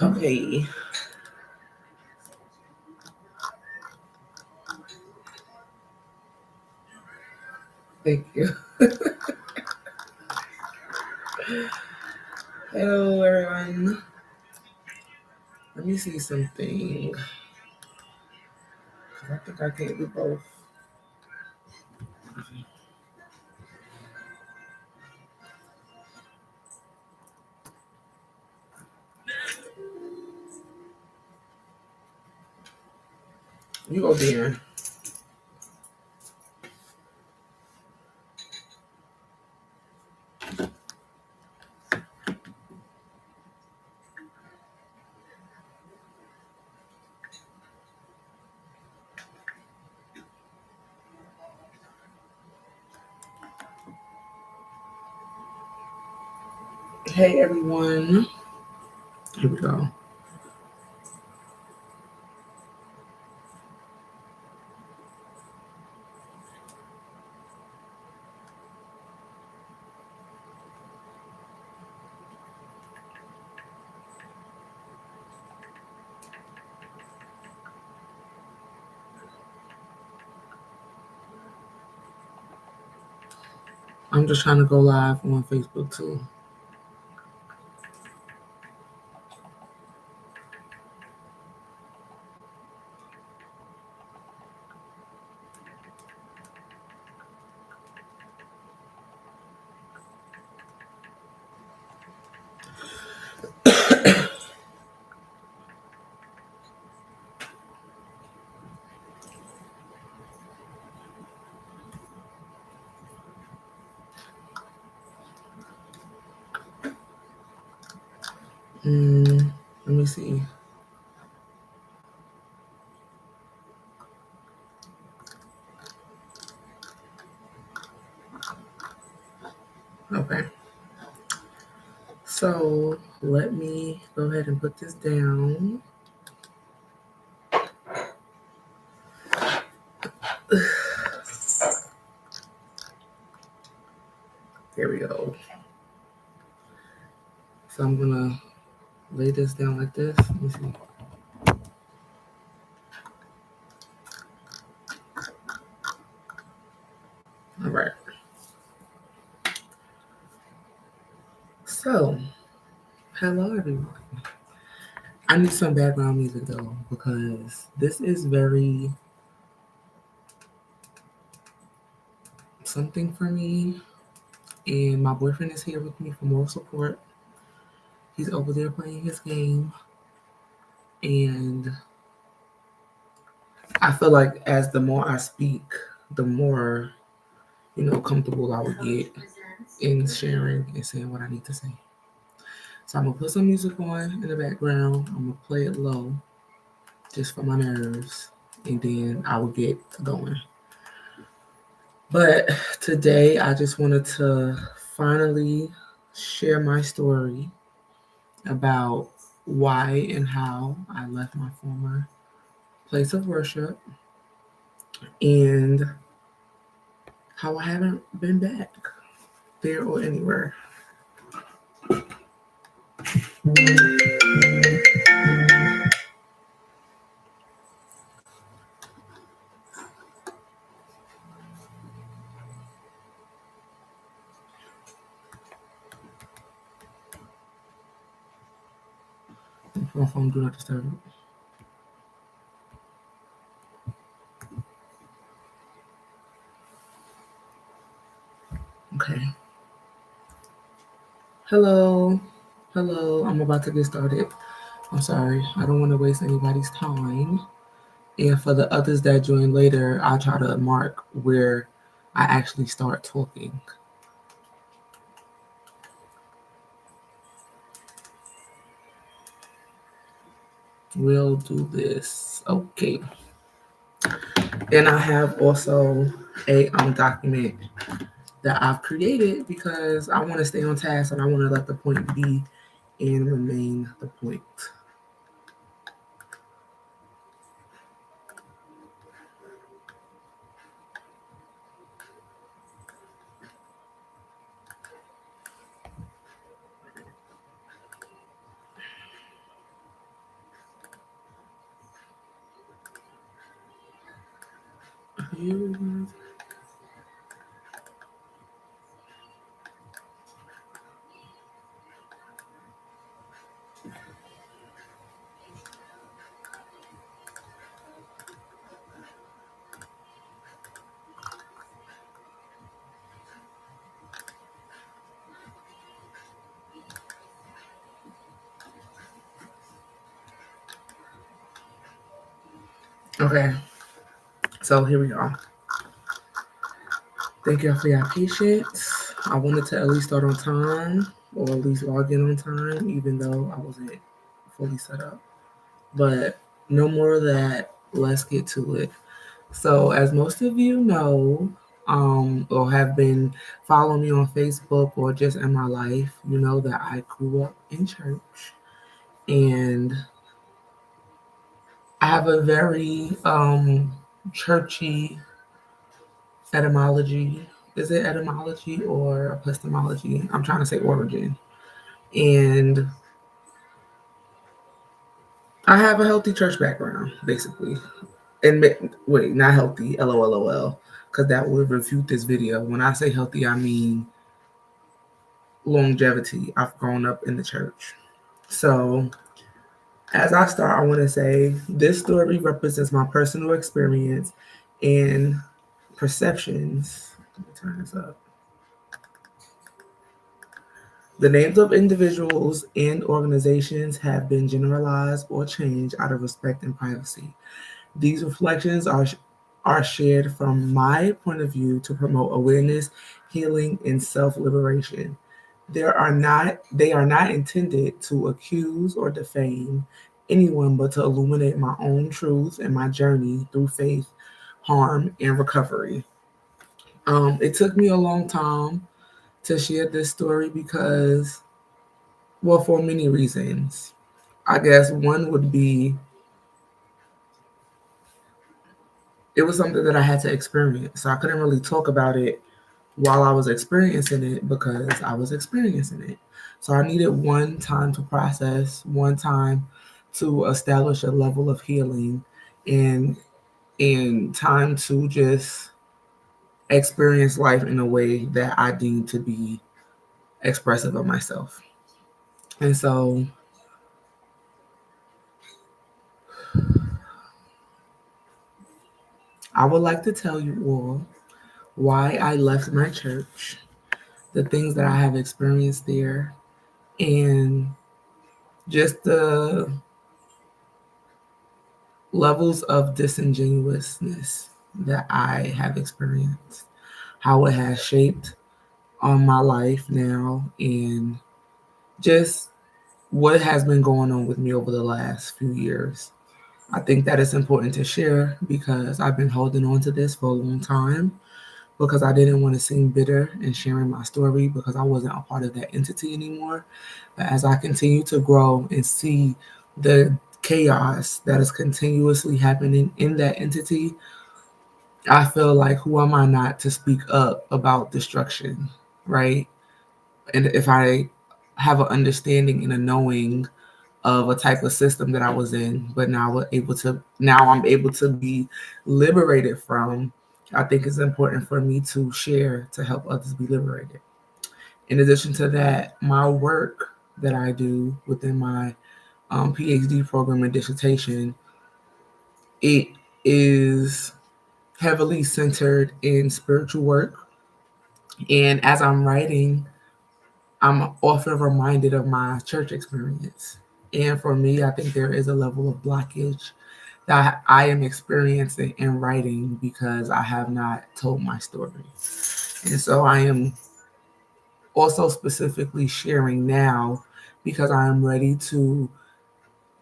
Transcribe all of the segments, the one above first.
Okay. Thank you. Hello, everyone. Let me see something. 'Cause I think I can't do both. You go there. Hey, everyone. Here we go. I'm just trying to go live on Facebook too. Let me see. Okay. So let me go ahead and put this down. There we go. So I'm gonna lay this down like this. Let me see. All right. So, hello everyone. I need some background music though because this is very something for me. And my boyfriend is here with me for moral support. He's over there playing his game. And I feel like as the more I speak, the more, comfortable I would get in sharing and saying what I need to say. So I'm gonna put some music on in the background. I'm gonna play it low just for my nerves. And then I will get going. But today I just wanted to finally share my story about why and how I left my former place of worship and how I haven't been back there or anywhere. My phone do not disturb. Okay. Hello. Hello. I'm about to get started. I'm sorry. I don't want to waste anybody's time. And for the others that join later, I'll try to mark where I actually start talking. We'll do this. Okay. And I have also a document that I've created because I want to stay on task and I want to let the point be and remain the point. Okay, so here we go. Thank y'all for your patience. I wanted to at least start on time or at least log in on time, even though I wasn't fully set up. But no more of that. Let's get to it. So, as most of you know, or have been following me on Facebook or just in my life, you know that I grew up in church and I have a very churchy etymology. Is it etymology or epistemology? I'm trying to say origin. And I have a healthy church background, basically. And wait, not healthy, LOLOL, because that would refute this video. When I say healthy, I mean longevity. I've grown up in the church. So, as I start, I want to say this story represents my personal experience and perceptions. Let me turn this up. The names of individuals and organizations have been generalized or changed out of respect and privacy. These reflections are shared from my point of view to promote awareness, healing, and self-liberation. They are not intended to accuse or defame anyone, but to illuminate my own truths and my journey through faith, harm, and recovery. It took me a long time to share this story because, well, for many reasons. I guess one would be it was something that I had to experience. So I couldn't really talk about it while I was experiencing it because I was experiencing it. So I needed one time to process, one time to establish a level of healing and time to just experience life in a way that I deem to be expressive of myself. And so I would like to tell you all why I left my church, the things that I have experienced there, and just the levels of disingenuousness that I have experienced, how it has shaped on my life now, and just what has been going on with me over the last few years. I think that it's important to share because I've been holding on to this for a long time because I didn't want to seem bitter in sharing my story because I wasn't a part of that entity anymore. But as I continue to grow and see the chaos that is continuously happening in that entity, I feel like who am I not to speak up about destruction, right? And if I have an understanding and a knowing of a type of system that I was in, but now I'm able to be liberated from. I think it's important for me to share to help others be liberated. In addition to that, my work that I do within my PhD program and dissertation, it is heavily centered in spiritual work. And as I'm writing, I'm often reminded of my church experience. And for me, I think there is a level of blockage that I am experiencing in writing because I have not told my story. And so I am also specifically sharing now because I am ready to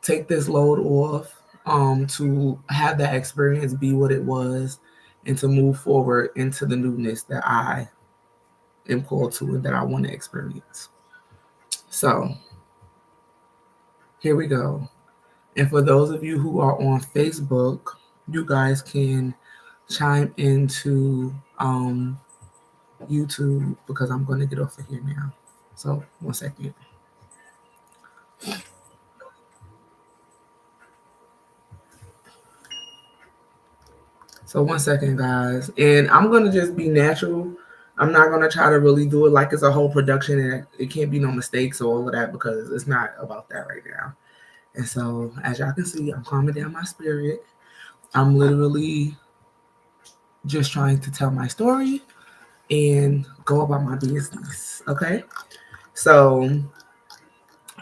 take this load off, to have that experience be what it was, and to move forward into the newness that I am called to and that I want to experience. So here we go. And for those of you who are on Facebook, you guys can chime into YouTube because I'm going to get off of here now. So 1 second. So 1 second, guys. And I'm going to just be natural. I'm not going to try to really do it like it's a whole production and it can't be no mistakes or all of that because it's not about that right now. And so, as y'all can see, I'm calming down my spirit. I'm literally just trying to tell my story and go about my business. Okay. So,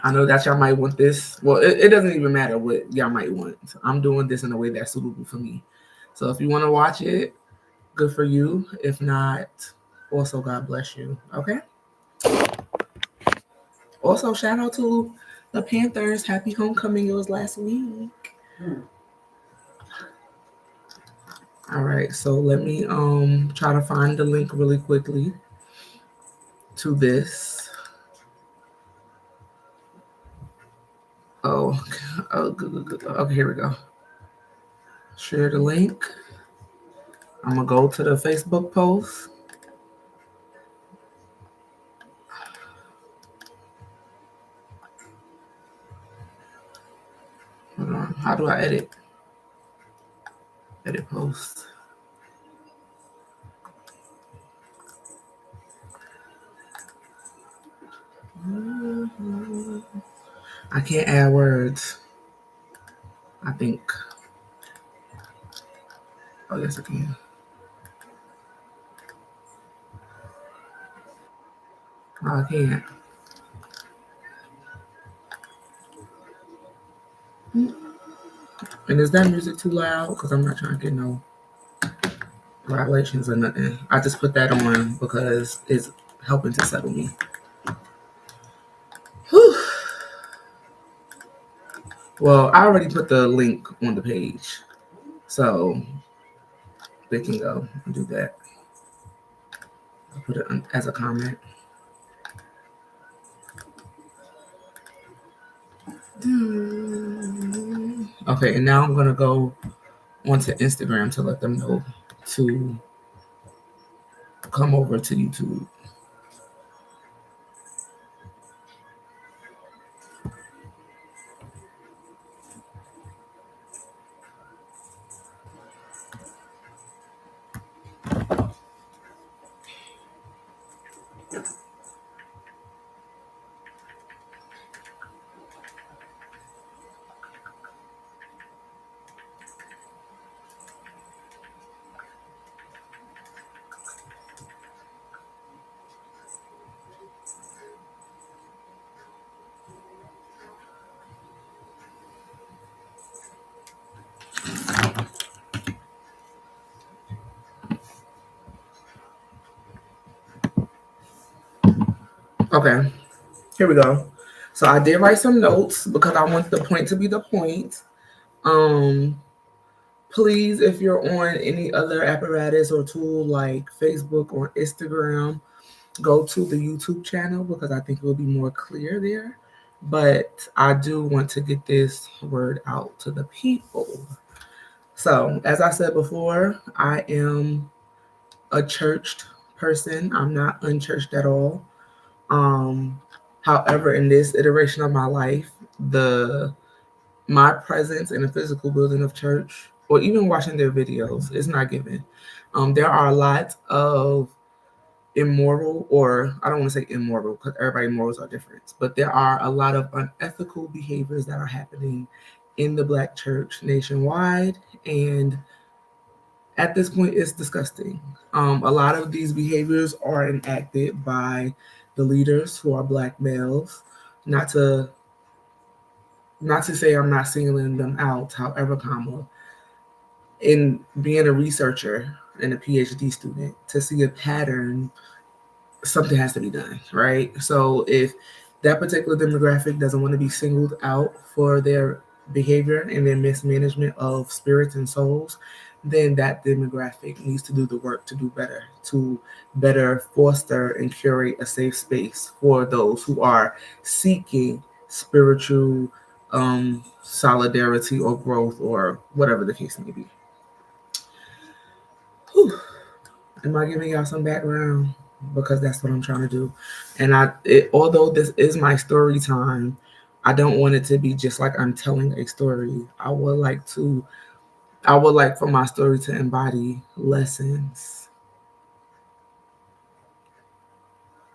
I know that y'all might want this. Well, it doesn't even matter what y'all might want. I'm doing this in a way that's suitable for me. So, if you want to watch it, good for you. If not, also, God bless you. Okay. Also, shout out to the Panthers. Happy homecoming. It was last week. All right, so let me try to find the link really quickly to this. Oh, okay, here we go. Share the link. I'm gonna go to the Facebook post. Hold on. How do I edit? Edit post. I can't add words. I think. Oh, yes, I can. Oh, I can't. And is that music too loud? Because I'm not trying to get no violations or nothing. I just put that on because it's helping to settle me. Whew. Well, I already put the link on the page, so they can go and do that. I'll put it as a comment. Okay, and now I'm gonna go onto Instagram to let them know to come over to YouTube. Okay, here we go. So I did write some notes because I want the point to be the point. Um, Please, if you're on any other apparatus or tool like Facebook or Instagram, go to the YouTube channel because I think it will be more clear there. But I do want to get this word out to the people. So, as I said before, I am a churched person. I'm not unchurched at all. Um, However, in this iteration of my life, the my presence in a physical building of church or even watching their videos is not given. There are a lot of immoral, or I don't want to say immoral because everybody's morals are different, but there are a lot of unethical behaviors that are happening in the Black church nationwide. And at this point, it's disgusting. A lot of these behaviors are enacted by the leaders who are Black males. Not to say I'm not singling them out, however, in being a researcher and a PhD student, to see a pattern, something has to be done, right? So if that particular demographic doesn't want to be singled out for their behavior and their mismanagement of spirits and souls, then that demographic needs to do the work to do better, to better foster and curate a safe space for those who are seeking spiritual solidarity or growth or whatever the case may be. Whew. Am I giving y'all some background? Because that's what I'm trying to do. And although this is my story time, I don't want it to be just like I'm telling a story. I would like for my story to embody lessons.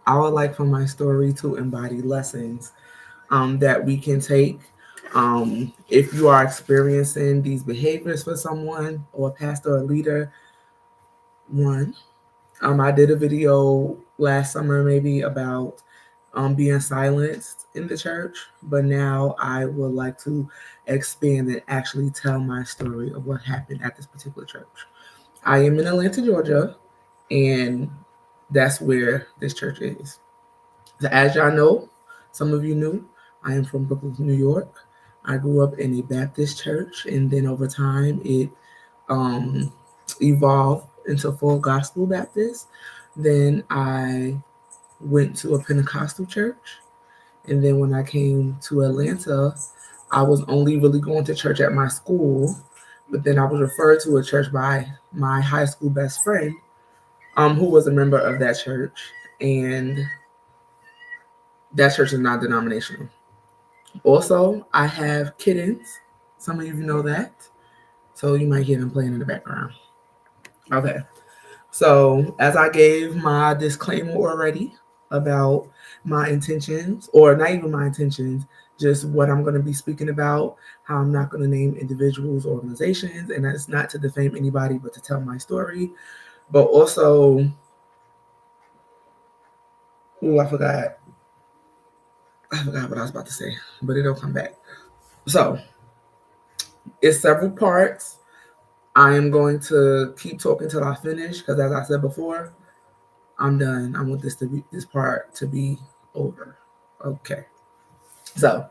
I would like for my story to embody lessons that we can take. If you are experiencing these behaviors for someone or a pastor or leader, one, I did a video last summer maybe about being silenced in the church, but now I would like to expand and actually tell my story of what happened at this particular church. I am in Atlanta, Georgia, and that's where this church is. So as y'all know, some of you knew, I am from Brooklyn, New York. I grew up in a Baptist church, and then over time it um, evolved into full gospel Baptist. Then I went to a Pentecostal church, and then when I came to Atlanta, I was only really going to church at my school, but then I was referred to a church by my high school best friend, who was a member of that church, and that church is not denominational. Also, I have kittens. Some of you know that, so you might hear them playing in the background. Okay. So, as I gave my disclaimer already about my intentions, or not even my intentions, just what I'm going to be speaking about, how I'm not going to name individuals, organizations, and that's not to defame anybody, but to tell my story. But also, oh, I forgot what I was about to say, but it'll come back. So, it's several parts. I am going to keep talking till I finish because, as I said before, I'm done. I want this part to be over. Okay. So,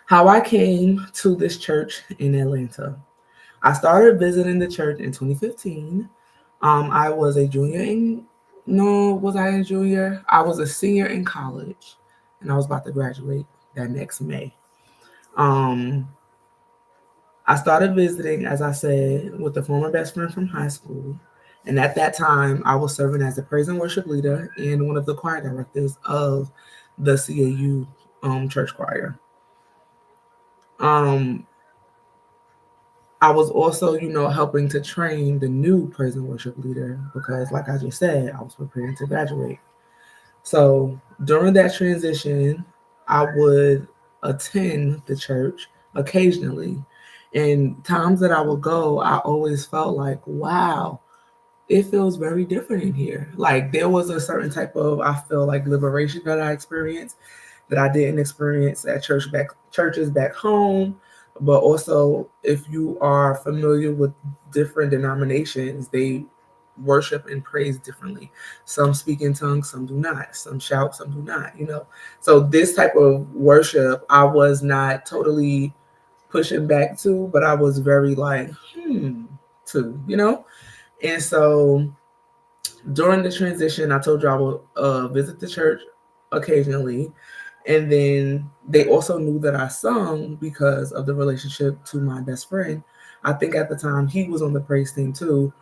how I came to this church in Atlanta. I started visiting the church in 2015. I was a junior in no, was I a junior? I was a senior in college, and I was about to graduate that next May. Um, I started visiting, as I said, with a former best friend from high school. And at that time, I was serving as the praise and worship leader and one of the choir directors of the CAU church choir. Um, I was also, helping to train the new praise and worship leader because, like I just said, I was preparing to graduate. So during that transition, I would attend the church occasionally. And times that I would go, I always felt like, wow, it feels very different in here. Like there was a certain type of, I feel like liberation that I experienced that I didn't experience at churches back home. But also, if you are familiar with different denominations, they worship and praise differently. Some speak in tongues, some do not. Some shout, some do not. So this type of worship, I was not totally pushing back to, but I was very like, to. And so during the transition, I told you I would visit the church occasionally. And then they also knew that I sung because of the relationship to my best friend. I think at the time he was on the praise team too.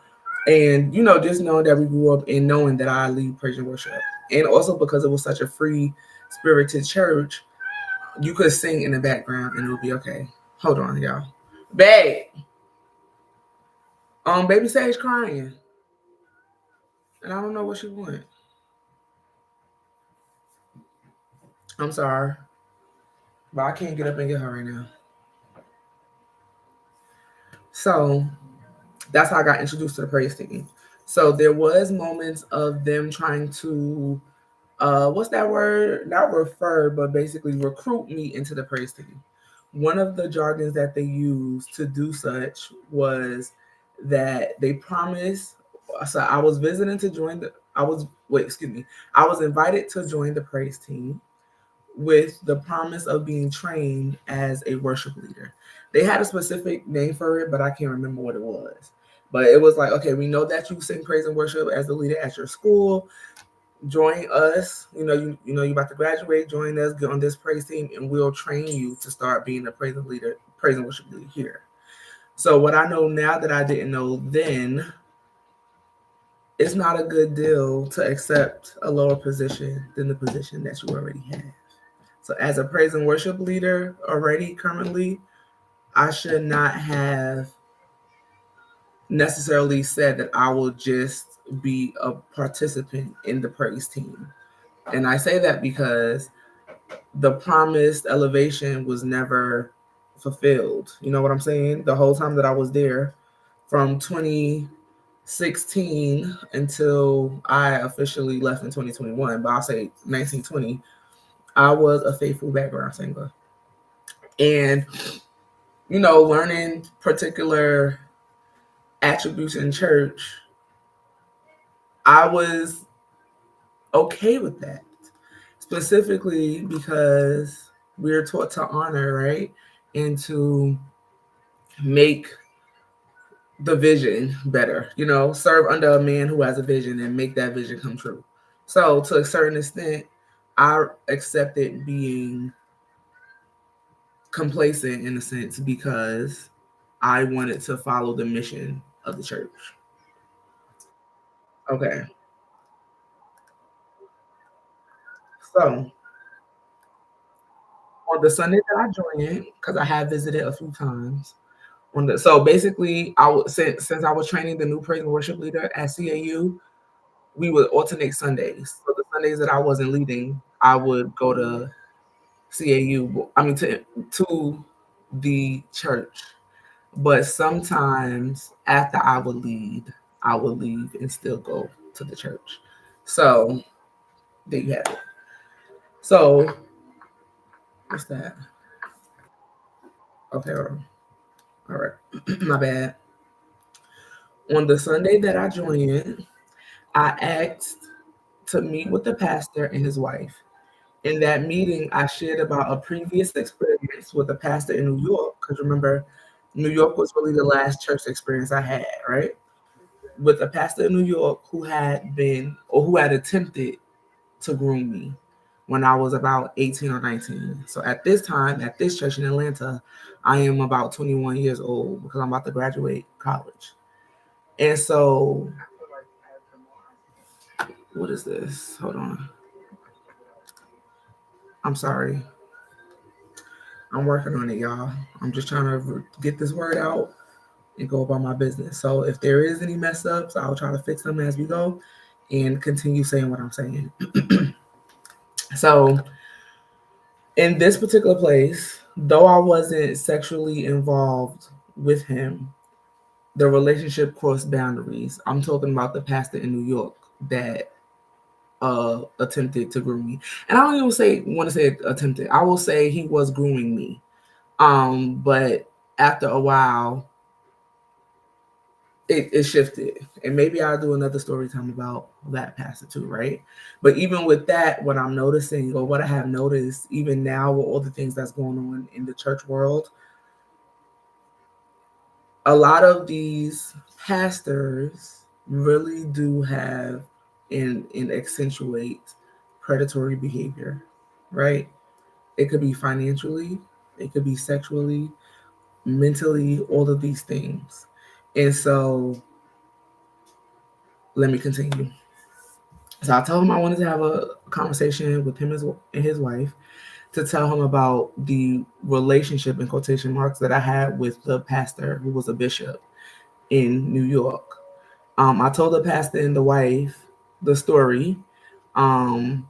And, just knowing that we grew up and knowing that I lead praise and worship. And also because it was such a free spirited church, you could sing in the background and it would be okay. Hold on, y'all. Babe. Baby Sage crying. And I don't know what she wants. I'm sorry. But I can't get up and get her right now. So that's how I got introduced to the praise team. So there was moments of them trying to what's that word? Not refer, but basically recruit me into the praise team. One of the jargons that they used to do such was that they promised. So I was visiting to join the. I was wait, excuse me. I was invited to join the praise team with the promise of being trained as a worship leader. They had a specific name for it, but I can't remember what it was. But it was like, okay, we know that you sing praise and worship as the leader at your school. Join us. You about to graduate. Join us. Get on this praise team, and we'll train you to start being a praise and worship leader here. So what I know now that I didn't know then, it's not a good deal to accept a lower position than the position that you already have. So as a praise and worship leader already currently, I should not have necessarily said that I will just be a participant in the praise team. And I say that because the promised elevation was never fulfilled. You know what I'm saying? The whole time that I was there, from 2016 until I officially left in 2021, but I'll say 1920, I was a faithful background singer. And, learning particular attributes in church, I was okay with that. Specifically because we're taught to honor, right? And to make the vision better, serve under a man who has a vision and make that vision come true. So to a certain extent, I accepted being complacent in a sense because I wanted to follow the mission of the church. Okay. So on the Sunday that I joined, because I have visited a few times, so basically I was since I was training the new praise and worship leader at CAU, we would alternate Sundays. So the Sundays that I wasn't leading, I would go to CAU. I mean to the church. But sometimes after I would leave and still go to the church. So there you have it. So what's that? Okay, hold on. All right. My bad. On the Sunday that I joined, I asked to meet with the pastor and his wife. In that meeting, I shared about a previous experience with a pastor in New York. Because remember, New York was really the last church experience I had, right? With a pastor in New York who had been or who had attempted to groom me when I was about 18 or 19. So at this time, at this church in Atlanta, I am about 21 years old because I'm about to graduate college. And so, what is this? Hold on. I'm sorry. I'm working on it, y'all. I'm just trying to get this word out and go about my business. So if there is any mess ups, I'll try to fix them as we go and continue saying what I'm saying. So in this particular place, though I wasn't sexually involved with him, the relationship crossed boundaries. I'm talking about the pastor in New York that attempted to groom me. And I don't even want to say attempted. I will say he was grooming me. But after a while, it shifted. And maybe I'll do another story time about that pastor too, right? But even with that, what I'm noticing or what I have noticed, even now with all the things that's going on in the church world, a lot of these pastors really do have and accentuate predatory behavior, right? It could be financially, it could be sexually, mentally, all of these things. And so let me continue. So I told him I wanted to have a conversation with him and his wife to tell him about the relationship in quotation marks that I had with the pastor who was a bishop in New York. I told the pastor and the wife the story. Um,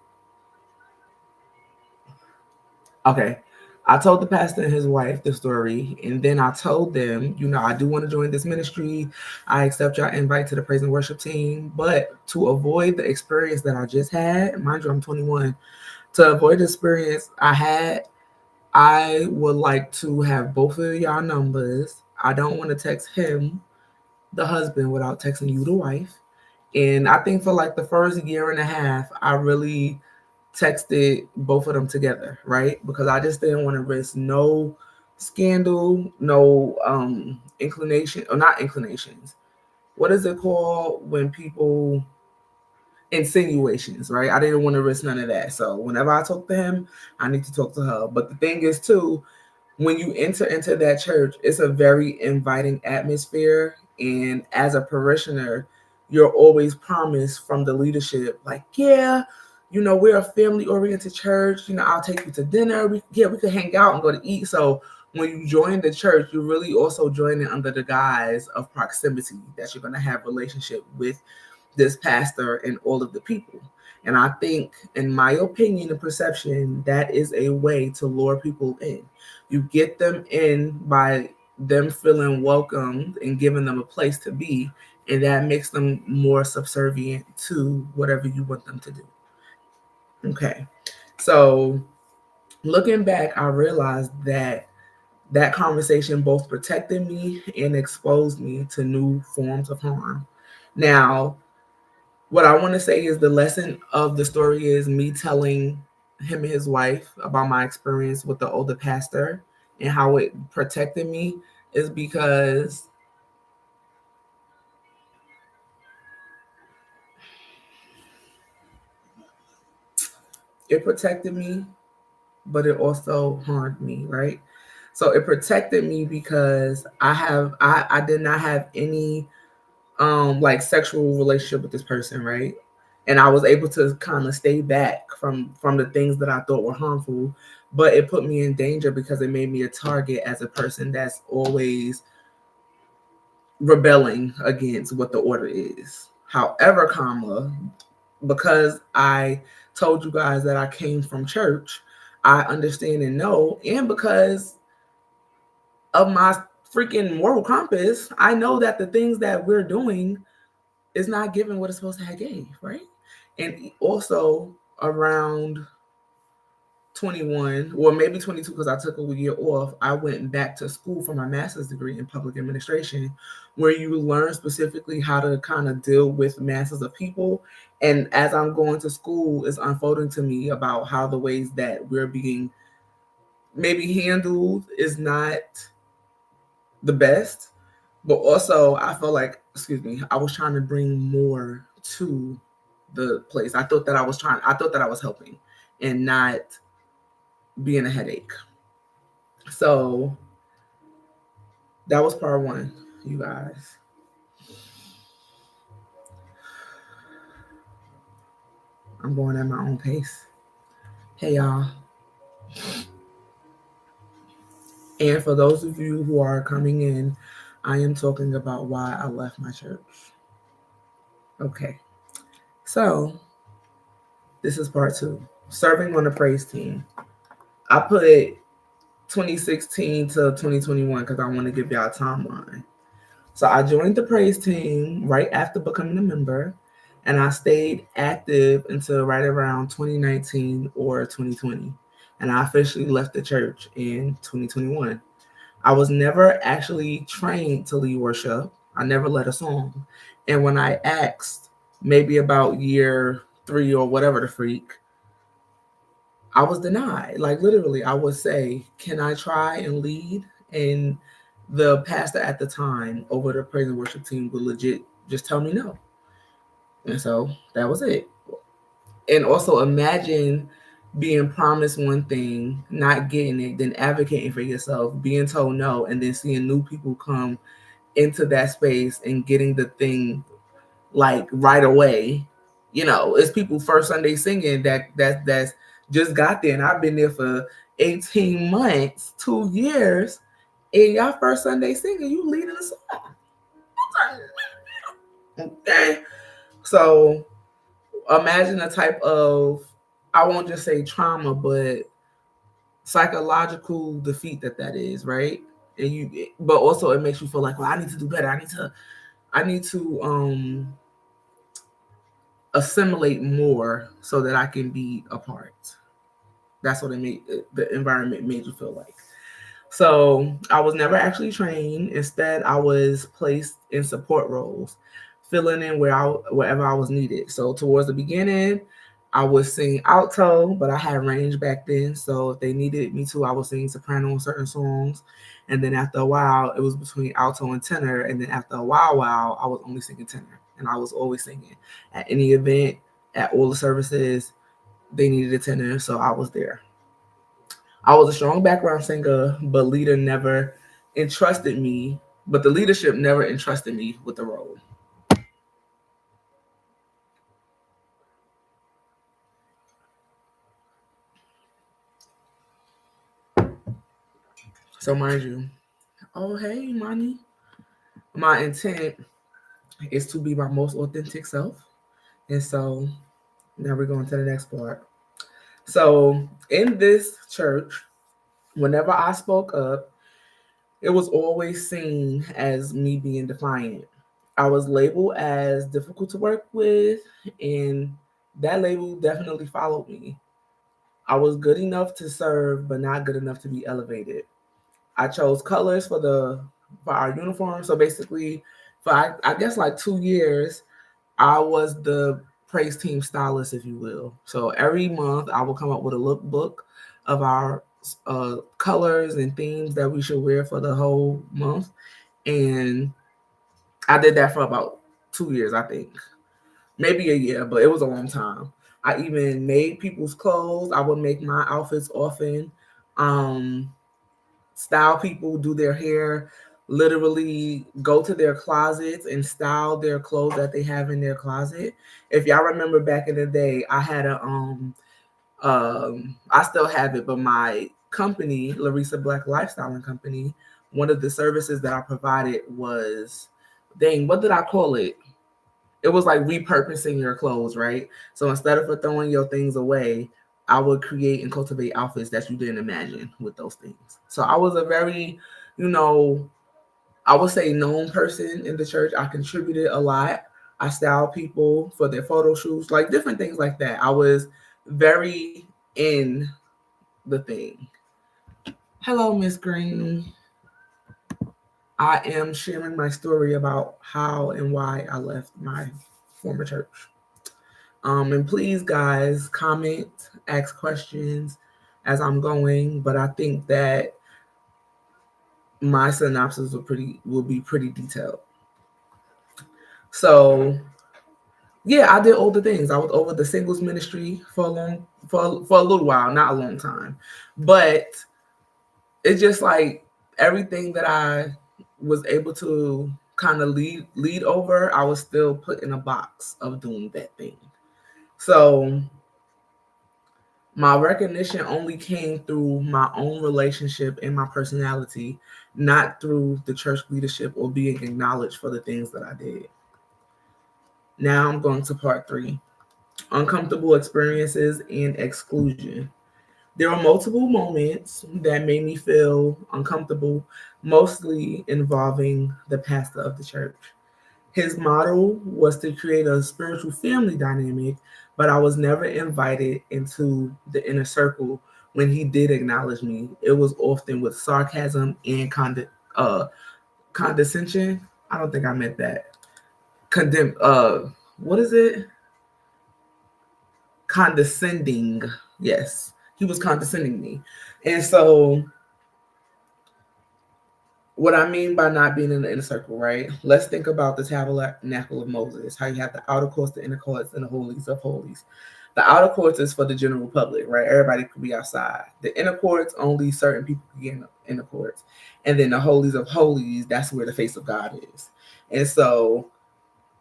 okay. I told the pastor and his wife the story, and then I told them, I do want to join this ministry. I accept your invite to the praise and worship team, but to avoid the experience that I just had, mind you, I'm 21. To avoid the experience I had, I would like to have both of y'all numbers. I don't want to text him, the husband, without texting you, the wife. And I think for like the first year and a half, I really texted both of them together, right? Because I just didn't want to risk no scandal, no inclination, or not inclinations, what is it called when people insinuations, right? I didn't want to risk none of that. So whenever I talk to him, I need to talk to her. But the thing is too, when you enter into that church, it's a very inviting atmosphere. And as a parishioner, you're always promised from the leadership, like, yeah, we're a family oriented church. I'll take you to dinner. We could hang out and go to eat. So when you join the church, you're really also joining under the guise of proximity, that you're going to have relationship with this pastor and all of the people. And I think, in my opinion and perception, that is a way to lure people in. You get them in by them feeling welcomed and giving them a place to be, and that makes them more subservient to whatever you want them to do. Okay. So looking back, I realized that conversation both protected me and exposed me to new forms of harm. Now, what I want to say is the lesson of the story is me telling him and his wife about my experience with the older pastor and how it protected me is because it protected me, but it also harmed me, right? So it protected me because I did not have any like sexual relationship with this person, right? And I was able to kind of stay back from the things that I thought were harmful, but it put me in danger because it made me a target as a person that's always rebelling against what the order is. However, because I told you guys that I came from church, I understand and know, and because of my freaking moral compass, I know that the things that we're doing is not giving what it's supposed to have gave, right? And also around 21, or maybe 22, because I took a year off, I went back to school for my master's degree in public administration, where you learn specifically how to kind of deal with masses of people. And as I'm going to school, it's unfolding to me about how the ways that we're being maybe handled is not the best. But also, I felt like, excuse me, I was trying to bring more to the place. I thought that I was helping and not being a headache. So that was part one, you guys. I'm going at my own pace. Hey, y'all. And for those of you who are coming in, I am talking about why I left my church. Okay. So this is part two. Serving on the praise team. I put 2016 to 2021 because I want to give y'all a timeline. So I joined the praise team right after becoming a member, and I stayed active until right around 2019 or 2020. And I officially left the church in 2021. I was never actually trained to lead worship. I never led a song. And when I asked, maybe about year 3 or whatever the freak, I was denied. Like literally, I would say, "Can I try and lead?" And the pastor at the time over the praise and worship team would legit just tell me no. And so that was it. And also imagine being promised one thing, not getting it, then advocating for yourself, being told no, and then seeing new people come into that space and getting the thing like right away. It's people first Sunday singing that's just got there, and I've been there for 18 months, 2 years, and y'all first Sunday singing, you leading a song. Okay, so imagine the type of, I won't just say trauma, but psychological defeat that is, right? But also it makes you feel like, well, I need to do better. I need to assimilate more so that I can be a part. That's what the environment made you feel like. So I was never actually trained. Instead, I was placed in support roles, filling in wherever I was needed. So towards the beginning, I would sing alto, but I had range back then. So if they needed me to, I would sing soprano on certain songs. And then after a while, it was between alto and tenor. And then after a while, I was only singing tenor. And I was always singing at any event, at all the services. They needed a tenor, so I was there. I was a strong background singer, but leader never entrusted me. But the leadership never entrusted me with the role. So mind you, oh hey, money. My intent is to be my most authentic self. And so now we're going to the next part. So in this church, whenever I spoke up, it was always seen as me being defiant. I was labeled as difficult to work with, and that label definitely followed me. I was good enough to serve, but not good enough to be elevated. I chose colors for our uniform. So basically, for I guess like 2 years, I was the praise team stylist, if you will. So every month, I will come up with a lookbook of our colors and themes that we should wear for the whole month. And I did that for about 2 years, I think, maybe a year, but it was a long time. I even made people's clothes. I would make my outfits often. Um, Style people, do their hair, literally go to their closets and style their clothes that they have in their closet. If y'all remember back in the day, I had I still have it, but my company, Larissa Black Lifestyling Company, one of the services that I provided was, dang, what did I call it? It was like repurposing your clothes, right? So instead of throwing your things away, I would create and cultivate outfits that you didn't imagine with those things. So I was a very, you know, I would say known person in the church. I contributed a lot. I styled people for their photo shoots, like different things like that. I was very in the thing. Hello, Miss Green. I am sharing my story about how and why I left my former church. And please, guys, comment, ask questions as I'm going. But I think that my synopsis will be pretty detailed. So yeah, I did all the things. I was over the singles ministry for a little while, not a long time, but it's just like everything that I was able to kind of lead over, I was still put in a box of doing that thing. So my recognition only came through my own relationship and my personality, not through the church leadership or being acknowledged for the things that I did. Now I'm going to part 3, uncomfortable experiences and exclusion. There were multiple moments that made me feel uncomfortable, mostly involving the pastor of the church. His model was to create a spiritual family dynamic, but I was never invited into the inner circle. When he did acknowledge me, it was often with sarcasm and condescension. I don't think I meant that. Condemn. What is it? Condescending. Yes, he was condescending me, and so what I mean by not being in the inner circle, right? Let's think about the tabernacle of Moses, how you have the outer courts, the inner courts, and the holies of holies. The outer courts is for the general public, right? Everybody could be outside. The inner courts, only certain people can get in the inner courts. And then the holies of holies, that's where the face of God is. And so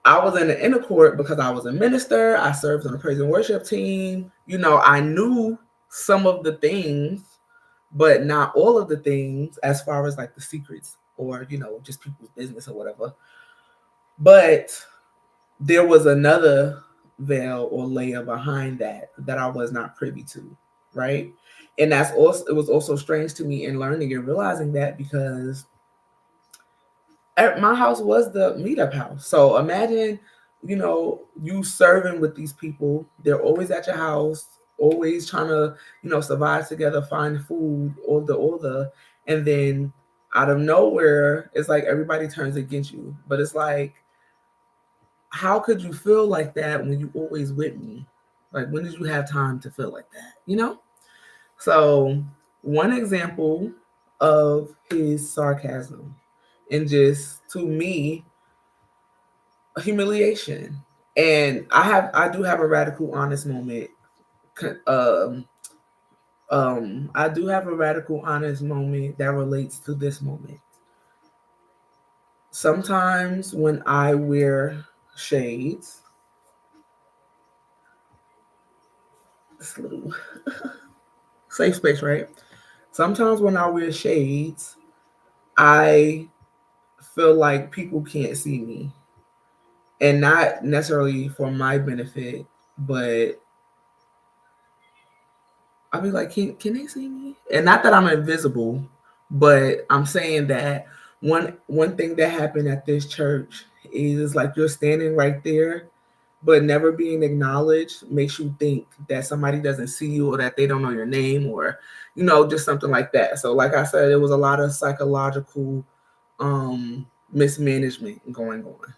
I was in the inner court because I was a minister. I served on the praise and worship team. You know, I knew some of the things, but not all of the things as far as like the secrets or, just people's business or whatever. But there was another veil or layer behind that I was not privy to, right? And it was also strange to me in learning and realizing that because my house was the meetup house. So imagine, you serving with these people. They're always at your house, always trying to, survive together, find food, all the, and then out of nowhere, it's like everybody turns against you. But it's like, how could you feel like that when you always with me? Like, when did you have time to feel like that? You know? So, one example of his sarcasm and just to me, humiliation. And I do have a radical honest moment. Um, I do have a radical honest moment that relates to this moment. Sometimes when I wear shades, this little safe space, right? Sometimes when I wear shades, I feel like people can't see me, and not necessarily for my benefit, but I'll be like, can they see me? And not that I'm invisible, but I'm saying that one thing that happened at this church is like you're standing right there, but never being acknowledged makes you think that somebody doesn't see you or that they don't know your name or just something like that. So like I said, it was a lot of psychological mismanagement going on.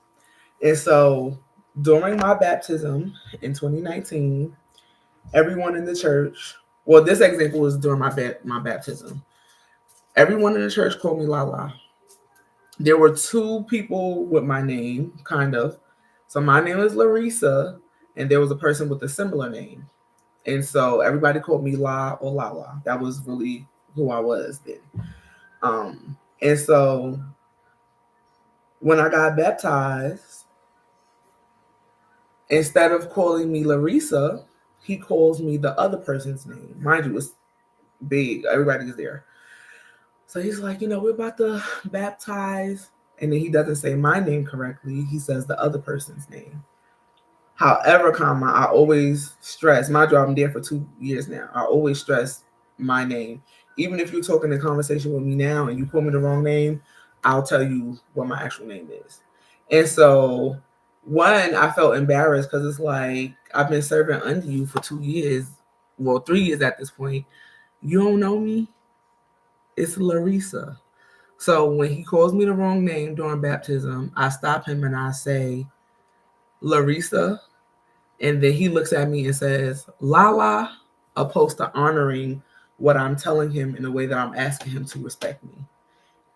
And so during my baptism in 2019, everyone in the church, well, this example was during my baptism. Everyone in the church called me Lala. There were two people with my name, kind of. So my name is Larissa, and there was a person with a similar name. And so everybody called me La or Lala. That was really who I was then. And so when I got baptized, instead of calling me Larissa, he calls me the other person's name. Mind you, it's big. Everybody's there. So he's like, we're about to baptize. And then he doesn't say my name correctly. He says the other person's name. However, I always stress my job. I'm there for 2 years now. I always stress my name. Even if you're talking in conversation with me now and you call me the wrong name, I'll tell you what my actual name is. And so, one, I felt embarrassed because it's like I've been serving under you for 2 years, well, 3 years at this point. You don't know me? It's Larissa. So when he calls me the wrong name during baptism, I stop him and I say, Larissa. And then he looks at me and says, Lala, opposed to honoring what I'm telling him in a way that I'm asking him to respect me.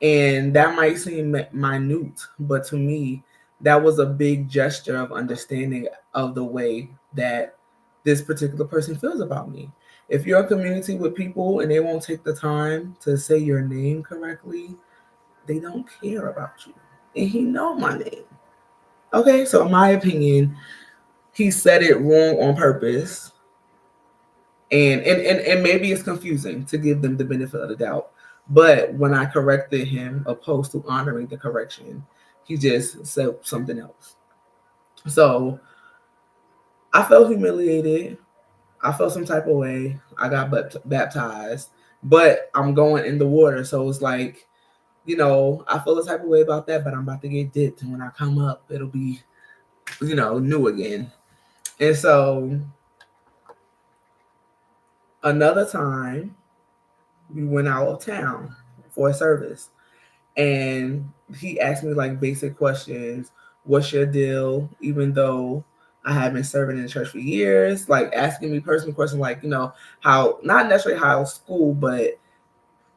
And that might seem minute, but to me, that was a big gesture of understanding of the way that this particular person feels about me. If you're a community with people and they won't take the time to say your name correctly, they don't care about you. And he know my name. Okay, so in my opinion, he said it wrong on purpose. And maybe it's confusing to give them the benefit of the doubt. But when I corrected him, opposed to honoring the correction, he just said something else. So I felt humiliated. I felt some type of way. I got baptized, but I'm going in the water. So it's like, I feel a type of way about that, but I'm about to get dipped. And when I come up, it'll be, new again. And so another time, we went out of town for a service. And he asked me like basic questions. What's your deal? Even though I had been serving in the church for years, like asking me personal questions like, how, not necessarily how school, but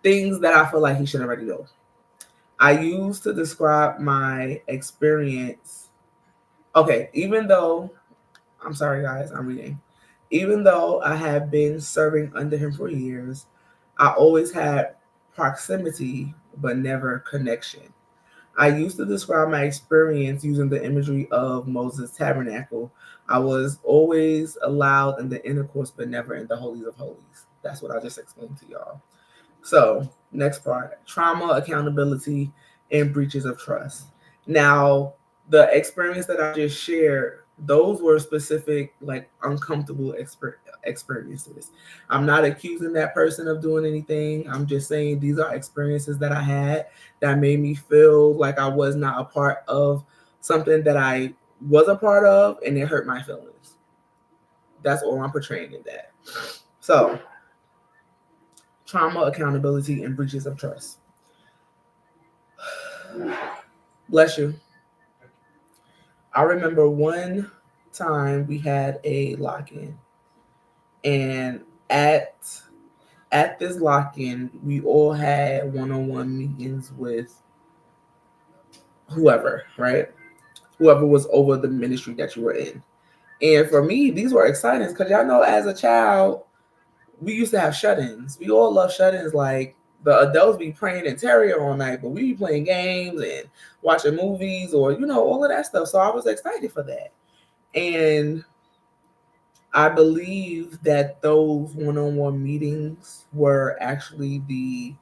things that I feel like he should already know. I used to describe my experience. Okay, even though, I'm sorry guys, I'm reading. Even though I have been serving under him for years, I always had proximity but never connection. I used to describe my experience using the imagery of Moses' tabernacle. I was always allowed in the intercourse but never in the holies of holies. That's what I just explained to y'all. So, next part, trauma, accountability, and breaches of trust. Now, the experience that I just shared, those were specific, like uncomfortable experiences. I'm not accusing that person of doing anything. I'm just saying these are experiences that I had that made me feel like I was not a part of something that I was a part of, and it hurt my feelings. That's all I'm portraying in that. So, trauma, accountability, and breaches of trust. Bless you. I remember one time we had a lock in. And at this lock-in, we all had one-on-one meetings with whoever, right? Whoever was over the ministry that you were in. And for me, these were exciting because y'all know as a child, we used to have shut-ins. We all love shut-ins. Like the adults be praying in Terrier all night, but we be playing games and watching movies or all of that stuff. So I was excited for that. And I believe that those one-on-one meetings were actually the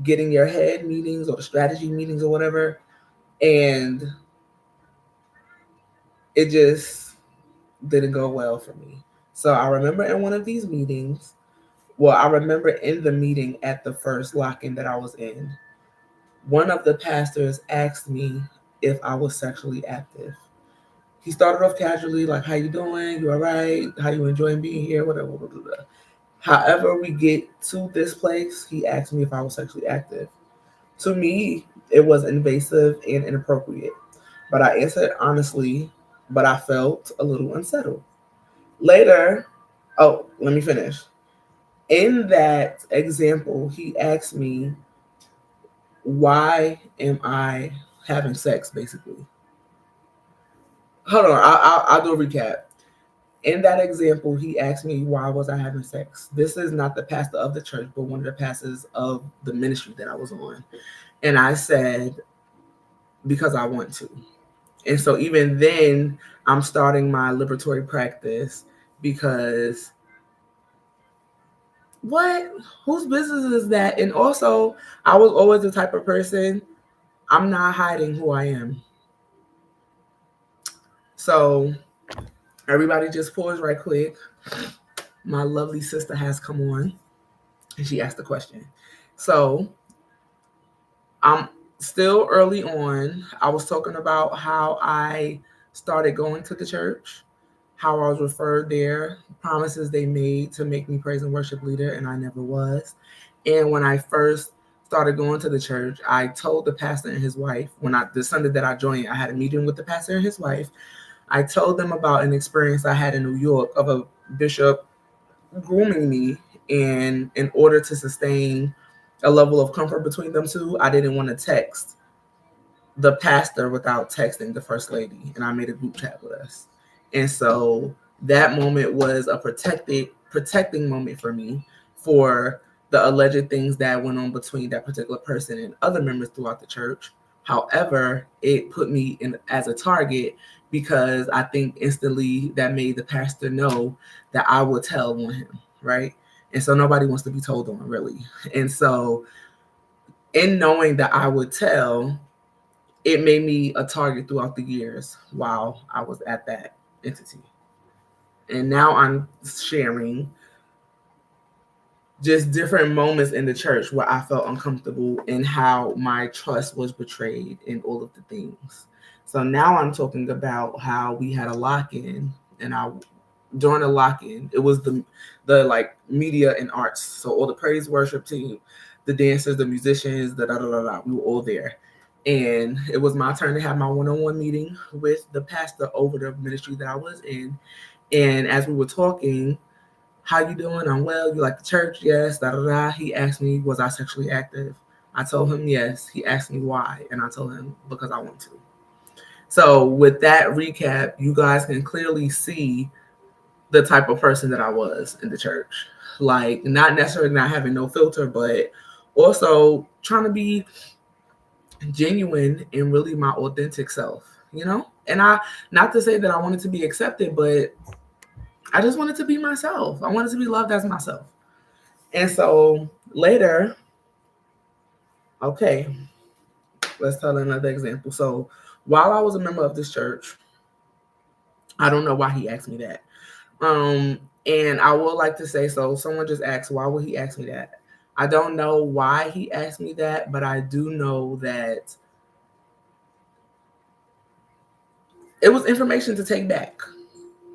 getting your head meetings or the strategy meetings or whatever. And it just didn't go well for me. So I remember in one of these meetings, I remember in the meeting at the first lock-in that I was in, one of the pastors asked me if I was sexually active. He started off casually, like, "How you doing? You all right? How you enjoying being here? Whatever, blah, blah, blah." However we get to this place, he asked me if I was sexually active. To me, it was invasive and inappropriate, but I answered honestly, but I felt a little unsettled. Later, let me finish. In that example, he asked me, why am I having sex, basically? Hold on, I'll do a recap. In that example, he asked me, why was I having sex? This is not the pastor of the church, but one of the pastors of the ministry that I was on. And I said, because I want to. And so even then, I'm starting my liberatory practice because what? Whose business is that? And also, I was always the type of person, I'm not hiding who I am. So everybody just pause right quick. My lovely sister has come on and she asked the question. So I'm still early on. I was talking about how I started going to the church, how I was referred there, promises they made to make me praise and worship leader, and I never was. And when I first started going to the church, I told the pastor and his wife, the Sunday that I joined, I had a meeting with the pastor and his wife. I told them about an experience I had in New York of a bishop grooming me, and in order to sustain a level of comfort between them two, I didn't want to text the pastor without texting the first lady, and I made a group chat with us. And so that moment was a protecting moment for me for the alleged things that went on between that particular person and other members throughout the church. However, it put me in as a target because I think instantly that made the pastor know that I would tell on him, right? And so nobody wants to be told on, really. And so in knowing that I would tell, it made me a target throughout the years while I was at that entity. And now I'm sharing just different moments in the church where I felt uncomfortable and how my trust was betrayed and all of the things. So now I'm talking about how we had a lock-in, and during the lock-in, it was the like media and arts. So all the praise worship team, the dancers, the musicians, we were all there. And it was my turn to have my one-on-one meeting with the pastor over the ministry that I was in. And as we were talking, how you doing? I'm well. You like the church? Yes. He asked me, was I sexually active? I told him yes. He asked me why, and I told him because I want to. So with that recap, you guys can clearly see the type of person that I was in the church. Like, not necessarily not having no filter, but also trying to be genuine and really my authentic self, And not to say that I wanted to be accepted, but I just wanted to be myself. I wanted to be loved as myself. And so later, okay, let's tell another example. So while I was a member of this church, I don't know why he asked me that. And I would like to say, so someone just asked, why would he ask me that? I don't know why he asked me that, but I do know that it was information to take back.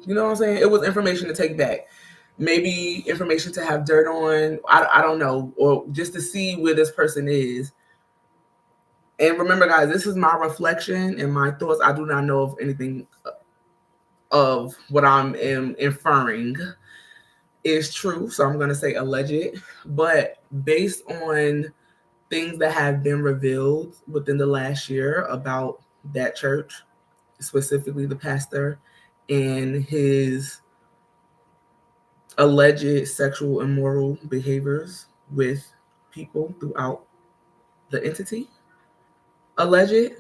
You know what I'm saying? It was information to take back. Maybe information to have dirt on. I don't know. Or just to see where this person is. And remember, guys, this is my reflection and my thoughts. I do not know of anything of what I'm inferring. is true. So I'm going to say alleged, but based on things that have been revealed within the last year about that church, specifically the pastor and his alleged sexual immoral behaviors with people throughout the entity, alleged,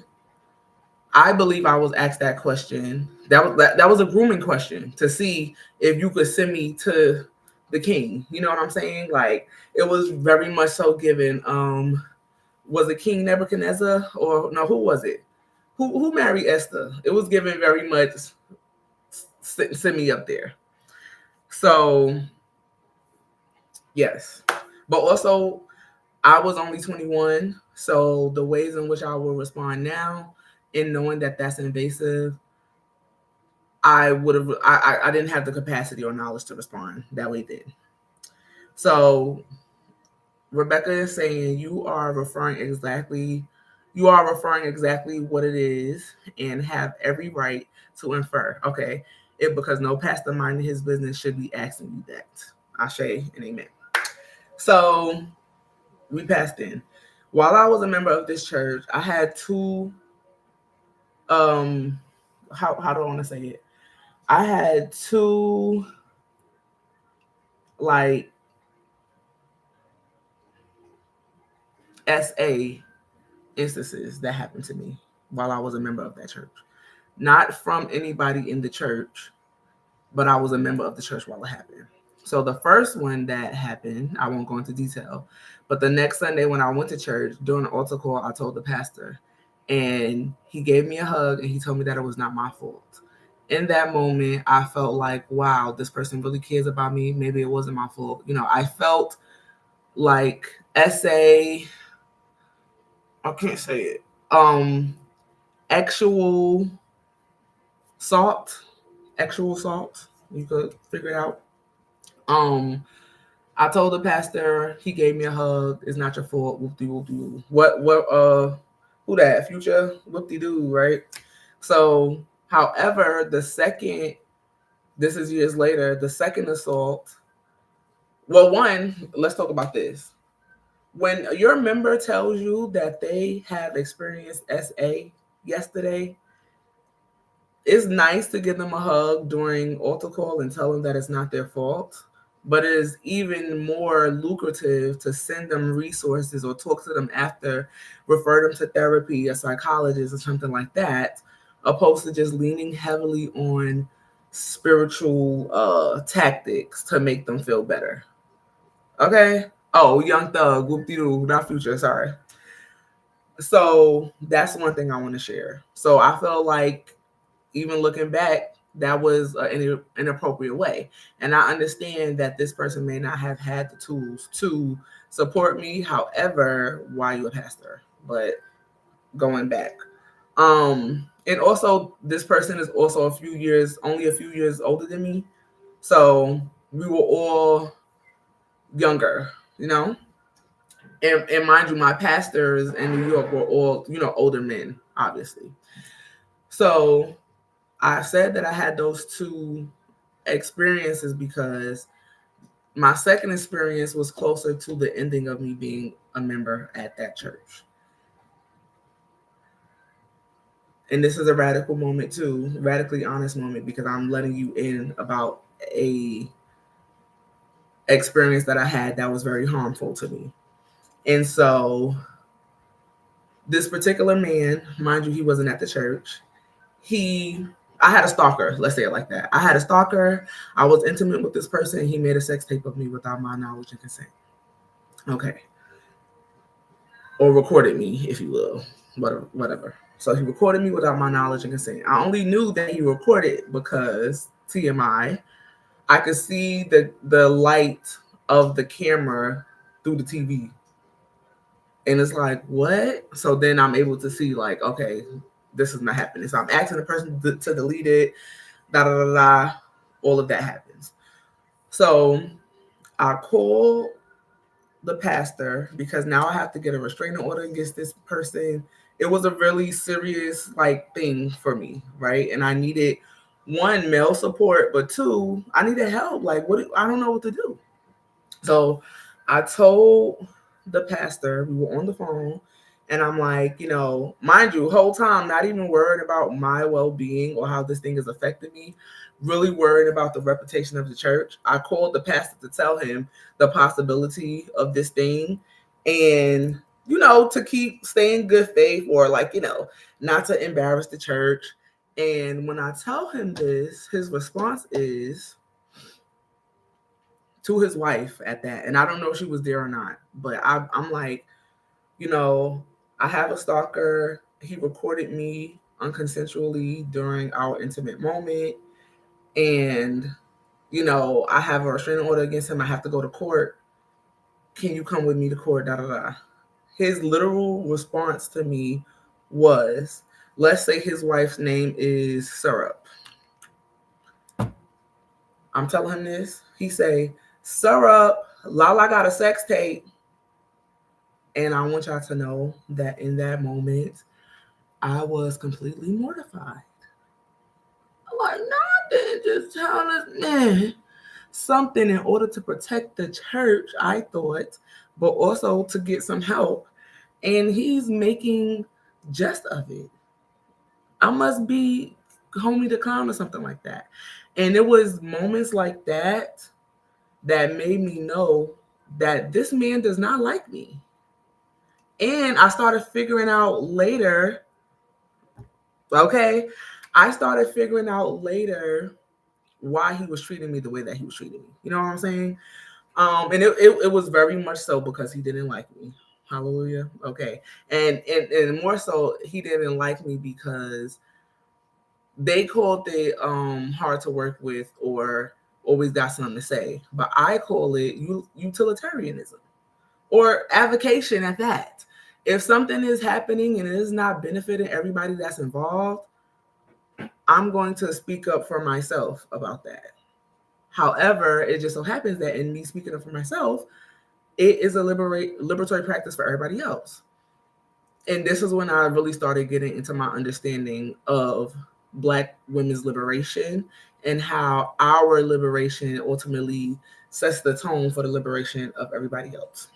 I believe I was asked that question. That was a grooming question to see if you could send me to the king. You know what I'm saying? Like it was very much so given. Was it King Nebuchadnezzar or no? Who was it? Who married Esther? It was given very much. Send me up there. So yes, but also I was only 21, so the ways in which I will respond now, in knowing that that's invasive, I would have. I didn't have the capacity or knowledge to respond that way then. So Rebecca is saying you are referring exactly what it is and have every right to infer. Okay, it because no pastor minding his business should be asking you that. Ashe and amen. So we passed in. While I was a member of this church, I had two how do I want to say it? I had two like SA instances that happened to me while I was a member of that church. Not from anybody in the church, but I was a member of the church while it happened. So the first one that happened, I won't go into detail, but the next Sunday when I went to church during the altar call, I told the pastor, and he gave me a hug and he told me that it was not my fault. In that moment, I felt like, wow, this person really cares about me. Maybe it wasn't my fault. You know, I felt like SA, I can't say it. Actual salt, actual salt. You could figure it out. Um, I told the pastor, he gave me a hug. It's not your fault. Whoop de whoop de whoop. Who that? Future whoop de doo, right? So, however, this is years later, the second assault. Well, one, let's talk about this. When your member tells you that they have experienced SA yesterday, it's nice to give them a hug during altar call and tell them that it's not their fault. But it is even more lucrative to send them resources or talk to them after, refer them to therapy, a psychologist, or something like that, opposed to just leaning heavily on spiritual tactics to make them feel better. Okay? Oh, Young Thug, whoop de doo, not Future, sorry. So that's one thing I want to share. So I feel like even looking back, that was an inappropriate way. And I understand that this person may not have had the tools to support me. However, why you a pastor? But going back. And also this person is also only a few years older than me. So we were all younger, you know? And mind you, my pastors in New York were all, older men, obviously. So I said that I had those two experiences because my second experience was closer to the ending of me being a member at that church. And this is a radical moment too, radically honest moment, because I'm letting you in about a experience that I had that was very harmful to me. And so this particular man, mind you, he wasn't at the church. I had a stalker, let's say it like that. I had a stalker. I was intimate with this person. He made a sex tape of me without my knowledge and consent. Okay. Or recorded me, if you will. Whatever. So he recorded me without my knowledge and consent. I only knew that he recorded because TMI, I could see the light of the camera through the TV. And it's like, what? So then I'm able to see, like, okay, this is not happening. So I'm asking the person to delete it, da da da da. All of that happens. So I call the pastor because now I have to get a restraining order against this person. It was a really serious thing for me, right? And I needed one, male support, but two, I needed help. Like, I don't know what to do. So I told the pastor, we were on the phone, and I'm like, mind you, whole time, not even worried about my well being or how this thing is affecting me, really worried about the reputation of the church. I called the pastor to tell him the possibility of this thing and, to keep staying good faith or not to embarrass the church. And when I tell him this, his response is, to his wife at that. And I don't know if she was there or not, but I'm like, I have a stalker. He recorded me unconsensually during our intimate moment. And, I have a restraining order against him. I have to go to court. Can you come with me to court? Da da da. His literal response to me was, let's say his wife's name is Syrup. I'm telling him this. He say, Syrup, Lala got a sex tape. And I want y'all to know that in that moment, I was completely mortified. I'm like, no, I didn't just tell this man something in order to protect the church, I thought, but also to get some help. And he's making jest of it. I must be homie the clown or something like that. And it was moments like that that made me know that this man does not like me. And I started figuring out later, I started figuring out later why he was treating me the way that he was treating me. You know what I'm saying? And it was very much so because he didn't like me. Hallelujah. Okay. And more so, he didn't like me because they called it hard to work with or always got something to say. But I call it utilitarianism or avocation at that. If something is happening and it is not benefiting everybody that's involved, I'm going to speak up for myself about that. However, it just so happens that in me speaking up for myself, it is a liberatory practice for everybody else. And this is when I really started getting into my understanding of Black women's liberation and how our liberation ultimately sets the tone for the liberation of everybody else.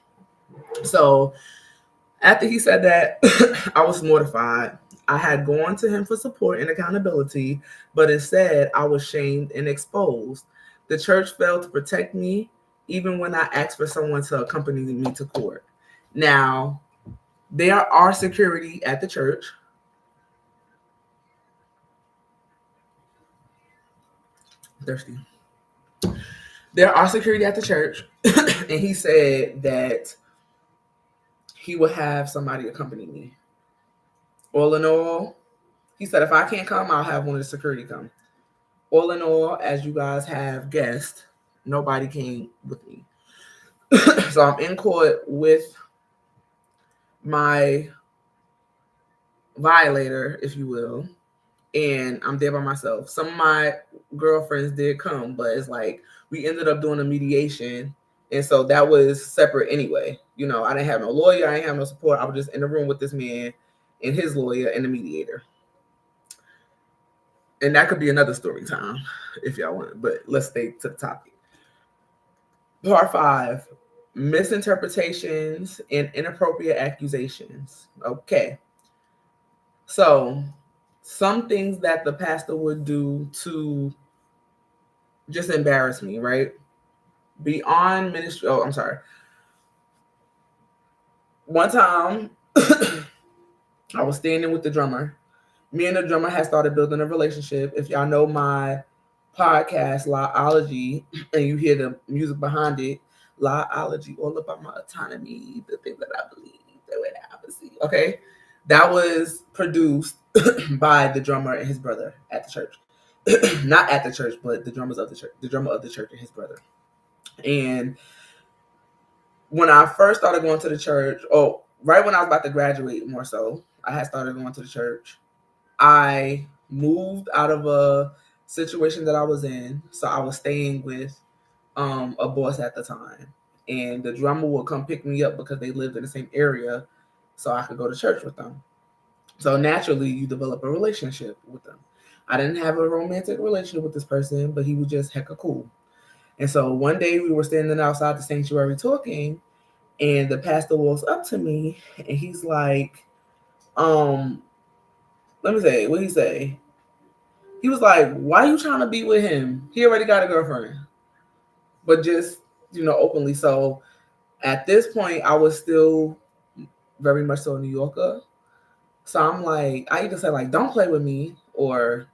So after he said that, I was mortified. I had gone to him for support and accountability, but instead I was shamed and exposed. The church failed to protect me, even when I asked for someone to accompany me to court. Now, there are security at the church. Thirsty. There are security at the church, and he said that he would have somebody accompany me. All in all, he said if I can't come, I'll have one of the security come. All in all, as you guys have guessed, nobody came with me. So I'm in court with my violator, if you will, and I'm there by myself. Some of my girlfriends did come, but it's like we ended up doing a mediation, and so that was separate anyway. I didn't have no lawyer, I didn't have no support. I was just in the room with this man and his lawyer and the mediator. And that could be another story time if y'all want, but let's stay to the topic. Part 5, misinterpretations and inappropriate accusations. Okay. So some things that the pastor would do to just embarrass me, right? Beyond ministry. Oh, I'm sorry. One time, I was standing with the drummer. Me and the drummer had started building a relationship. If y'all know my podcast, Lawology, and you hear the music behind it, Lawology, all about my autonomy, the things that I believe, the way that I see. Okay. That was produced by the drummer and his brother at the church. Not at the church, but the drummers of the church, the drummer of the church and his brother. And when I first started going to the church, right when I was about to graduate, more so, I had started going to the church. I moved out of a situation that I was in, so I was staying with a boss at the time, and the drummer would come pick me up because they lived in the same area, so I could go to church with them. So naturally, you develop a relationship with them. I didn't have a romantic relationship with this person, but he was just hecka cool. And so one day we were standing outside the sanctuary talking, and the pastor walks up to me and he's like, um, let me say, what did he say? He was like, why are you trying to be with him? He already got a girlfriend. But just, openly. So at this point, I was still very much so a New Yorker. So I'm like, I either say like, don't play with me, or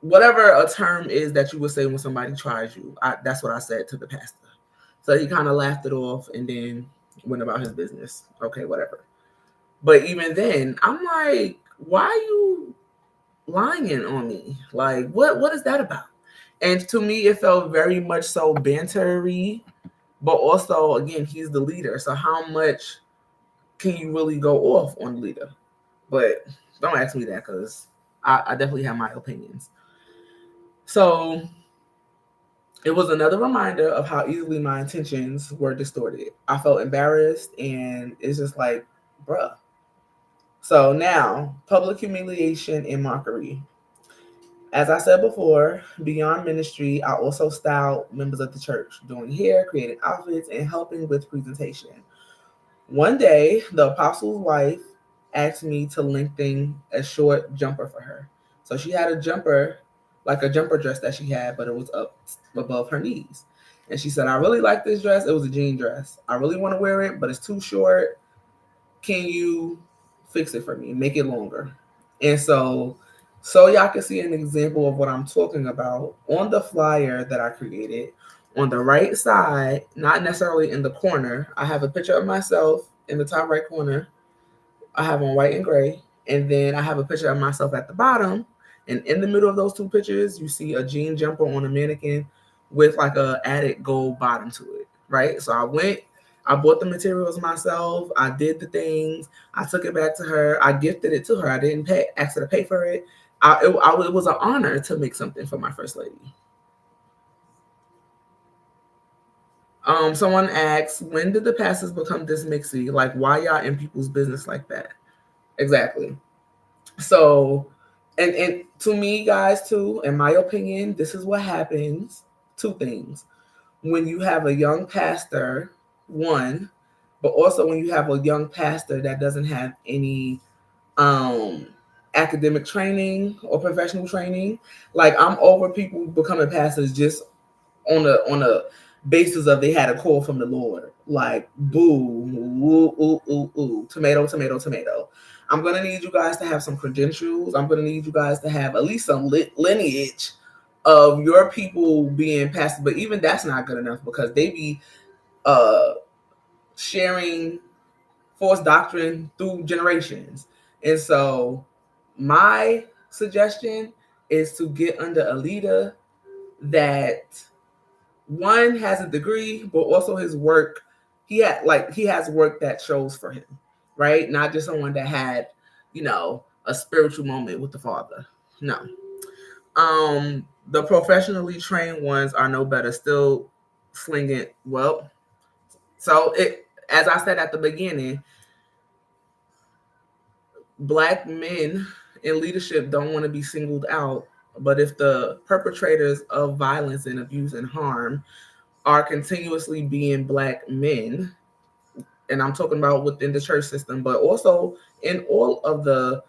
whatever a term is that you would say when somebody tries you. That's what I said to the pastor. So he kind of laughed it off and then went about his business. Okay, whatever. But even then, I'm like, why are you lying on me? Like, what is that about? And to me, it felt very much so bantery, but also, again, he's the leader. So how much can you really go off on the leader? But don't ask me that, because I definitely have my opinions. So it was another reminder of how easily my intentions were distorted. I felt embarrassed, and it's just like, bruh. So now, public humiliation and mockery. As I said before, beyond ministry, I also styled members of the church, doing hair, creating outfits, and helping with presentation. One day, the apostle's wife asked me to lengthen a short jumper for her. So she had a jumper, like a jumper dress that she had, but it was up above her knees. And she said, I really like this dress. It was a jean dress. I really want to wear it, but it's too short. Can you fix it for me? Make it longer. And so y'all can see an example of what I'm talking about on the flyer that I created. On the right side, not necessarily in the corner, I have a picture of myself in the top right corner. I have on white and gray. And then I have a picture of myself at the bottom. And in the middle of those two pictures, you see a jean jumper on a mannequin with like a added gold bottom to it, right? So I bought the materials myself. I did the things. I took it back to her. I gifted it to her. I didn't ask her to pay for it. It was an honor to make something for my first lady. Someone asks, when did the pastors become this mixy? Like, why y'all in people's business like that? Exactly. So, and to me, guys, too, in my opinion, this is what happens. Two things. When you have a young pastor, one, but also when you have a young pastor that doesn't have any um academic training or professional training. Like, I'm over people becoming pastors just on a basis of they had a call from the Lord. Like, boo, ooh, ooh, ooh, ooh, tomato, tomato, tomato. I'm gonna need you guys to have some credentials. I'm gonna need you guys to have at least some lineage of your people being pastors. But even that's not good enough, because they be uh sharing false doctrine through generations. And so my suggestion is to get under a leader that, one, has a degree, but also his work, he has work that shows for him, right? Not just someone that had, a spiritual moment with the Father. No. The professionally trained ones are no better, still slinging. Well, so it, as I said at the beginning, Black men in leadership don't want to be singled out. But if the perpetrators of violence and abuse and harm are continuously being Black men, and I'm talking about within the church system, but also in all of the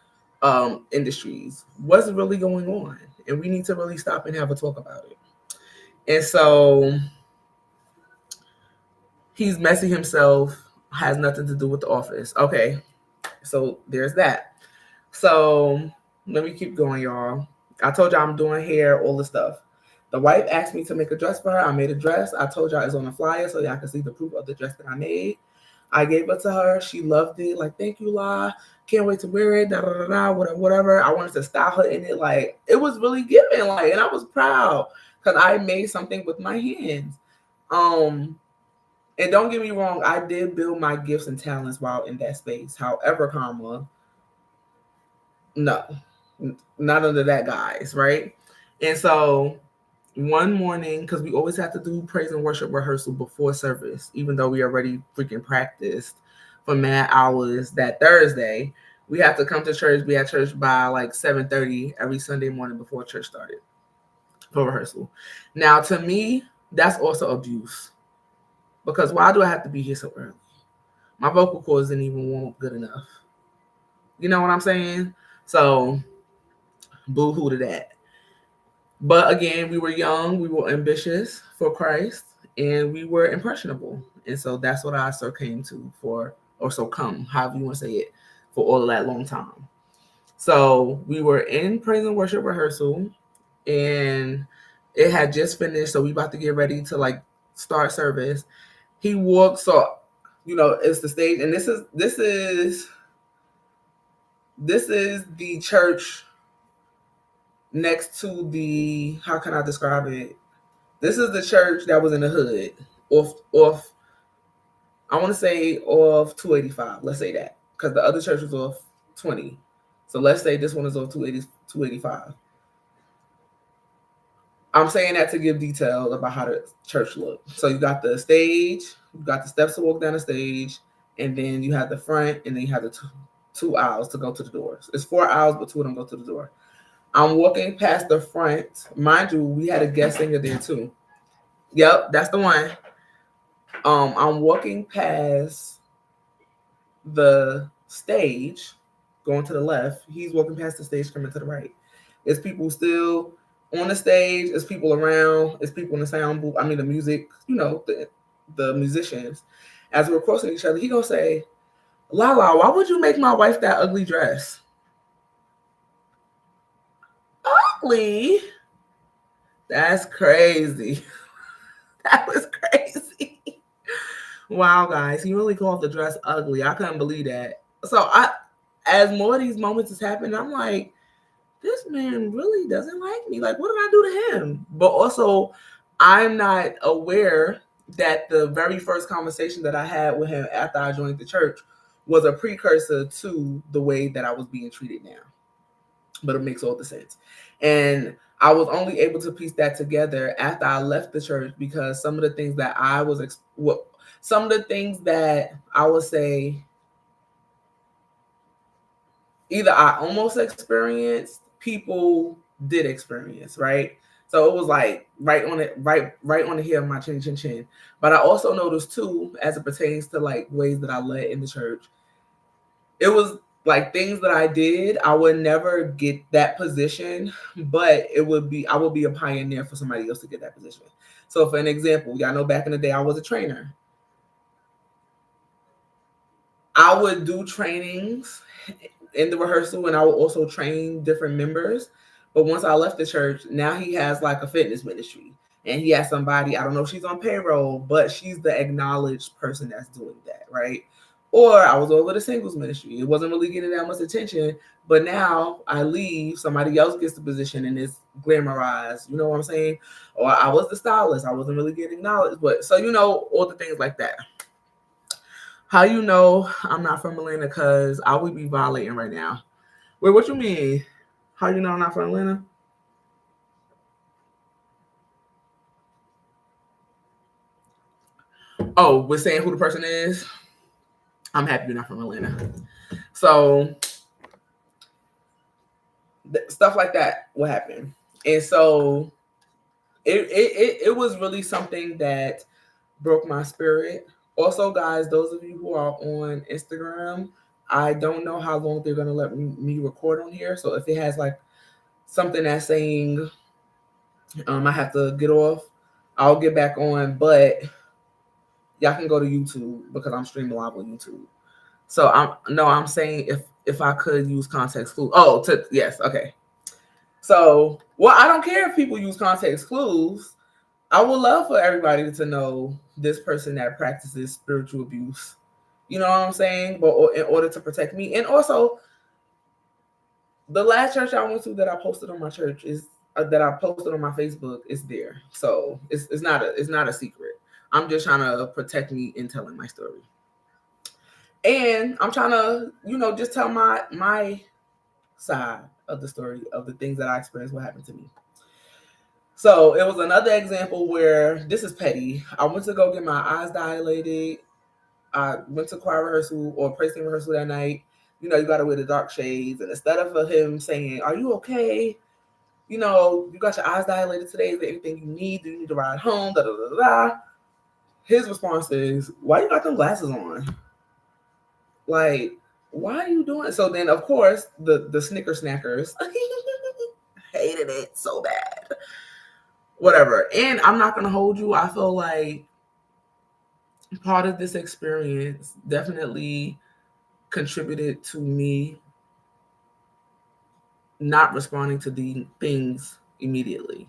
industries, what's really going on? And we need to really stop and have a talk about it. And so he's messy himself, has nothing to do with the office. Okay, so there's that. So let me keep going, y'all. I told y'all I'm doing hair, all the stuff. The wife asked me to make a dress for her. I made a dress. I told y'all it's on a flyer so y'all can see the proof of the dress that I made. I gave it to her. She loved it. Like, thank you, La. Can't wait to wear it. Da da da da. Whatever. I wanted to style her in it. Like, it was really giving. Like, and I was proud because I made something with my hands. And don't get me wrong, I did build my gifts and talents while in that space. However, comma, no, not under that guise, right? And so one morning, because we always have to do praise and worship rehearsal before service, even though we already freaking practiced for mad hours that Thursday. We had to come to church, be at church by like 7:30 every Sunday morning before church started for rehearsal. Now, to me, that's also abuse. Because why do I have to be here so early? My vocal cords didn't even warm up good enough. You know what I'm saying? So, boo hoo to that. But again, we were young, we were ambitious for Christ, and we were impressionable. And so that's what I came to for, or come, however you want to say it, for all of that long time. So we were in praise and worship rehearsal, and it had just finished. So we about to get ready to like start service. He walks, so it's the stage, and this is the church next to the, how can I describe it? This is the church that was in the hood, off. I want to say off 285. Let's say that, because the other church was off 20. So let's say this one is off 285. I'm saying that to give detail about how the church looked. So you got the stage, you got the steps to walk down the stage, and then you have the front, and then you have the two aisles to go to the doors. It's 4 aisles, but 2 of them go to the door. I'm walking past the front. Mind you, we had a guest singer there too. Yep, that's the one. I'm walking past the stage, going to the left. He's walking past the stage, coming to the right. There's people still on the stage. There's people around. There's people in the sound booth. I mean, the music. The musicians. As we're crossing each other, he gonna say, "Lala, why would you make my wife that ugly dress?" Ugly? That's crazy. That was crazy. Wow, guys, he really called the dress ugly. I couldn't believe that. So as more of these moments is happening, I'm like, this man really doesn't like me. Like, what did I do to him? But also, I'm not aware that the very first conversation that I had with him after I joined the church was a precursor to the way that I was being treated now. But it makes all the sense. And I was only able to piece that together after I left the church, because some of the things that I would say either I almost experienced, people did experience, right? So it was like right on the hair of my chin. But I also noticed too, as it pertains to like ways that I led in the church, it was like things that I did, I would never get that position, but I would be a pioneer for somebody else to get that position. So for an example, y'all know back in the day, I was a trainer. I would do trainings in the rehearsal, and I would also train different members. But once I left the church, now he has like a fitness ministry, and he has somebody, I don't know if she's on payroll, but she's the acknowledged person that's doing that, right? Or I was over the singles ministry. It wasn't really getting that much attention, but now I leave, somebody else gets the position and it's glamorized. You know what I'm saying? Or I was the stylist. I wasn't really getting acknowledged. But so, all the things like that. How you know I'm not from Atlanta? Because I would be violating right now. Wait, what you mean? How you know I'm not from Atlanta? Oh, we're saying who the person is? I'm happy you're not from Atlanta. So stuff like that will happen. And so it was really something that broke my spirit. Also, guys, those of you who are on Instagram, I don't know how long they're going to let me record on here. So if it has like something that's saying I have to get off, I'll get back on. But y'all can go to YouTube because I'm streaming live on YouTube. So I'm saying if I could use context clues. Yes, okay. So, well, I don't care if people use context clues. I would love for everybody to know this person that practices spiritual abuse. You know what I'm saying? But in order to protect me. And also, the last church I went to that I posted on my church is that I posted on my Facebook is there. So it's not a secret. I'm just trying to protect me in telling my story. And I'm trying to, just tell my side of the story of the things that I experienced, what happened to me. So it was another example where this is petty. I went to go get my eyes dilated. I went to choir rehearsal or praise team rehearsal that night. you know, you got to wear the dark shades. And instead of him saying, are you okay? You know, you got your eyes dilated today. Is there anything you need? Do you need to ride home? Da, da, da, da. His response is, why you got them glasses on? Like, why are you doing? So then, of course, the Snicker snackers hated it so bad. Whatever. And I'm not going to hold you. I feel like part of this experience definitely contributed to me not responding to the things immediately,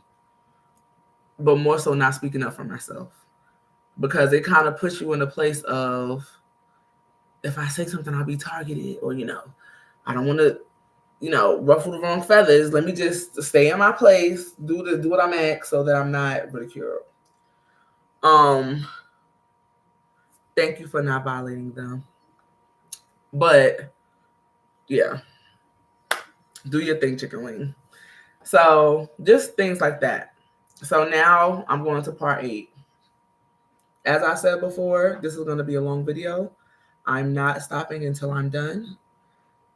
but more so not speaking up for myself, because it kind of puts you in a place of, if I say something, I'll be targeted, or, you know, I don't want to, you know, ruffle the wrong feathers. Let me just stay in my place, do what I'm at, so that I'm not ridiculed. Thank you for not violating them. But yeah, do your thing, chicken wing. So just things like that. So now I'm going to part 8. As I said before, this is going to be a long video. I'm not stopping until I'm done,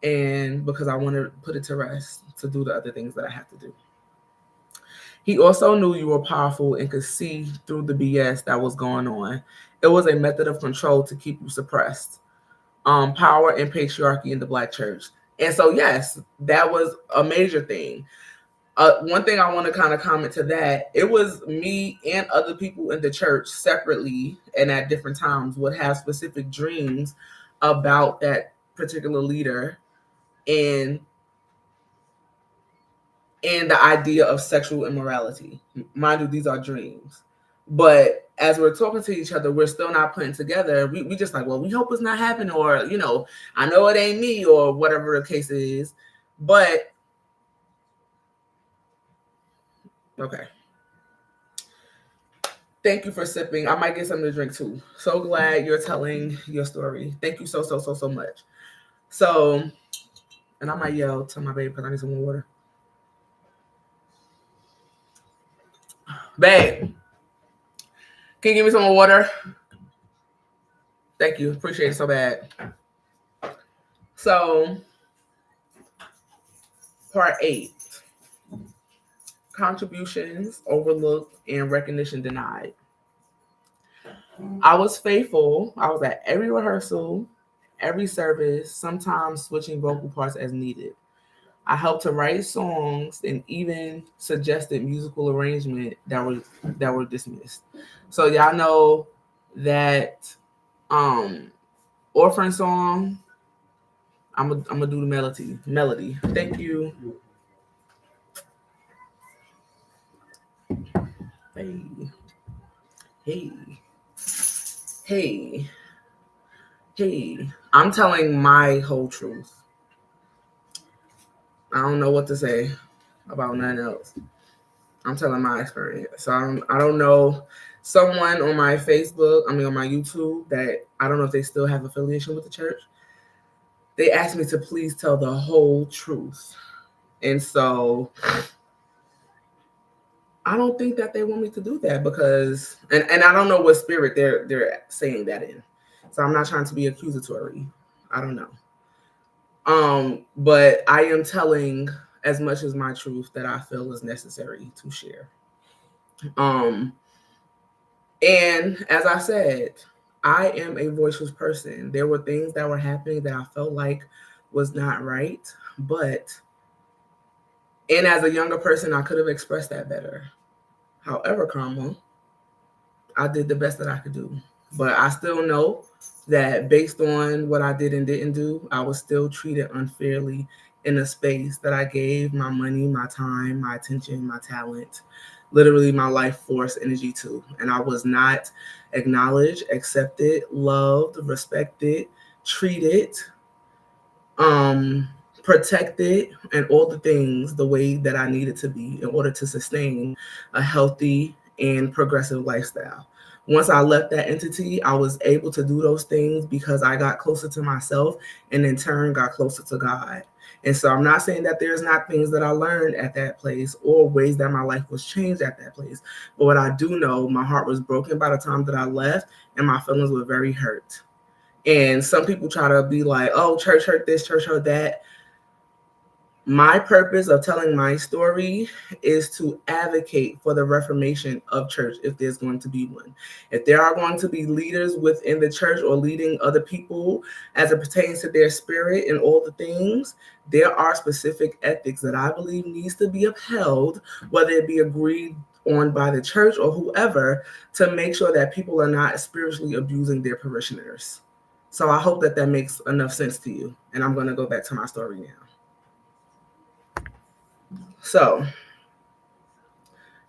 and because I want to put it to rest to do the other things that I have to do. He also knew you were powerful and could see through the BS that was going on. It was a method of control to keep you suppressed. Power and patriarchy in the Black church. And so, yes, that was a major thing. One thing I want to kind of comment to that, it was me and other people in the church separately and at different times would have specific dreams about that particular leader and the idea of sexual immorality. Mind you, these are dreams. But as we're talking to each other, we're still not putting together. We just like, well, we hope it's not happening, or, you know, I know it ain't me, or whatever the case is. But, okay. Thank you for sipping. I might get something to drink too. So glad you're telling your story. Thank you so much. So, and I might yell to my baby because I need some more water. Babe, can you give me some more water? Thank you. Appreciate it so bad. So, part 8. Contributions overlooked and recognition denied. I was faithful. I was at every rehearsal, every service, sometimes switching vocal parts as needed. I helped to write songs and even suggested musical arrangement that were dismissed. So y'all know that orphan song. I'm gonna do the melody. Thank you. Hey. I'm telling my whole truth. I don't know what to say about nothing else. I'm telling my experience. So I don't know. Someone on my Facebook, on my YouTube, that I don't know if they still have affiliation with the church, they asked me to please tell the whole truth. And so I don't think that they want me to do that, because and I don't know what spirit they're saying that in. So I'm not trying to be accusatory. I don't know. But I am telling as much as my truth that I feel is necessary to share. And as I said, I am a voiceless person. There were things that were happening that I felt like was not right, and as a younger person, I could have expressed that better. However, Karma, I did the best that I could do. But I still know that based on what I did and didn't do, I was still treated unfairly in a space that I gave my money, my time, my attention, my talent, literally my life force energy to. And I was not acknowledged, accepted, loved, respected, treated, protected, and all the things the way that I needed to be in order to sustain a healthy and progressive lifestyle. Once I left that entity, I was able to do those things because I got closer to myself and in turn got closer to God. And so I'm not saying that there's not things that I learned at that place or ways that my life was changed at that place. But what I do know, my heart was broken by the time that I left and my feelings were very hurt. And some people try to be like, oh, church hurt this, church hurt that. My purpose of telling my story is to advocate for the reformation of church if there's going to be one. If there are going to be leaders within the church or leading other people as it pertains to their spirit and all the things, there are specific ethics that I believe needs to be upheld, whether it be agreed on by the church or whoever, to make sure that people are not spiritually abusing their parishioners. So I hope that that makes enough sense to you. And I'm going to go back to my story now. So,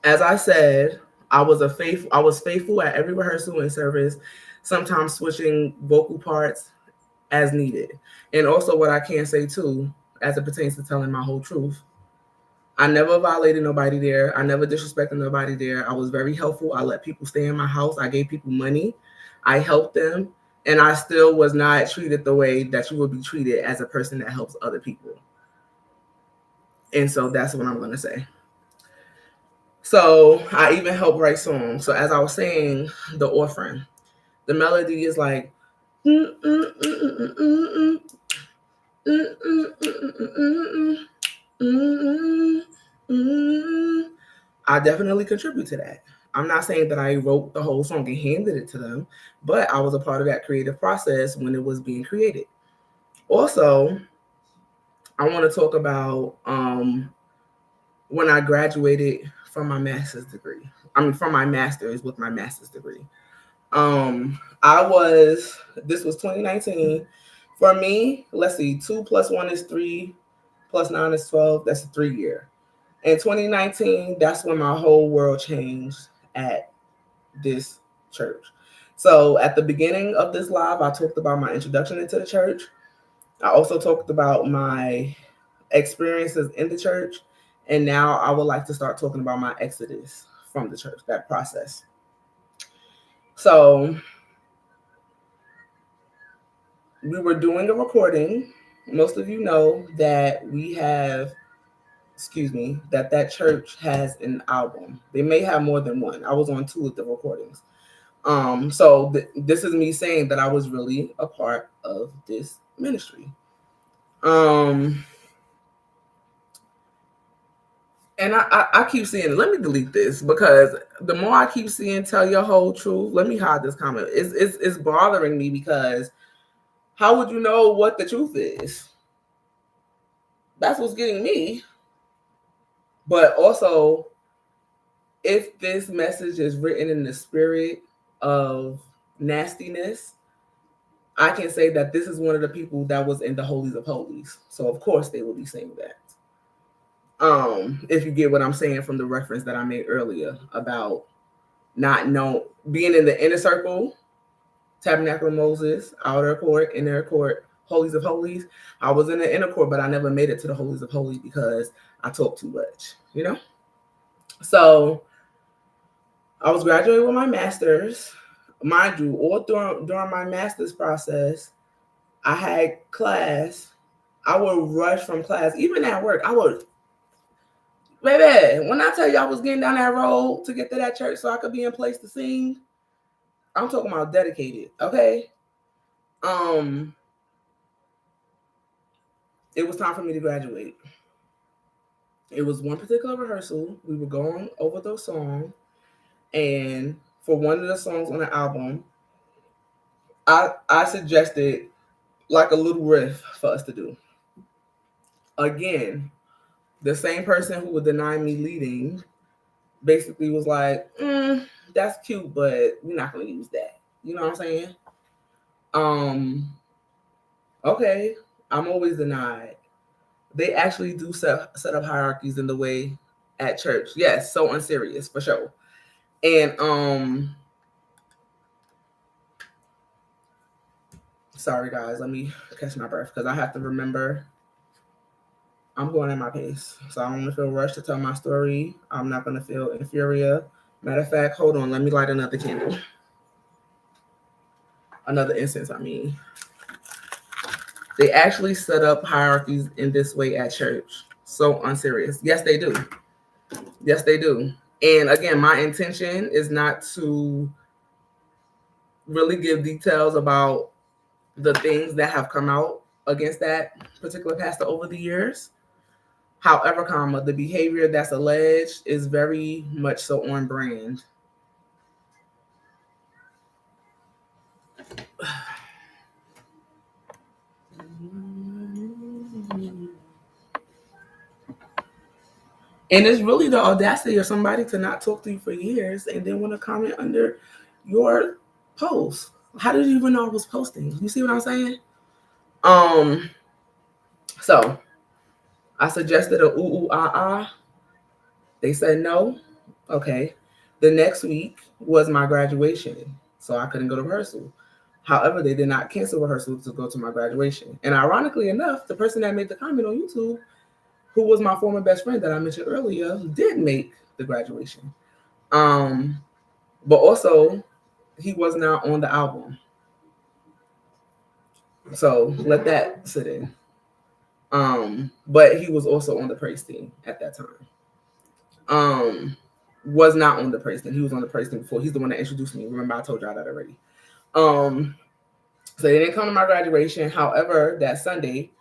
as I said, I was faithful at every rehearsal and service, sometimes switching vocal parts as needed. And also what I can say too, as it pertains to telling my whole truth, I never violated nobody there. I never disrespected nobody there. I was very helpful. I let people stay in my house. I gave people money. I helped them. And I still was not treated the way that you would be treated as a person that helps other people. And so that's what I'm going to say. So I even help write songs. So as I was saying, the orphan, the melody is like, I definitely contribute to that. I'm not saying that I wrote the whole song and handed it to them, but I was a part of that creative process when it was being created. Also, I want to talk about when I graduated from my master's degree. From my master's with my master's degree. This was 2019. For me, let's see, 2 + 1 is 3, + 9 is 12. That's a 3-year. In 2019, that's when my whole world changed at this church. So at the beginning of this live, I talked about my introduction into the church. I also talked about my experiences in the church. And now I would like to start talking about my exodus from the church, that process. So we were doing a recording. Most of you know that that church has an album. They may have more than one. I was on 2 of the recordings. So this is me saying that I was really a part of this ministry. And I keep seeing, let me delete this because the more I keep seeing tell your whole truth, let me hide this comment. It's bothering me because how would you know what the truth is? That's what's getting me. But also, if this message is written in the spirit of nastiness, I can say that this is one of the people that was in the Holies of Holies. So of course they will be saying that. If you get what I'm saying from the reference that I made earlier about being in the inner circle, Tabernacle of Moses, outer court, inner court, Holies of Holies. I was in the inner court, but I never made it to the Holies of Holies because I talk too much, So I was graduating with my master's. Mind you, all during my master's process, I had class. I would rush from class, even at work. Baby, when I tell you I was getting down that road to get to that church so I could be in place to sing, I'm talking about dedicated, okay? It was time for me to graduate. It was one particular rehearsal. We were going over those songs, and for one of the songs on the album, I suggested like a little riff for us to do. Again, the same person who would deny me leading basically was like, that's cute, but we're not going to use that. You know what I'm saying? Okay, I'm always denied. They actually do set up hierarchies in the way at church. Yes, so unserious for sure. And sorry guys, let me catch my breath because I have to remember I'm going at my pace. So I don't want to feel rushed to tell my story. I'm not going to feel inferior. Matter of fact, hold on, let me light another candle. Another instance, I mean. They actually set up hierarchies in this way at church. So unserious. Yes, they do. Yes, they do. And again, my intention is not to really give details about the things that have come out against that particular pastor over the years. However, the behavior that's alleged is very much so on brand. And it's really the audacity of somebody to not talk to you for years and then want to comment under your post. How did you even know I was posting? You see what I'm saying? So I suggested a ooh ah ah. They said no. Okay. The next week was my graduation, so I couldn't go to rehearsal. However, they did not cancel rehearsal to go to my graduation. And ironically enough, the person that made the comment on YouTube, who was my former best friend that I mentioned earlier, did make the graduation. But also, he was not on the album. So let that sit in. But he was also on the praise team at that time. Was not on the praise team. He was on the praise team before. He's the one that introduced me. Remember, I told y'all that already. So they didn't come to my graduation. However, that Sunday,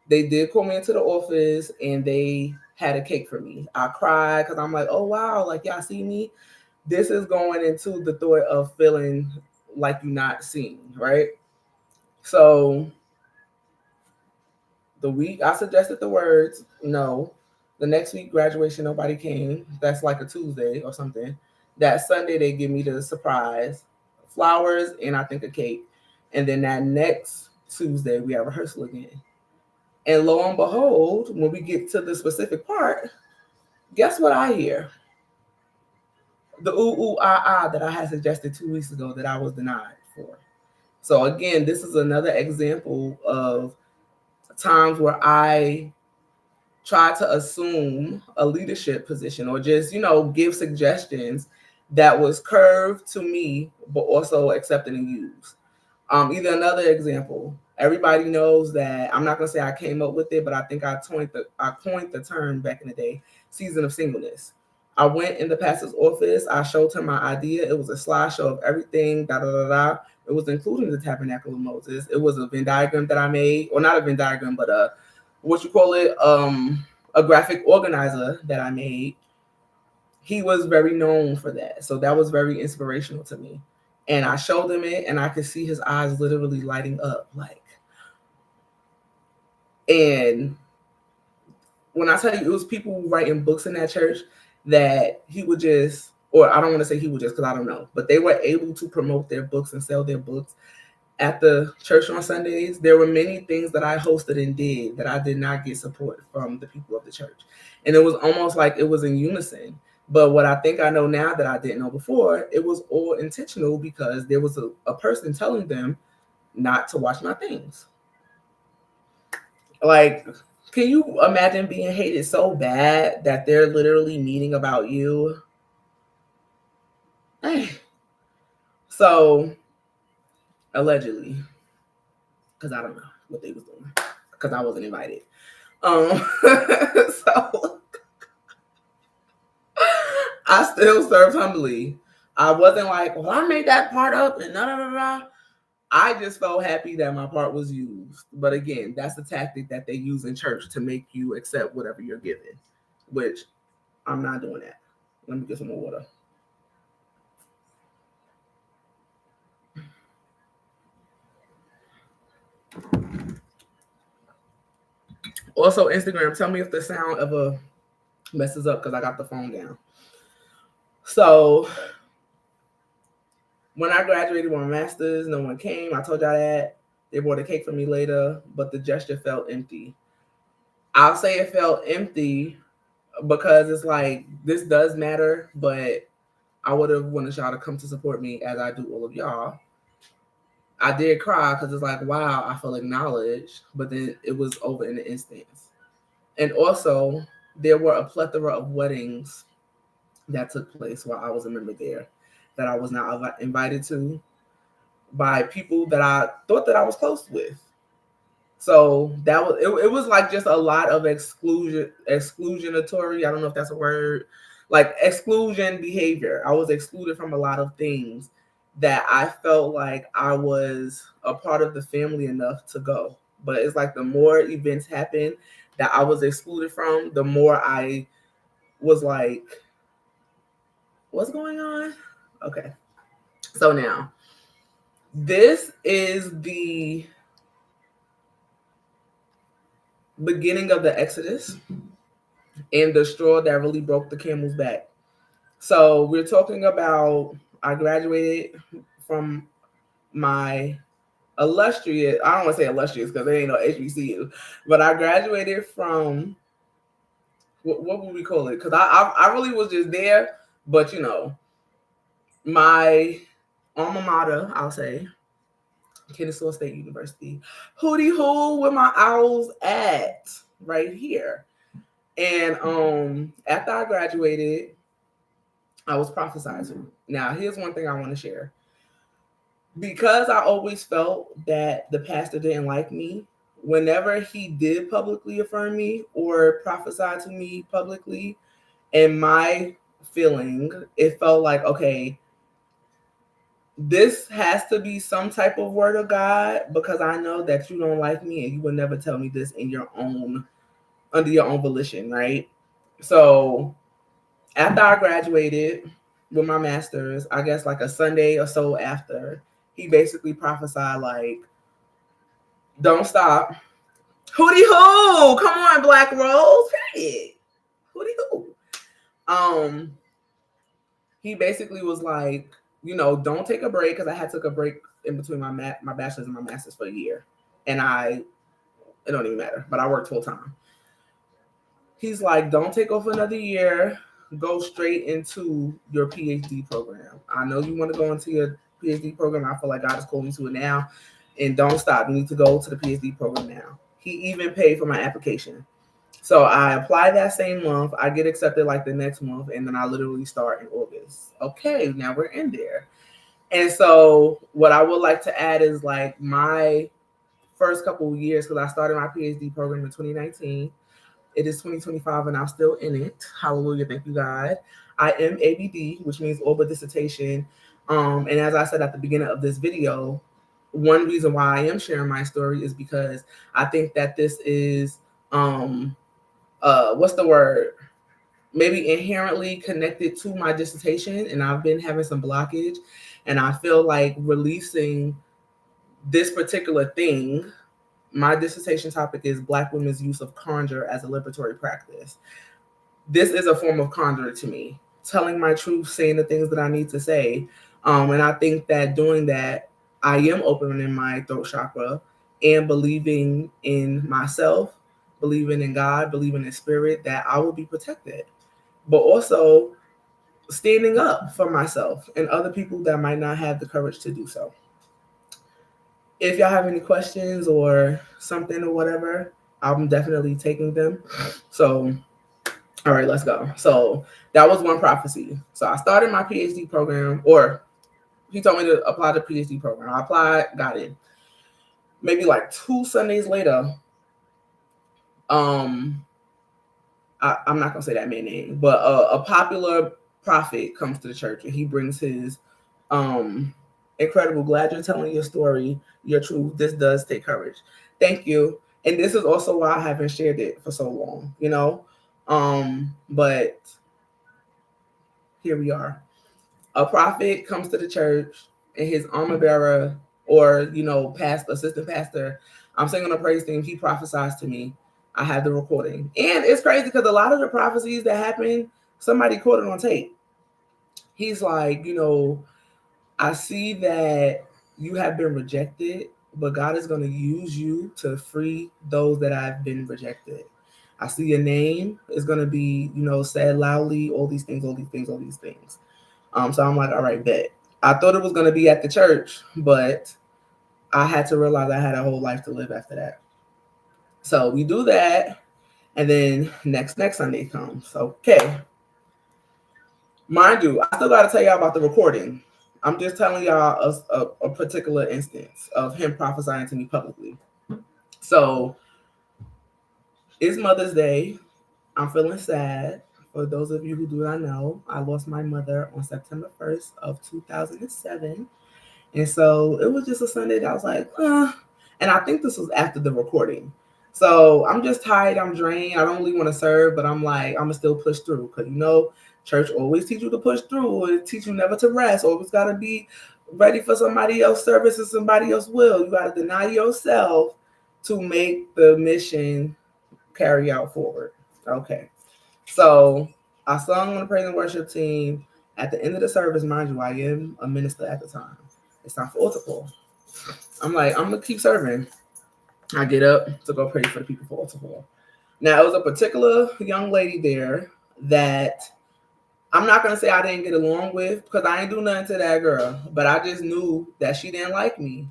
they did call me into the office and they had a cake for me. I cried because I'm like, oh wow, like y'all see me. This is going into the thought of feeling like you're not seen, right? So the week I suggested the words, no. The next week, graduation, nobody came. That's like a Tuesday or something. That Sunday, they give me the surprise flowers and I think a cake. And then that next Tuesday, we have rehearsal again. And lo and behold, when we get to the specific part, guess what I hear? The ooh, ooh, ah, ah that I had suggested 2 weeks ago that I was denied for. So again, this is another example of times where I try to assume a leadership position or just, give suggestions that was curved to me, but also accepted and used. Either another example, everybody knows that I'm not gonna say I came up with it, but I think I coined the term back in the day, season of singleness. I went in the pastor's office, I showed him my idea. It was a slideshow of everything, da da da da. It was including the Tabernacle of Moses. It was a Venn diagram that I made, or not a Venn diagram, but a graphic organizer that I made. He was very known for that. So that was very inspirational to me. And I showed him it and I could see his eyes literally lighting up. And when I tell you, it was people writing books in that church that he would just, or I don't want to say he would just because I don't know, but they were able to promote their books and sell their books at the church on Sundays. There were many things that I hosted and did that I did not get support from the people of the church. And it was almost like it was in unison. But what I think I know now that I didn't know before, it was all intentional because there was a person telling them not to watch my things. Like, can you imagine being hated so bad that they're literally meeting about you? So, allegedly, because I don't know what they was doing, because I wasn't invited. So I still served humbly. I wasn't like, well, I made that part up and da. I just felt happy that my part was used. But again, that's the tactic that they use in church to make you accept whatever you're given, which I'm not doing that. Let me get some more water. Also, Instagram, tell me if the sound ever messes up because I got the phone down. So when I graduated with my master's, no one came. I told y'all that. They brought a cake for me later, but the gesture felt empty. I'll say it felt empty because it's like, this does matter, but I would have wanted y'all to come to support me as I do all of y'all. I did cry because it's like, wow, I feel acknowledged, but then it was over in an instant. And also, there were a plethora of weddings that took place while I was a member there that I was not invited to by people that I thought that I was close with. So that was it was like just a lot of exclusionatory. I don't know if that's a word, like exclusion behavior. I was excluded from a lot of things that I felt like I was a part of the family enough to go. But it's like the more events happen that I was excluded from, the more I was like, what's going on? Okay. So now, this is the beginning of the Exodus and the straw that really broke the camel's back. So we're talking about I graduated from my illustrious, I don't want to say illustrious because there ain't no HBCU, but I graduated from, what would we call it? Because I really was just there, but my alma mater, I'll say, Kennesaw State University. Hootie hoo, where my owls at? Right here. And after I graduated, I was prophesied to. Now, here's one thing I want to share. Because I always felt that the pastor didn't like me, whenever he did publicly affirm me or prophesy to me publicly, in my feeling, it felt like, okay, this has to be some type of word of God, because I know that you don't like me and you would never tell me this under your own volition, right? So after I graduated with my master's, I guess like a Sunday or so after, he basically prophesied like, don't stop. Hootie hoo! Come on, Black Rose. Period. Hootie hoo. He basically was like, don't take a break, because I had took a break in between my bachelor's and my master's for a year, and it don't even matter, but I worked full time. He's like, don't take off another year. Go straight into your PhD program. I know you want to go into your PhD program. I feel like God is calling you to it now, and don't stop. You need to go to the PhD program now. He even paid for my application. So I apply that same month. I get accepted like the next month, and then I literally start in August. Okay, now we're in there. And so what I would like to add is like my first couple of years, because I started my PhD program in 2019. It is 2025 and I'm still in it. Hallelujah. Thank you, God. I am ABD, which means all but dissertation. And as I said at the beginning of this video, one reason why I am sharing my story is because I think that this is what's the word? Maybe inherently connected to my dissertation, and I've been having some blockage, and I feel like releasing this particular thing. My dissertation topic is Black women's use of conjure as a liberatory practice. This is a form of conjure to me, telling my truth, saying the things that I need to say. And I think that doing that, I am opening my throat chakra and believing in myself, believing in God, believing in spirit, that I will be protected. But also standing up for myself and other people that might not have the courage to do so. If y'all have any questions or something or whatever, I'm definitely taking them. So, all right, let's go. So that was one prophecy. So I started my PhD program, or he told me to apply to the PhD program. I applied, got in. Maybe like 2 Sundays later, I'm not gonna say that man's name, but a popular prophet comes to the church and he brings his incredible, glad you're telling your story, your truth. This does take courage. Thank you. And this is also why I haven't shared it for so long, but here we are. A prophet comes to the church and his armor bearer, or pastor, assistant pastor, I'm singing a praise team, he prophesies to me. I have the recording. And it's crazy because a lot of the prophecies that happen, somebody caught it on tape. He's like, I see that you have been rejected, but God is going to use you to free those that have been rejected. I see your name is going to be, said loudly, all these things, all these things, all these things. So I'm like, all right, bet. I thought it was going to be at the church, but I had to realize I had a whole life to live after that. So we do that, and then next Sunday comes. Okay. Mind you, I still got to tell y'all about the recording. I'm just telling y'all a particular instance of him prophesying to me publicly. So it's Mother's Day. I'm feeling sad. For those of you who do not know, I lost my mother on September 1st of 2007. And so it was just a Sunday that I was like, and I think this was after the recording. So I'm just tired, I'm drained, I don't really want to serve, but I'm like, I'm gonna still push through. Cause church always teach you to push through, it teach you never to rest, always gotta be ready for somebody else's service and somebody else's will. You gotta deny yourself to make the mission carry out forward. Okay. So I sung on the praise and worship team. At the end of the service, mind you, I am a minister at the time. It's time for altar call. I'm like, I'm gonna keep serving. I get up to go pray for the people for altar call. Now, it was a particular young lady there that I'm not gonna say I didn't get along with because I ain't do nothing to that girl, but I just knew that she didn't like me.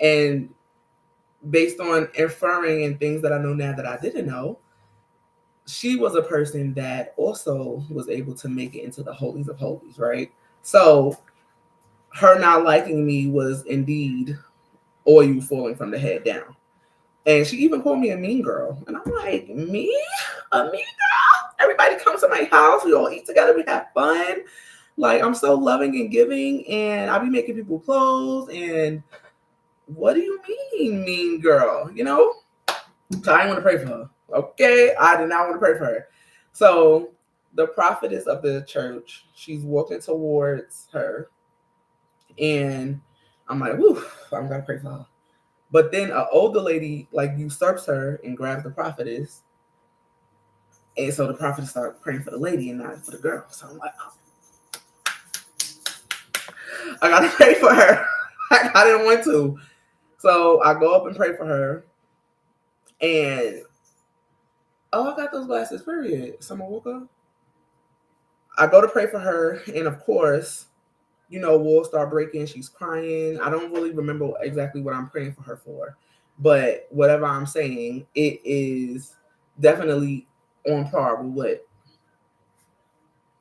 And based on inferring and things that I know now that I didn't know, she was a person that also was able to make it into the holies of holies, right? So her not liking me was indeed oil falling from the head down. And she even called me a mean girl. And I'm like, me? A mean girl? Everybody comes to my house. We all eat together. We have fun. Like, I'm so loving and giving. And I be making people clothes. And what do you mean, mean girl? So I didn't want to pray for her. Okay? I did not want to pray for her. So the prophetess of the church, she's walking towards her. And I'm like, whew, I'm going to pray for her. But then an older lady like usurps her and grabs the prophetess. And so the prophetess started praying for the lady and not for the girl. So I'm like, oh, I got to pray for her. I didn't want to. So I go up and pray for her. And, I got those glasses, period. Someone woke up. I go to pray for her. And of course, walls start breaking. She's crying. I don't really remember exactly what I'm praying for her for. But whatever I'm saying, it is definitely on par with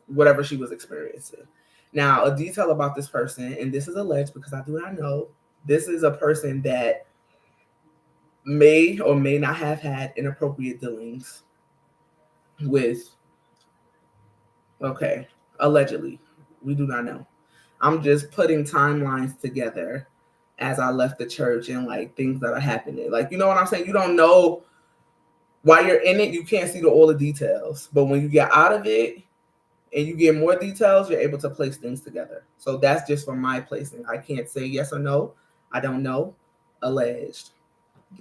whatever she was experiencing. Now, a detail about this person, and this is alleged because I do not know, this is a person that may or may not have had inappropriate dealings with, allegedly. We do not know. I'm just putting timelines together as I left the church and like things that are happening. Like, you know what I'm saying? You don't know while you're in it, you can't see all the details. But when you get out of it and you get more details, you're able to place things together. So that's just from my placing. I can't say yes or no. I don't know. Alleged.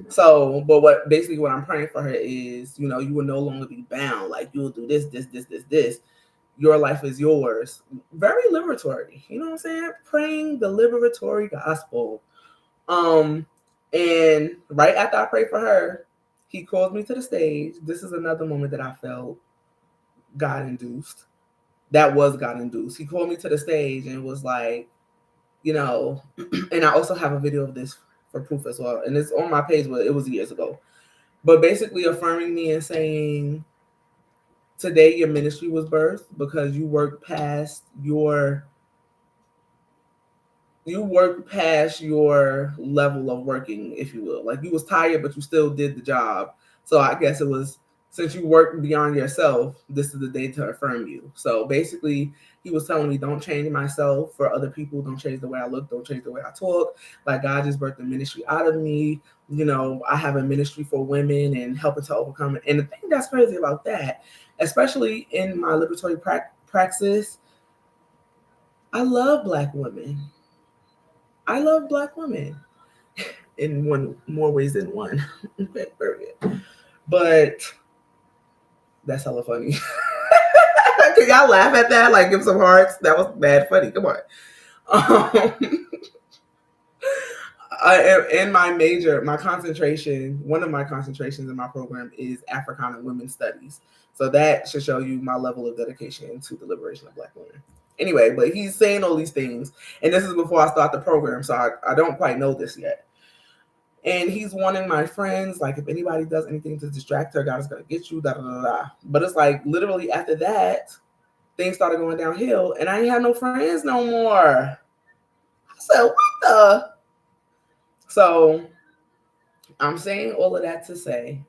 So, but what I'm praying for her is, you will no longer be bound. Like, you'll do this, this, this, this, this. Your life is yours. Very liberatory. You know what I'm saying? Praying the liberatory gospel. And right after I prayed for her, he called me to the stage. This is another moment that I felt God induced. That was God induced. He called me to the stage and was like, and I also have a video of this for proof as well. And it's on my page, but it was years ago. But basically affirming me and saying, today your ministry was birthed because you worked past your level of working, if you will. Like, you was tired, but you still did the job. So I guess it was, since you worked beyond yourself, this is the day to affirm you. So basically, he was telling me, don't change myself for other people. Don't change the way I look. Don't change the way I talk. Like, God just birthed a ministry out of me. I have a ministry for women and helping to overcome it. And the thing that's crazy about that, especially in my liberatory praxis, I love Black women. I love Black women in more ways than one. But that's hella funny. Can y'all laugh at that? Like, give some hearts. That was bad funny. Come on. In my concentration, one of my concentrations in my program is Africana Women's Studies. So that should show you my level of dedication to the liberation of Black women. Anyway, but he's saying all these things, and this is before I start the program, so I don't quite know this yet. And he's warning my friends, like, if anybody does anything to distract her, God is going to get you, da, da, da, da. But it's like, literally after that, things started going downhill, and I ain't had no friends no more. I said, what the? So I'm saying all of that to say,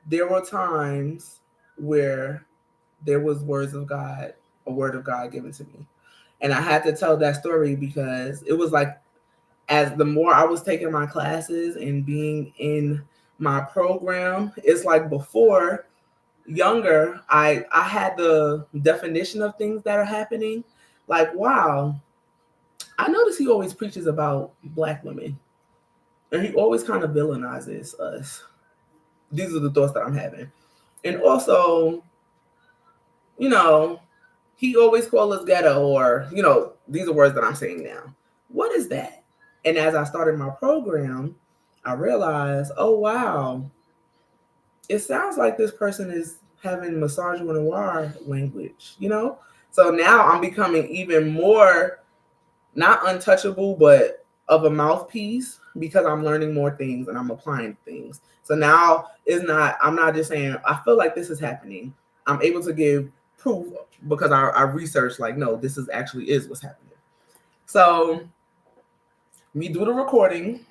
there were times where there was a word of God given to me. And I had to tell that story because it was like, as the more I was taking my classes and being in my program, it's like before, younger, I had the definition of things that are happening. Like, wow, I notice he always preaches about black women, and he always kind of villainizes us. These are the thoughts that I'm having. And also, you know, he always calls us ghetto, or, these are words that I'm saying now. What is that? And as I started my program, I realized, oh, wow, it sounds like this person is having misogynoir language. So now I'm becoming even more, not untouchable, but of a mouthpiece, because I'm learning more things and I'm applying things. So now I'm not just saying, I feel like this is happening. I'm able to give proof because I researched, like, no, this is actually is what's happening. So we do the recording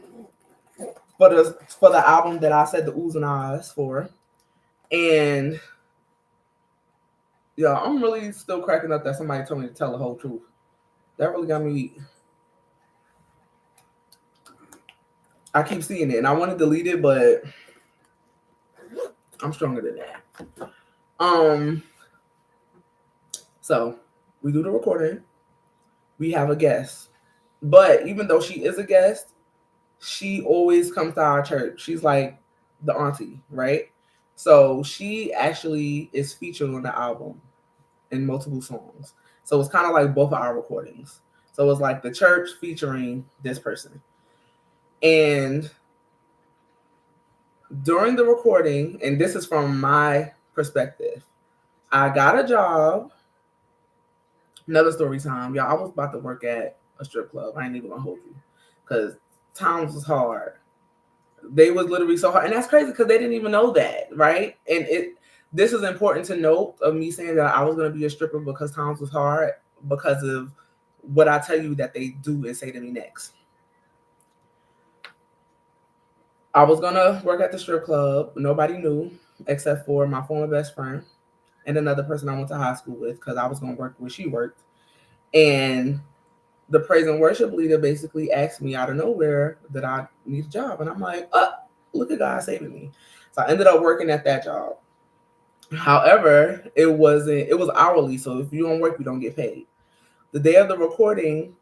for the album that I said the oohs and ahs for. And yeah, I'm really still cracking up that somebody told me to tell the whole truth. That really got me. I keep seeing it, and I want to delete it, but I'm stronger than that. So we do the recording. We have a guest, but even though she is a guest, she always comes to our church. She's like the auntie, right? So she actually is featured on the album in multiple songs. So it's kind of like both of our recordings. So it's like the church featuring this person. And during the recording, and this is from my perspective, I got a job. Another story time. Y'all, I was about to work at a strip club. I ain't even gonna hold you. Because times was hard. They was literally so hard. And that's crazy because they didn't even know that, right? And this is important to note of me saying that I was gonna be a stripper because times was hard, because of what I tell you that they do and say to me next. I was gonna work at the strip club. Nobody knew except for my former best friend and another person I went to high school with, because I was gonna work where she worked. And the praise and worship leader basically asked me out of nowhere that I need a job. And I'm like, look at God saving me. So I ended up working at that job. However, it was hourly. So if you don't work, you don't get paid. The day of the recording,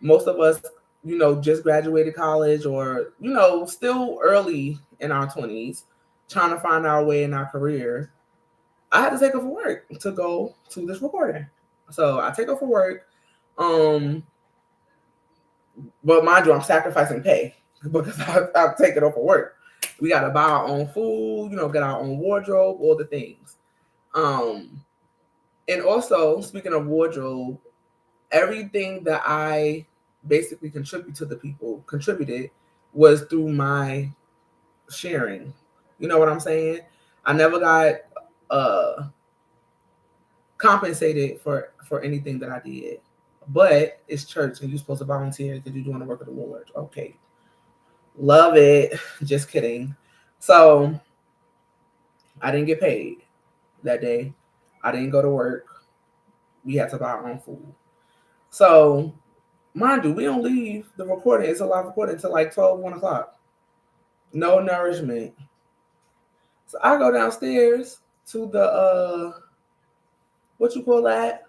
most of us, just graduated college, or, still early in our 20s, trying to find our way in our career. I had to take off for work to go to this recording. So I take off for work. But mind you, I'm sacrificing pay because I've taken off for work. We got to buy our own food, get our own wardrobe, all the things. And also, speaking of wardrobe, everything that I basically contributed was through my sharing. You know what I'm saying? I never got compensated for anything that I did. But it's church and you're supposed to volunteer because you're doing the work of the Lord. Okay. Love it. Just kidding. So I didn't get paid that day. I didn't go to work. We had to buy our own food. So, mind you, we don't leave the recording. It's a live recording until like 12, 1 o'clock. No nourishment. So I go downstairs to the, what you call that?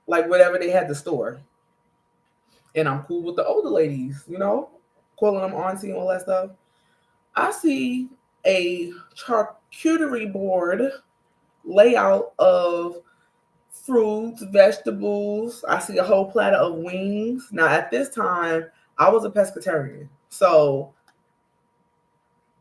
Like whatever they had the store. And I'm cool with the older ladies, calling them auntie and all that stuff. I see a charcuterie board layout of fruits, vegetables. I see a whole platter of wings. Now, at this time, I was a pescatarian. So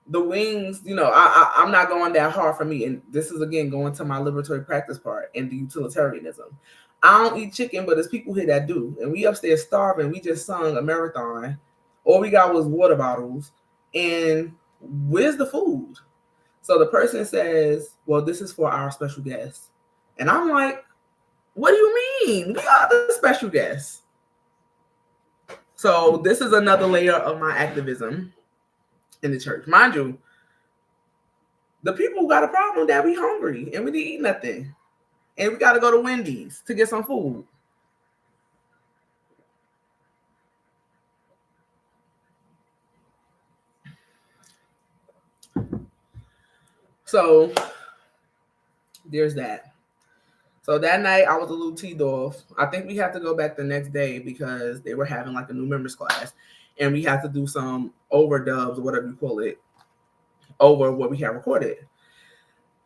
the wings, I'm not going that hard for me. And this is, again, going to my liberatory practice part and the utilitarianism. I don't eat chicken, but there's people here that do. And we upstairs starving. We just sung a marathon. All we got was water bottles. And where's the food? So the person says, well, this is for our special guests. And I'm like, what do you mean? We are the special guests. So this is another layer of my activism in the church. Mind you, the people got a problem that we hungry and we didn't eat nothing. And we got to go to Wendy's to get some food. So there's that. So that night I was a little teed off. I think we had to go back the next day because they were having like a new members class, and we had to do some overdubs or whatever you call it over what we had recorded.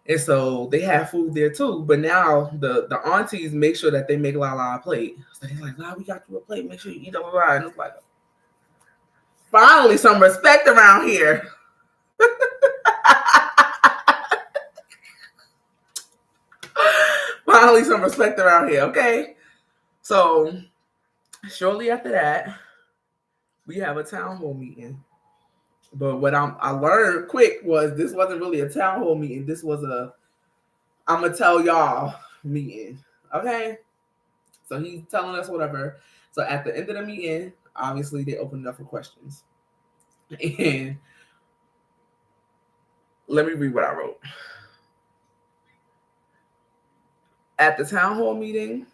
And so they have food there too. But now the aunties make sure that they make La a plate. So they're like, La, we got you a plate. Make sure you eat blah, blah, blah. And it's like, finally some respect around here. Finally some respect around here, okay? So shortly after that, we have a town hall meeting. But what I learned quick was this wasn't really a town hall meeting. This was a I'm gonna tell y'all meeting. Okay. So he's telling us whatever. So at the end of the meeting, obviously they opened it up for questions. And let me read what I wrote. At the town hall meeting,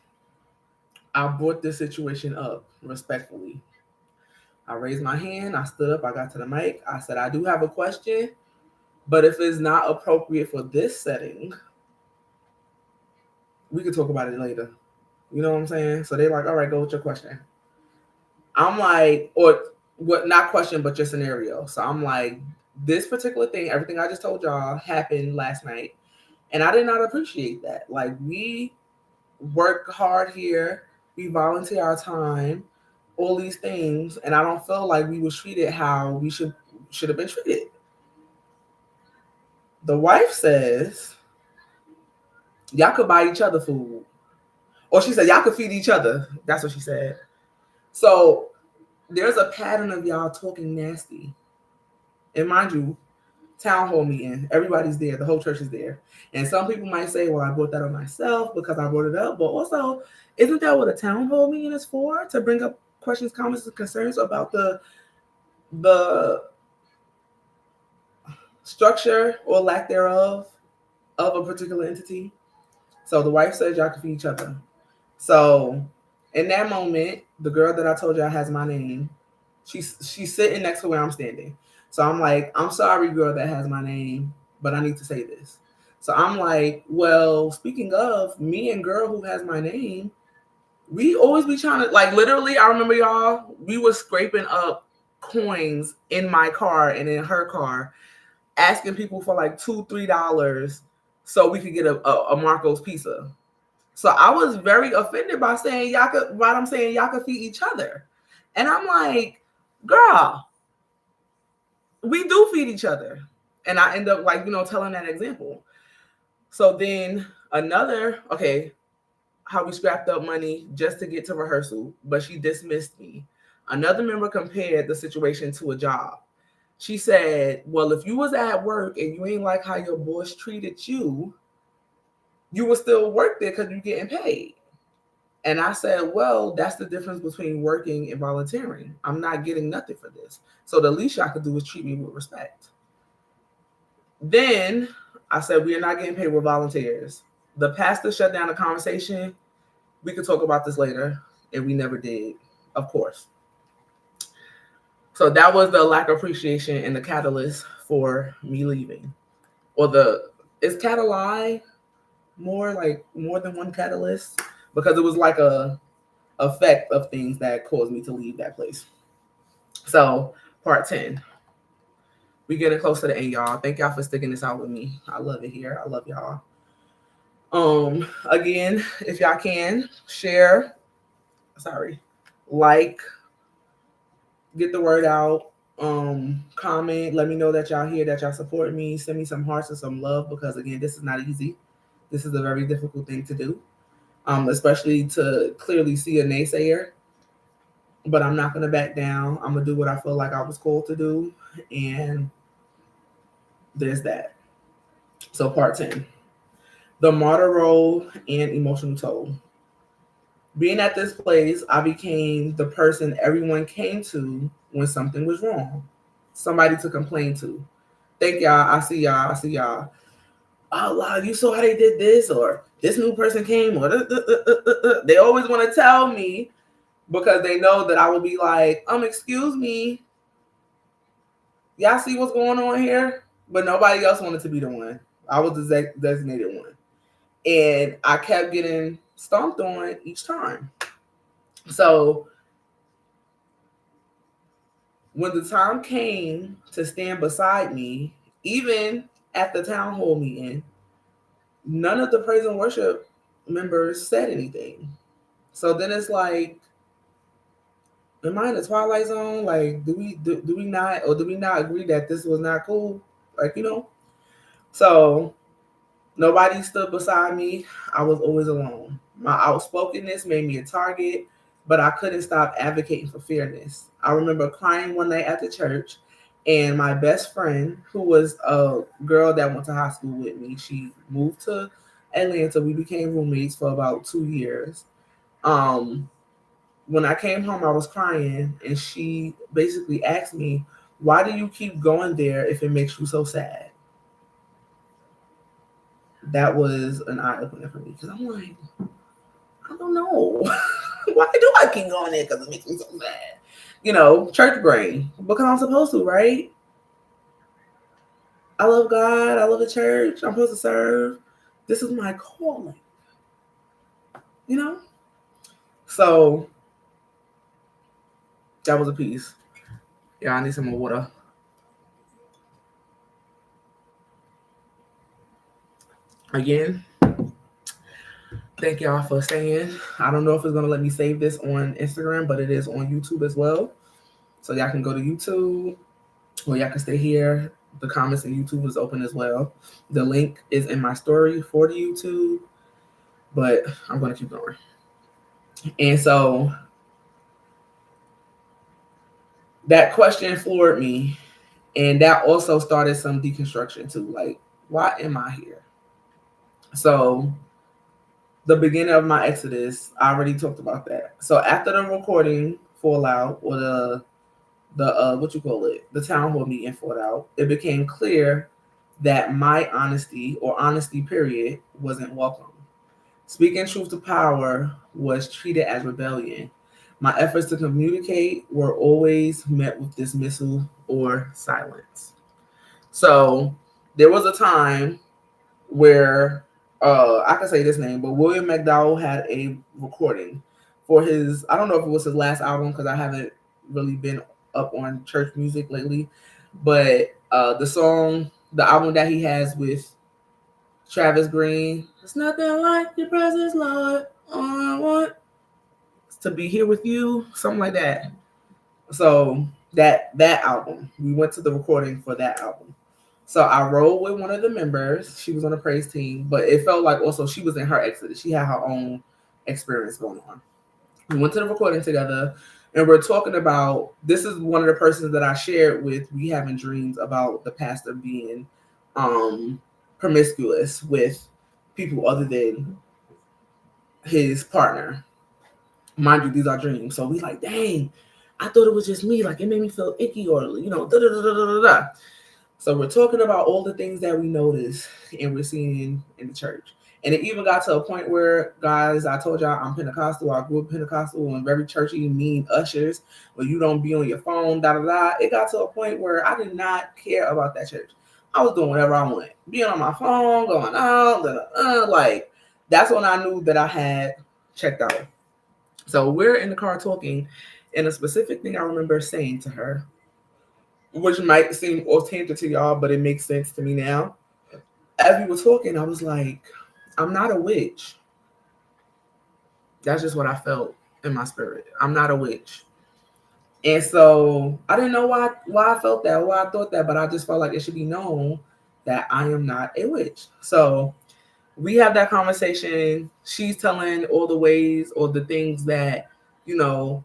I brought this situation up respectfully. I raised my hand, I stood up, I got to the mic. I said, I do have a question, but if it's not appropriate for this setting, we could talk about it later. You know what I'm saying? So they're like, all right, go with your question. I'm like, or what, not question, but your scenario. So I'm like, this particular thing, everything I just told y'all happened last night. And I did not appreciate that. Like, we work hard here, we volunteer our time, all these things, and I don't feel like we was treated how we should have been treated. The wife says, y'all could buy each other food. Or she said, y'all could feed each other. That's what she said. So there's a pattern of y'all talking nasty. And mind you, town hall meeting, everybody's there, the whole church is there. And some people might say, well, I brought that on myself because I brought it up. But also, isn't that what a town hall meeting is for? To bring up questions, comments, and concerns about the structure or lack thereof of a particular entity. So the wife says y'all can feed each other. So in that moment, the girl that I told y'all has my name, she's sitting next to where I'm standing. So I'm like, I'm sorry, girl that has my name, but I need to say this. So I'm like, well, speaking of me and girl who has my name, we always be trying to, like, literally, I remember y'all, we were scraping up coins in my car and in her car, asking people for like $2-3 so we could get a Marco's pizza. So I was very offended by saying y'all could feed each other. And I'm like, girl, we do feed each other. And I end up like, telling that example. So then how we scrapped up money just to get to rehearsal, but she dismissed me. Another member compared the situation to a job. She said, well, if you was at work and you ain't like how your boss treated you, you would still work there because you're getting paid. And I said, well, that's the difference between working and volunteering. I'm not getting nothing for this. So the least I could do is treat me with respect. Then I said, we are not getting paid with volunteers. The pastor shut down the conversation. We could talk about this later. And we never did, of course. So that was the lack of appreciation and the catalyst for me leaving. Is catalyze more than one catalyst? Because it was like a effect of things that caused me to leave that place. So part 10. We getting close to the end, y'all. Thank y'all for sticking this out with me. I love it here. I love y'all. Again, if y'all can share, like, get the word out, comment, let me know that y'all here, that y'all support me, send me some hearts and some love, because again, this is not easy. This is a very difficult thing to do, especially to clearly see a naysayer. But I'm not gonna back down. I'm gonna do what I feel like I was called to do, and there's that. So part 10, the martyr role and emotional toll. Being at this place, I became the person everyone came to when something was wrong. Somebody to complain to. Thank y'all. I see y'all. I see y'all. Oh, wow, you saw how they did this, or this new person came, or they always want to tell me because they know that I will be like, excuse me. Y'all see what's going on here? But nobody else wanted to be the one. I was the designated one. And I kept getting stomped on each time. So when the time came to stand beside me, even at the town hall meeting, none of the praise and worship members said anything. So then it's like, am I in the twilight zone? Like, do we not, or do we not agree that this was not cool? Like, So nobody stood beside me. I was always alone. My outspokenness made me a target, but I couldn't stop advocating for fairness. I remember crying one night at the church, and my best friend, who was a girl that went to high school with me, she moved to Atlanta. We became roommates for about 2 years. Um, when I came home, I was crying, and she basically asked me, "Why do you keep going there if it makes you so sad?" That was an eye opener for me because I'm like, I don't know. Why do I keep going there? Because it makes me so sad. Church brain. Because I'm supposed to, right? I love God. I love the church. I'm supposed to serve. This is my calling. You know? So that was a piece. Yeah, I need some more water. Again, thank y'all for staying. I don't know if it's going to let me save this on Instagram, but it is on YouTube as well. So y'all can go to YouTube, or y'all can stay here. The comments in YouTube is open as well. The link is in my story for the YouTube, but I'm going to keep going. And so that question floored me, and that also started some deconstruction too. Like, why am I here? So the beginning of my exodus, I already talked about that. So after the recording fallout, or the the town hall meeting fallout, it became clear that my honesty, or honesty period, wasn't welcome. Speaking truth to power was treated as rebellion. My efforts to communicate were always met with dismissal or silence. So there was a time where I can say this name, but William McDowell had a recording for his, I don't know if it was his last album because I haven't really been up on church music lately, but the album that he has with Travis Green, it's nothing like your presence, Lord. All I want is to be here with you, something like that. So that album, we went to the recording for that album. So I rode with one of the members. She was on the praise team, but it felt like also she was in her exodus. She had her own experience going on. We went to the recording together, and we're talking about, this is one of the persons that I shared with, we having dreams about the pastor being promiscuous with people other than his partner. Mind you, these are dreams. So we like, dang, I thought it was just me. Like, it made me feel icky, or, da da da da da da. So we're talking about all the things that we notice and we're seeing in the church. And it even got to a point where, guys, I told y'all I'm Pentecostal. I grew up Pentecostal and very churchy, mean ushers, where you don't be on your phone, da da da. It got to a point where I did not care about that church. I was doing whatever I wanted. Being on my phone, going out, like, that's when I knew that I had checked out. So we're in the car talking, and a specific thing I remember saying to her, which might seem off-tangent to y'all, but it makes sense to me now. As we were talking, I was like, I'm not a witch. That's just what I felt in my spirit. I'm not a witch. And so I didn't know why I felt that, why I thought that, but I just felt like it should be known that I am not a witch. So we have that conversation. She's telling all the ways or the things that, it don't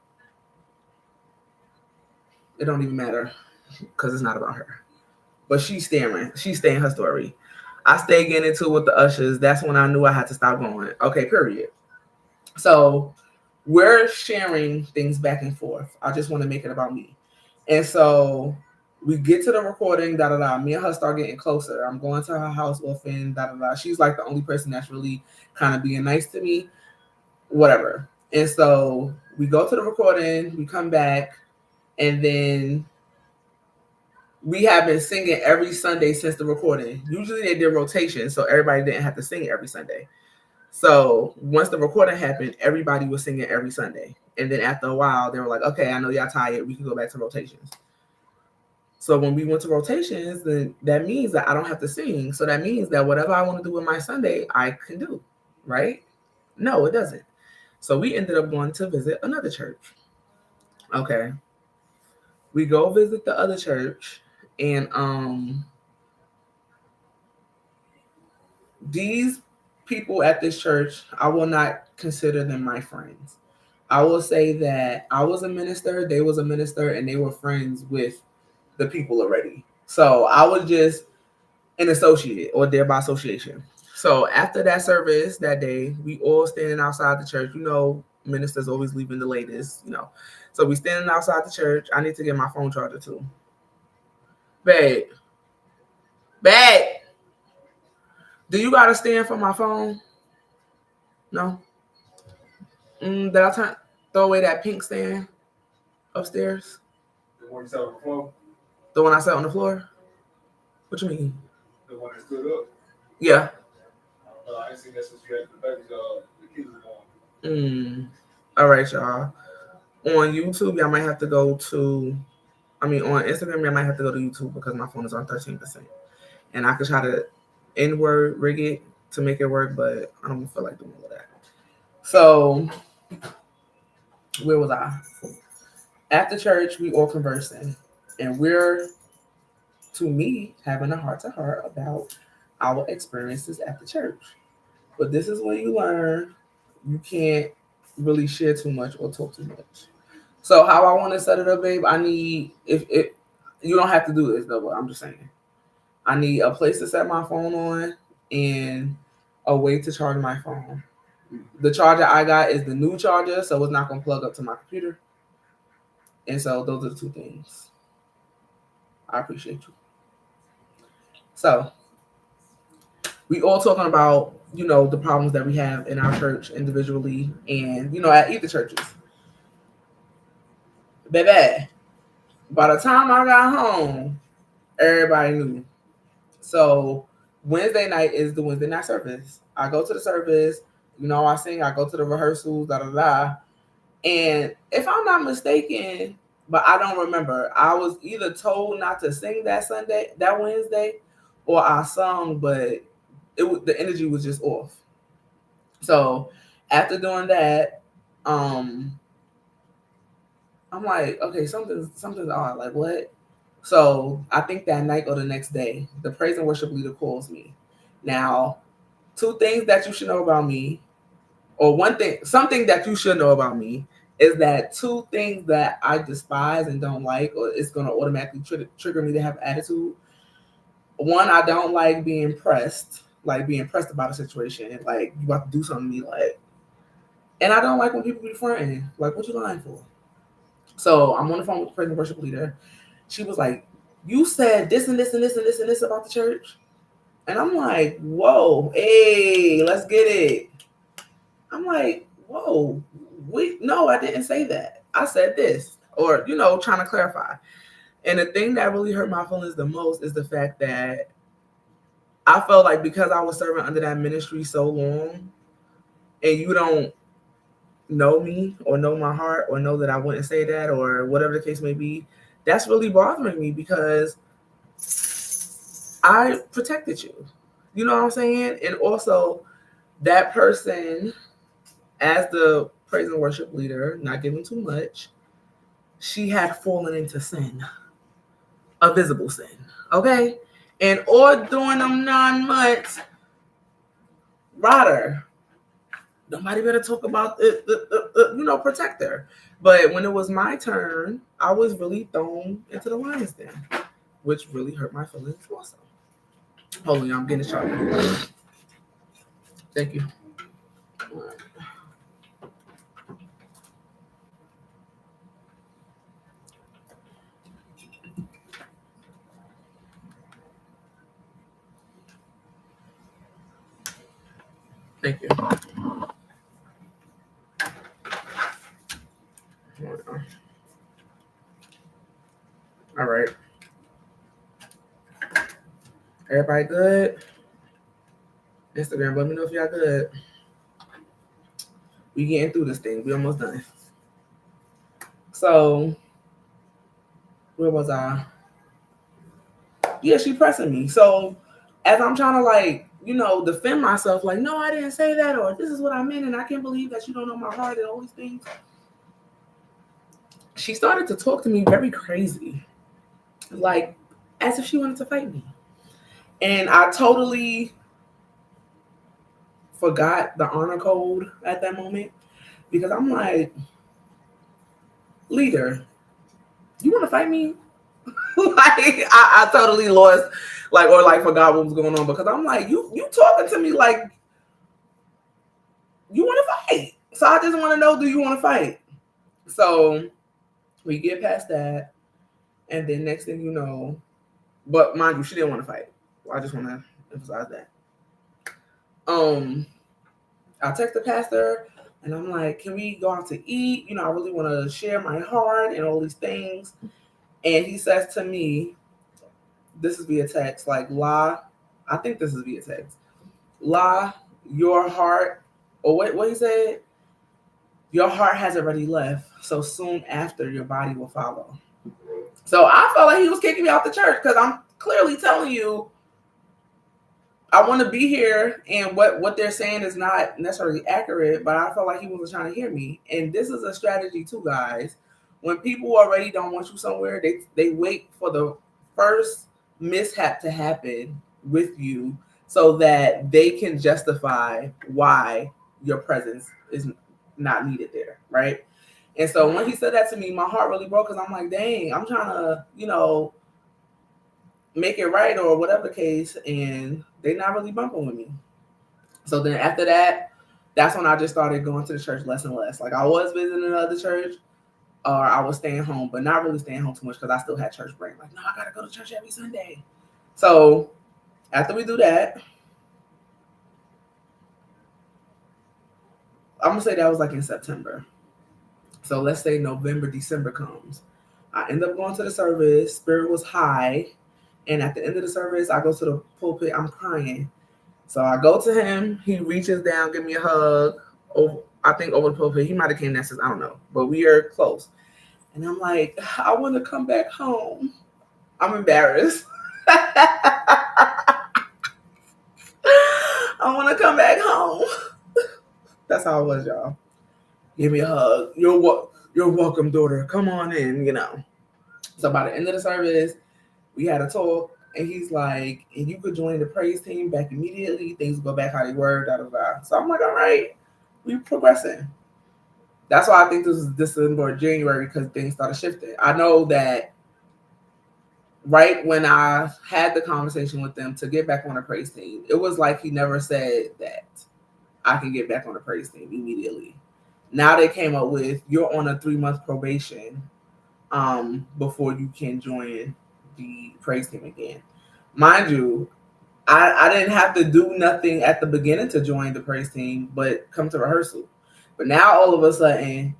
even matter because it's not about her. But she's staring. She's staying her story. I stayed getting into it with the ushers. That's when I knew I had to stop going. Okay, period. So we're sharing things back and forth. I just want to make it about me. And so we get to the recording, da da da. Me and her start getting closer. I'm going to her house often, da da da. She's like the only person that's really kind of being nice to me, whatever. And so we go to the recording, we come back, and then we have been singing every Sunday since the recording. Usually they did rotation, so everybody didn't have to sing every Sunday. So once the recording happened, everybody was singing every Sunday. And then after a while, they were like, okay, I know y'all tired. We can go back to rotations. So when we went to rotations, then that means that I don't have to sing. So that means that whatever I want to do with my Sunday, I can do, right? No, it doesn't. So we ended up going to visit another church. Okay. We go visit the other church, and these people at this church, I will not consider them my friends. I will say that I was a minister, they was a minister, and they were friends with the people already. So I was just an associate or there by association. So after that service that day, we all standing outside the church. You know, ministers always leaving the latest, you know. So we standing outside the church. I need to get my phone charger too. Babe, babe, do you got a stand for my phone? No. Did I throw away that pink stand upstairs? The one you sat on the floor? The one I sat on the floor? What you mean? The one that stood up? Yeah. I ain't seen that since you had the baby, the kids were born. All right, y'all. On YouTube, y'all might have to go to, on Instagram, y'all might have to go to YouTube because my phone is on 13%. And I could try to N-word rig it to make it work, but I don't feel like doing all that. So, where was I? After church, we all conversing. And we're, to me, having a heart-to-heart about our experiences at the church. But this is when you learn you can't really share too much or talk too much. So how I want to set it up, babe, I need, if you don't have to do this though, but I'm just saying. I need a place to set my phone on and a way to charge my phone. The charger I got is the new charger, so it's not going to plug up to my computer. And so those are the two things. I appreciate you. So we all talking about, you know, the problems that we have in our church individually and, you know, at either churches. Baby, by the time I got home, everybody knew. So Wednesday night is the Wednesday night service. I go to the service, you know, I sing, I go to the rehearsals, da da da. And if I'm not mistaken, but I don't remember, I was either told not to sing that Sunday, that Wednesday, or I sung, but the energy was just off. So after doing that, I'm like, okay, something's odd. Like what? So I think that night or the next day, the praise and worship leader calls me. Now, two things that you should know about me, or one thing, something that you should know about me is that two things that I despise and don't like, or it's going to automatically trigger me to have attitude. One, I don't like being pressed, like being pressed about a situation, like you about to do something to me, like. And I don't like when people be fronting, like, what you lying for? So I'm on the phone with the praise and worship leader. She was like, you said this and this and this and this and this about the church. And I'm like, whoa, hey, let's get it. I'm like, whoa, no, I didn't say that. I said this, or, you know, trying to clarify. And the thing that really hurt my feelings the most is the fact that I felt like because I was serving under that ministry so long and you don't know me or know my heart or know that I wouldn't say that or whatever the case may be, that's really bothering me because I protected you. You know what I'm saying? And also that person, as the praise and worship leader, not giving too much, she had fallen into sin, a visible sin. Okay? And all during them 9 months, Ryder, nobody better talk about protect her. But when it was my turn, I was really thrown into the lion's den, which really hurt my feelings also. Hold on, I'm getting shot. Thank you. Thank you. All right. Everybody good? Instagram, let me know if y'all good. We getting through this thing. We almost done. So, where was I? Yeah, she pressing me. So, as I'm trying to defend myself, like, no, I didn't say that, or this is what I meant, and I can't believe that you don't know my heart and all these things. She started to talk to me very crazy, like as if she wanted to fight me. And I totally forgot the honor code at that moment because I'm like, leader, you want to fight me? I totally lost, forgot what was going on because I'm like, you talking to me like you want to fight. So I just want to know, do you want to fight? So we get past that, and then next thing you know, but mind you, she didn't want to fight. I just want to emphasize that. I text the pastor and I'm like, can we go out to eat? I really want to share my heart and all these things. And he says to me, this is via text, like, La, I think this is via text. La, your heart, or what he said? Your heart has already left. So soon after, your body will follow. So I felt like he was kicking me out the church because I'm clearly telling you, I want to be here, and what they're saying is not necessarily accurate, but I felt like he wasn't trying to hear me. And this is a strategy too, guys. When people already don't want you somewhere, they wait for the first mishap to happen with you so that they can justify why your presence is not needed there, right? And so when he said that to me, my heart really broke because I'm like, dang, I'm trying to, make it right or whatever the case, and they're not really bumping with me. So then after that, that's when I just started going to the church less and less. Like I was visiting another church, or I was staying home, but not really staying home too much because I still had church brain. Like, no, I gotta go to church every Sunday. So after we do that, I'm gonna say that was like in September. So let's say November, December comes. I end up going to the service. Spirit was high. And at the end of the service, I go to the pulpit. I'm crying. So I go to him. He reaches down, give me a hug. I think over the pulpit. He might have came next. I don't know. But we are close. And I'm like, I want to come back home. I'm embarrassed. I want to come back home. That's how it was, y'all. Give me a hug. You're welcome, daughter. Come on in, So by the end of the service, we had a talk, and he's like, and you could join the praise team back immediately. Things will go back how they were, da da da. So I'm like, all right, we progressing. That's why I think this is December or January because things started shifting. I know that right when I had the conversation with them to get back on the praise team, it was like he never said that I can get back on the praise team immediately. Now they came up with you're on a 3-month probation before you can join the praise team again. Mind you, I didn't have to do nothing at the beginning to join the praise team, but come to rehearsal. But now all of a sudden,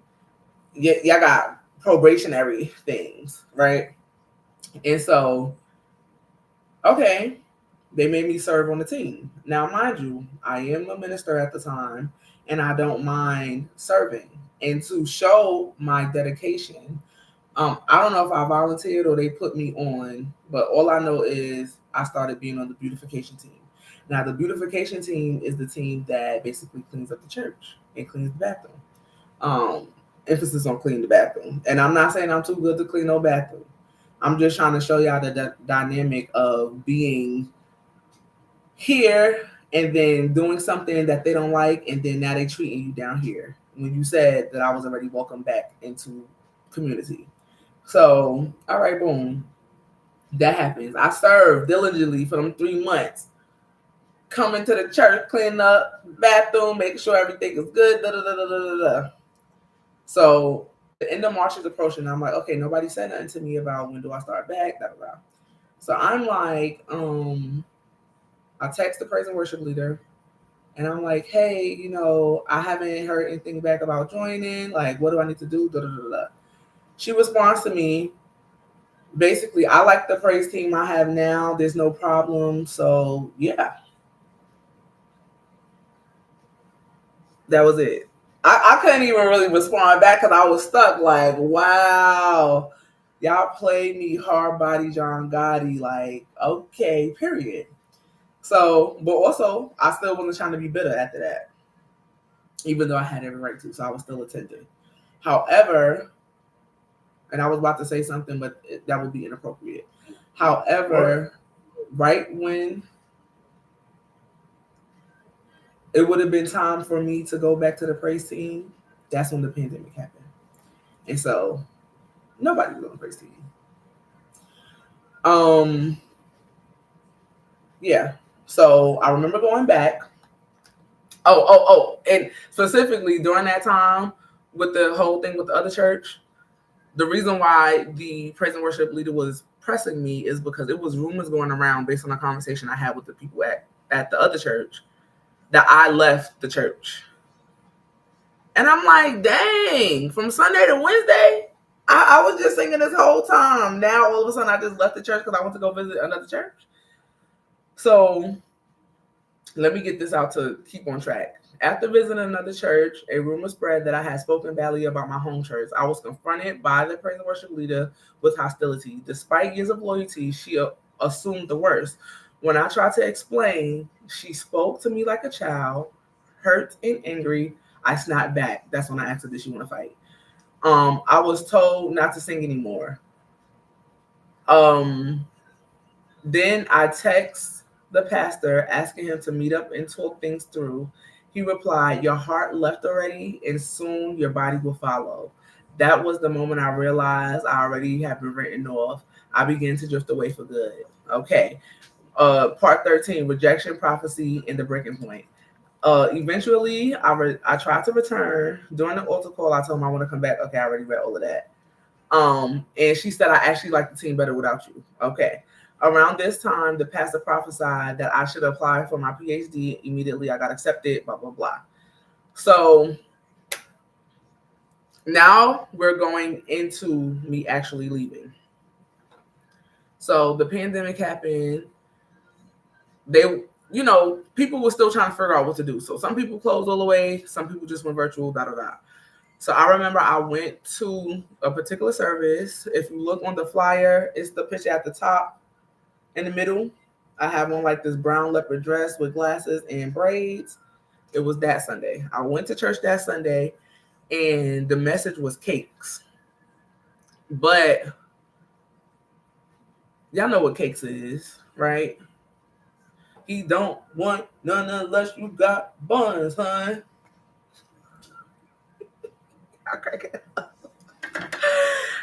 y'all got probationary things, right? And so, okay, they made me serve on the team. Now, mind you, I am a minister at the time, and I don't mind serving. And to show my dedication, I don't know if I volunteered or they put me on, but all I know is I started being on the beautification team. Now, the beautification team is the team that basically cleans up the church and cleans the bathroom. Emphasis on clean the bathroom. And I'm not saying I'm too good to clean no bathroom. I'm just trying to show y'all the dynamic of being here and then doing something that they don't like, and then now they treating you down here when you said that I was already welcome back into community. So, all right, boom. That happens. I served diligently for them 3 months. Coming to the church, cleaning up bathroom, making sure everything is good. Da, da, da, da, da, da. So the end of March is approaching. I'm like, okay, nobody said nothing to me about when do I start back. Da, da, da. So I'm like, I text the praise and worship leader, and I'm like, hey, I haven't heard anything back about joining. Like, what do I need to do? Da, da, da, da. She responds to me. basically, I like the praise team I have now. There's no problem. So yeah, that was it. I couldn't even really respond back because I was stuck. Like, wow, y'all played me hard body John Gotti. Like, okay, period. So, but also, I still wasn't trying to be bitter after that, even though I had every right to. So I was still attending. However, and I was about to say something, but that would be inappropriate. However, right when it would have been time for me to go back to the praise team, that's when the pandemic happened. And so nobody was on the praise team. Yeah. So I remember going back. And specifically during that time with the whole thing with the other church, the reason why the praise and worship leader was pressing me is because it was rumors going around based on a conversation I had with the people at the other church that I left the church. And I'm like, dang, from Sunday to Wednesday, I was just singing this whole time. Now all of a sudden I just left the church because I went to go visit another church. So let me get this out to keep on track. After visiting another church, a rumor spread that I had spoken badly about my home church. I was confronted by the praise and worship leader with hostility. Despite years of loyalty, she assumed the worst. When I tried to explain, she spoke to me like a child, hurt and angry. I snapped back. That's when I asked her, did she want to fight? I was told not to sing anymore. Then I text the pastor asking him to meet up and talk things through. He replied, your heart left already, and soon your body will follow. That was the moment I realized I already have been written off. I began to drift away for good. Okay. Part 13, rejection, prophecy, and the breaking point. Eventually, I tried to return. During the altar call, I told him I want to come back. Okay, I already read all of that. And she said, I actually like the team better without you. Okay. Around this time, the pastor prophesied that I should apply for my PhD. Immediately, I got accepted, blah, blah, blah. So now we're going into me actually leaving. So the pandemic happened. People were still trying to figure out what to do. So some people closed all the way. Some people just went virtual, da, da, da. So I remember I went to a particular service. If you look on the flyer, it's the picture at the top. In the middle, I have on like this brown leopard dress with glasses and braids. It was that Sunday. I went to church that Sunday, and the message was cakes. But y'all know what cakes is, right? He don't want none unless you got buns, hun.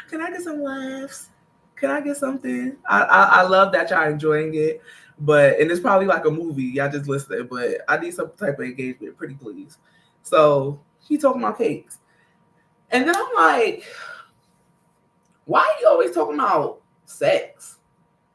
Can I get some laughs? Can I get something? I love that y'all enjoying it, and it's probably like a movie. Y'all just listening, but I need some type of engagement, pretty please. So he talking about cakes, and then I'm like, why are you always talking about sex?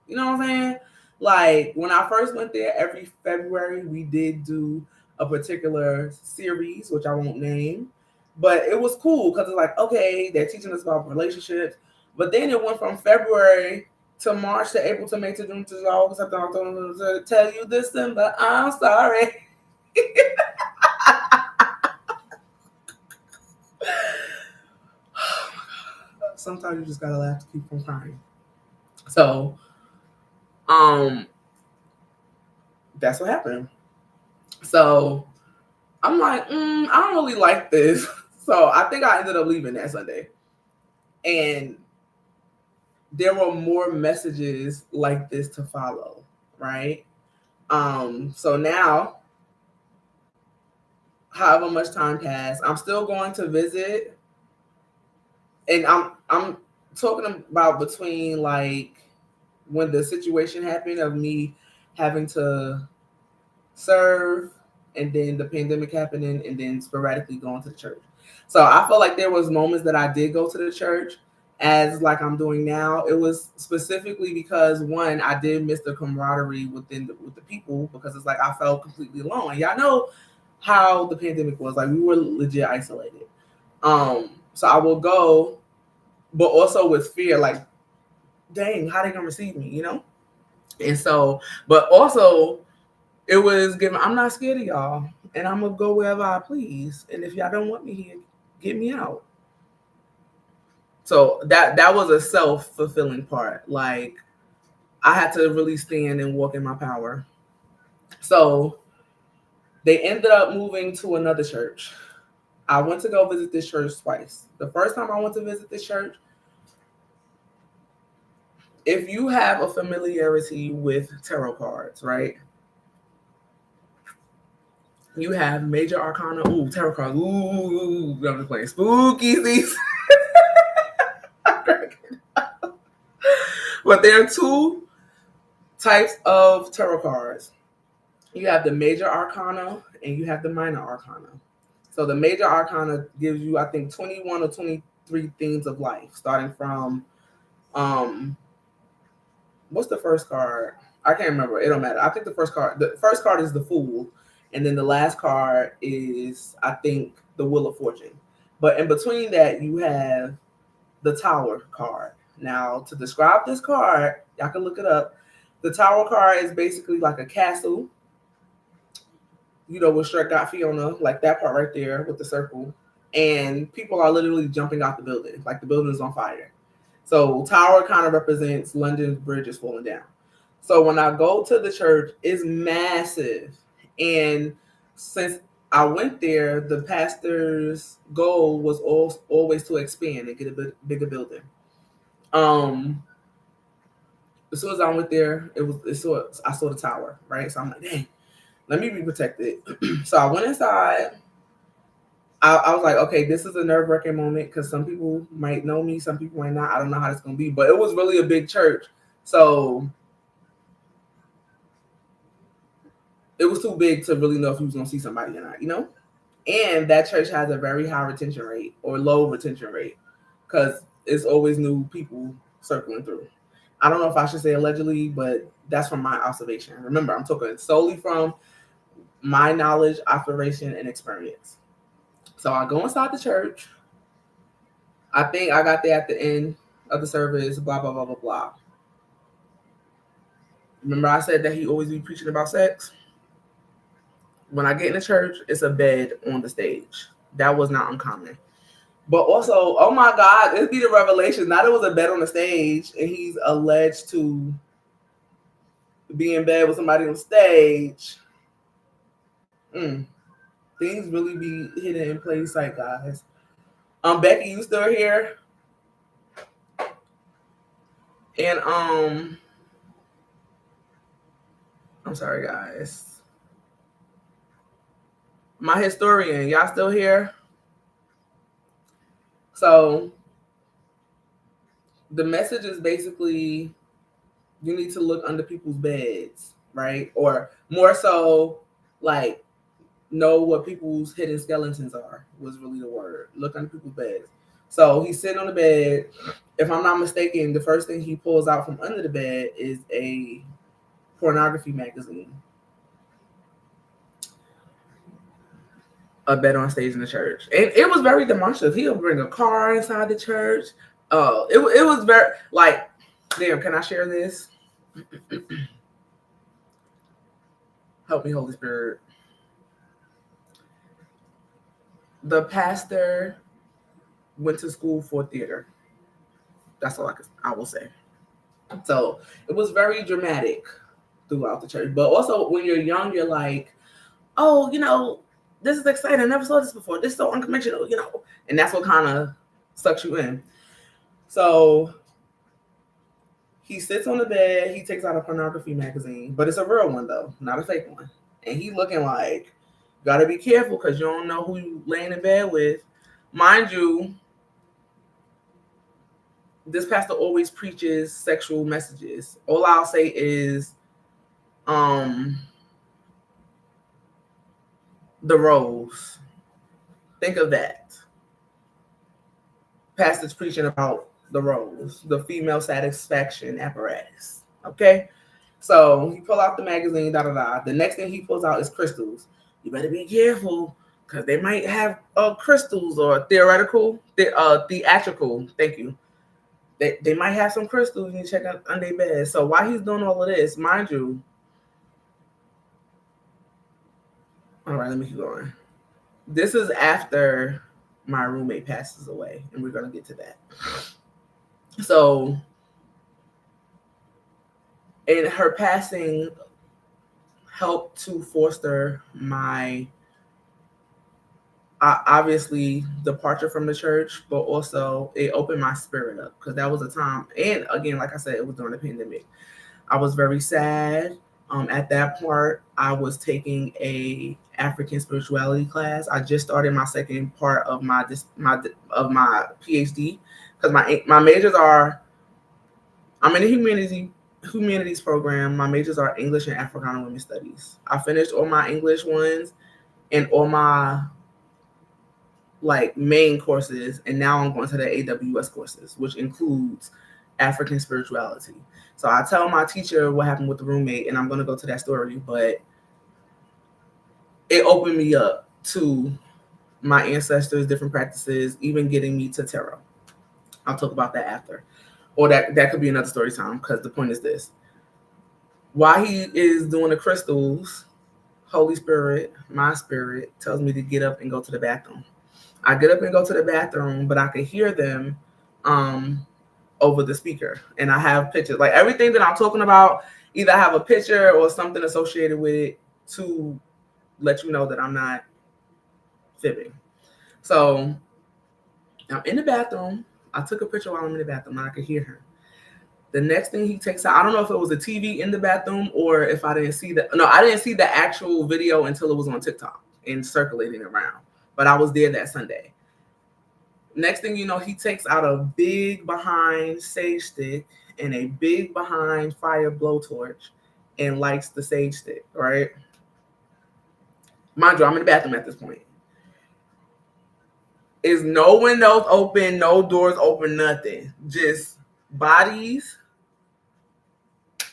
You know what I'm saying? Like when I first went there, every February we did do a particular series, which I won't name, but it was cool because it's like, okay, they're teaching us about relationships. But then it went from February to March to April to May to June to August to tell you December. I'm sorry. Sometimes you just gotta laugh to keep from crying. So, that's what happened. So I'm like, I don't really like this. So I think I ended up leaving that Sunday. And there were more messages like this to follow, right? So now, however much time passed, I'm still going to visit. And I'm talking about between like when the situation happened of me having to serve and then the pandemic happening and then sporadically going to the church. So I feel like there was moments that I did go to the church as like I'm doing now. It was specifically because one, I did miss the camaraderie with the people because it's like I felt completely alone. And y'all know how the pandemic was. Like we were legit isolated. So I will go, but also with fear, like dang, how they gonna receive me, you know? And so, but also it was given, I'm not scared of y'all, and I'm gonna go wherever I please. And if y'all don't want me here, get me out. So that was a self-fulfilling part. Like I had to really stand and walk in my power. So they ended up moving to another church. I went to go visit this church twice. The first time I went to visit this church, if you have a familiarity with tarot cards, right? You have major arcana. Ooh, tarot cards. Ooh, I'm just playing spooky season. But there are two types of tarot cards. You have the major arcana and you have the minor arcana. So the major arcana gives you, I think, 21 or 23 themes of life, starting from what's the first card? I can't remember. It don't matter. I think the first card is the Fool, and then the last card is, I think, the Wheel of Fortune. But in between that, you have the Tower card. Now, to describe this card, y'all can look it up. The Tower card is basically like a castle, you know, with Shrek got Fiona, like that part right there with the circle. And people are literally jumping out the building, like the building is on fire. So Tower kind of represents London's bridge is falling down. So when I go to the church, it's massive. And since I went there, the pastor's goal was always to expand and get a bigger building. As soon as I went there, I saw the tower, right? So I'm like, dang, let me be protected. So I went inside. I was like, okay, this is a nerve-wracking moment because some people might know me, some people might not. I don't know how it's going to be, but it was really a big church. So it was too big to really know if you was going to see somebody or not, you know? And that church has a very high retention rate or low retention rate because it's always new people circling through. I don't know if I should say allegedly, but that's from my observation. Remember, I'm talking solely from my knowledge, observation, and experience. So I go inside the church. I think I got there at the end of the service, blah, blah, blah, blah, blah. Remember I said that he always be preaching about sex? When I get in the church, it's a bed on the stage. That was not uncommon. But also, oh my God, it'd be the revelation. Now there was a bed on the stage and he's alleged to be in bed with somebody on stage. Things really be hidden in plain sight, guys. Becky, you still here? And I'm sorry, guys. My historian, y'all still here? So the message is basically you need to look under people's beds, right? Or more so, like, know what people's hidden skeletons are, was really the word. Look under people's beds. So he's sitting on the bed. If I'm not mistaken, the first thing he pulls out from under the bed is a pornography magazine. A bed on stage in the church. And it was very demonstrative. He'll bring a car inside the church. It was very, like, damn, can I share this? Help me, Holy Spirit. The pastor went to school for theater. That's all I will say. So it was very dramatic throughout the church. But also when you're young, you're like, oh, you know, this is exciting. I never saw this before. This is so unconventional, you know. And that's what kind of sucks you in. So he sits on the bed. He takes out a pornography magazine. But it's a real one, though, not a fake one. And he looking like, gotta be careful because you don't know who you laying in bed with. Mind you, this pastor always preaches sexual messages. All I'll say is the rose. Think of that. Pastor's preaching about the rose, the female satisfaction apparatus. Okay? So he pull out the magazine, The next thing he pulls out is crystals. You better be careful because they might have crystals or theatrical. Thank you. They might have some crystals and you check out under their bed. So while he's doing all of this, mind you, all right, let me keep going. This is after my roommate passes away, and we're gonna get to that. So, and her passing helped to foster my obviously departure from the church, but also it opened my spirit up because that was a time, and again, like I said, it was during the pandemic. I was very sad. At that part, I was taking a African spirituality class. I just started my second part of my PhD because my majors are, I'm in a humanities program. My majors are English and Africana Women Studies. I finished all my English ones and all my like main courses, and now I'm going to the AWS courses, which includes African spirituality. So I tell my teacher what happened with the roommate, and I'm going to go to that story, but it opened me up to my ancestors, different practices, even getting me to tarot. I'll talk about that after, or that could be another story time, because the point is this: while he is doing the crystals, Holy Spirit, my spirit, tells me to get up and go to the bathroom. I get up and go to the bathroom, but I can hear them over the speaker. And I have pictures. Like everything that I'm talking about, either I have a picture or something associated with it to let you know that I'm not fibbing. So I'm in the bathroom. I took a picture while I'm in the bathroom and I could hear her. The next thing he takes out, I don't know if it was a TV in the bathroom or if I didn't see I didn't see the actual video until it was on TikTok and circulating around. But I was there that Sunday. Next thing you know, he takes out a big behind sage stick and a big behind fire blowtorch and lights the sage stick, right? Mind you, I'm in the bathroom at this point. Is no windows open, no doors open, nothing. Just bodies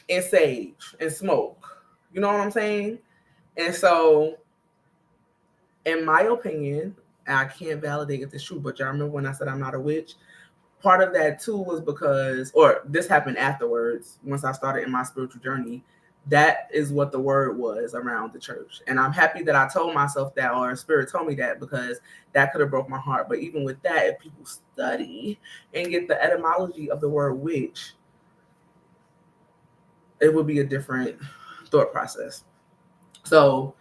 and sage and smoke. You know what I'm saying? And so, in my opinion, I can't validate if it's true, but y'all remember when I said I'm not a witch? Part of that too was because, or this happened afterwards, once I started in my spiritual journey, that is what the word was around the church. And I'm happy that I told myself that, or Spirit told me that, because that could have broke my heart. But even with that, if people study and get the etymology of the word witch, it would be a different thought process. So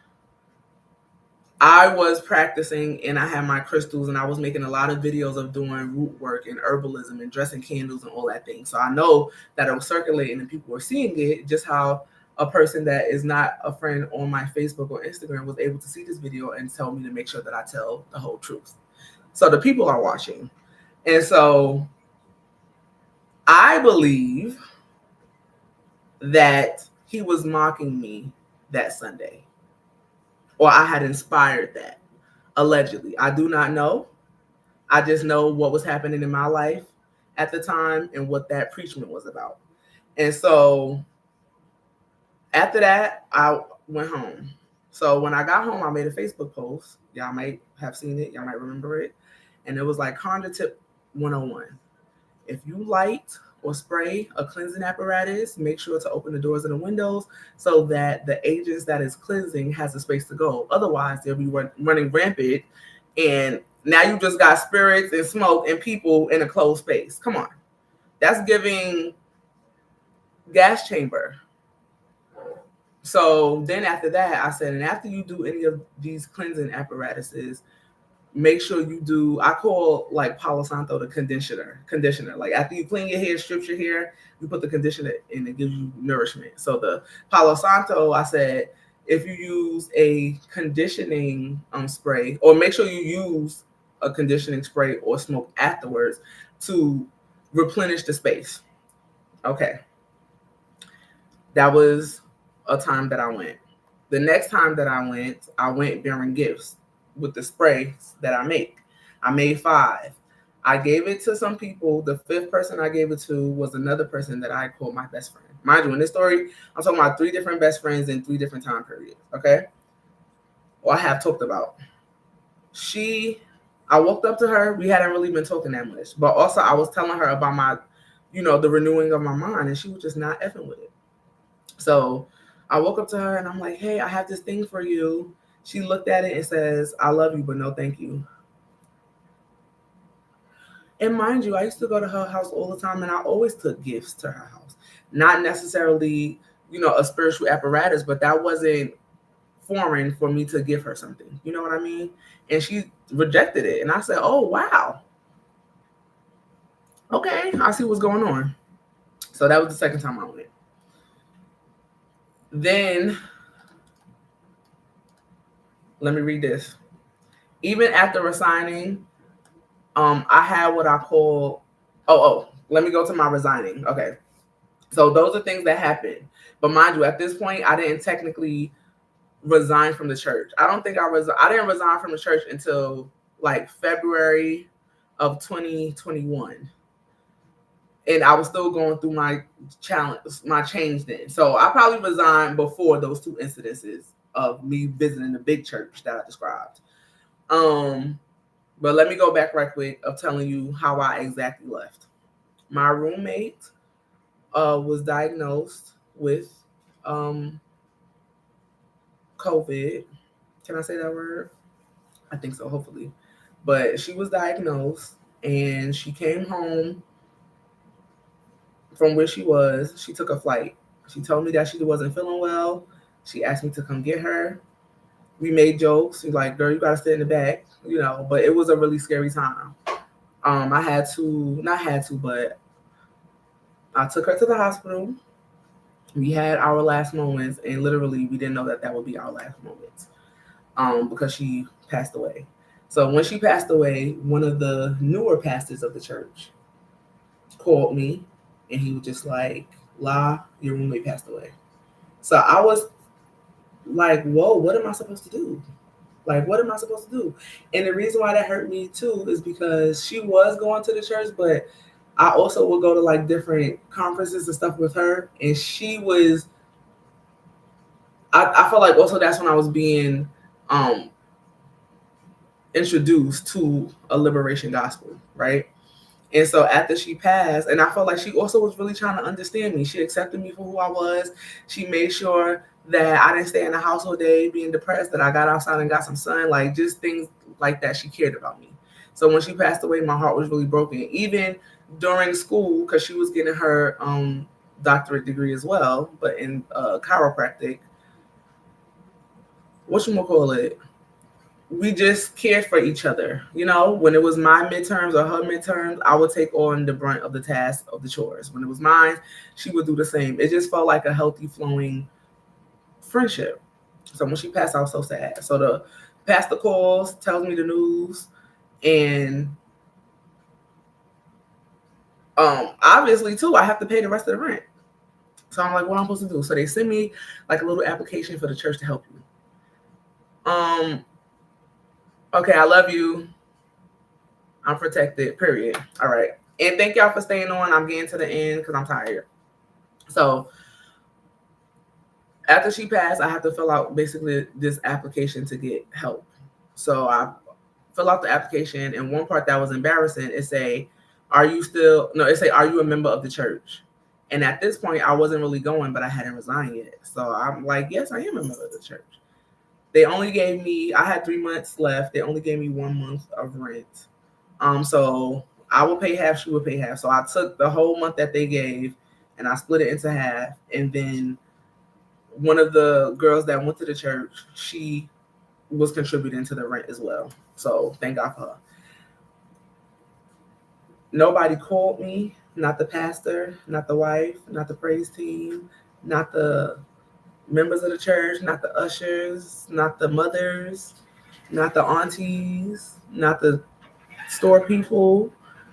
I was practicing and I had my crystals and I was making a lot of videos of doing root work and herbalism and dressing candles and all that thing. So I know that it was circulating and people were seeing it, just how a person that is not a friend on my Facebook or Instagram was able to see this video and tell me to make sure that I tell the whole truth. So the people are watching. And so I believe that he was mocking me that Sunday. Or I had inspired that, allegedly. I do not know. I just know what was happening in my life at the time and what that preachment was about. And so after that, I went home. So when I got home, I made a Facebook post. Y'all might have seen it. Y'all might remember it. And it was like Conjure Tip 101. If you light or spray a cleansing apparatus, make sure to open the doors and the windows so that the agents that is cleansing has a space to go. Otherwise, they'll be running rampant, and now you just got spirits and smoke and people in a closed space. Come on. That's giving gas chamber. So then after that, I said, and after you do any of these cleansing apparatuses, make sure you do, I call like Palo Santo the conditioner. Like after you clean your hair, strip your hair, you put the conditioner in, it gives you nourishment. So the Palo Santo, I said, if you use a conditioning spray, or make sure you use a conditioning spray or smoke afterwards to replenish the space. Okay. That was a time that I went. The next time that I went bearing gifts with the sprays that I make. I made 5. I gave it to some people. The 5th person I gave it to was another person that I called my best friend. Mind you, in this story, I'm talking about 3 different best friends in 3 different time periods. Okay? Well, I have talked about. I walked up to her. We hadn't really been talking that much. But also, I was telling her about the renewing of my mind, and she was just not effing with it. So I woke up to her and I'm like, hey, I have this thing for you. She looked at it and says, I love you, but no thank you. And mind you, I used to go to her house all the time, and I always took gifts to her house. Not necessarily, a spiritual apparatus, but that wasn't foreign for me to give her something. You know what I mean? And she rejected it. And I said, oh, wow. Okay, I see what's going on. So that was the second time I went. Then, let me read this. Even after resigning, I had what I call, let me go to my resigning. Okay. So those are things that happened. But mind you, at this point, I didn't technically resign from the church. I don't think I didn't resign from the church until like February of 2021. And I was still going through my change then. So I probably resigned before those two incidences of me visiting the big church that I described. But let me go back right quick of telling you how I exactly left. My roommate was diagnosed with COVID. Can I say that word? I think so, hopefully. But she was diagnosed, and she came home from where she was. She took a flight. She told me that she wasn't feeling well. She asked me to come get her. We made jokes. She's like, girl, you got to sit in the back, but it was a really scary time. I but I took her to the hospital. We had our last moments, and literally we didn't know that would be our last moments because she passed away. So when she passed away, one of the newer pastors of the church called me, and he was just like, La, your roommate passed away. So I was like, whoa, what am I supposed to do? Like, what am I supposed to do? And the reason why that hurt me too is because she was going to the church, but I also would go to like different conferences and stuff with her. And she was, I felt like also that's when I was being introduced to a liberation gospel, right? And so after she passed, and I felt like she also was really trying to understand me. She accepted me for who I was. She made sure that I didn't stay in the house all day being depressed, that I got outside and got some sun, like just things like that. She cared about me. So when she passed away, my heart was really broken. Even during school, because she was getting her doctorate degree as well, but in chiropractic. Whatchamacallit? We just cared for each other. When it was my midterms or her midterms, I would take on the brunt of the task of the chores. When it was mine, she would do the same. It just felt like a healthy, flowing friendship. So when she passed, I was so sad. So the pastor calls, tells me the news, and obviously too, I have to pay the rest of the rent. So I'm like, what am I supposed to do? So they send me like a little application for the church to help you. Okay, I love you. I'm protected, period. All right. And thank y'all for staying on. I'm getting to the end because I'm tired. So after she passed, I have to fill out basically this application to get help. So I fill out the application, and one part that was embarrassing is say, are you a member of the church? And at this point, I wasn't really going, but I hadn't resigned yet. So I'm like, yes, I am a member of the church. They only gave me, I had 3 months left. They only gave me 1 month of rent. So I would pay half, she would pay half. So I took the whole month that they gave and I split it into half. And then one of the girls that went to the church, she was contributing to the rent as well. So thank God for her. Nobody called me, not the pastor, not the wife, not the praise team, not the members of the church, not the ushers, not the mothers, not the aunties, not the store people,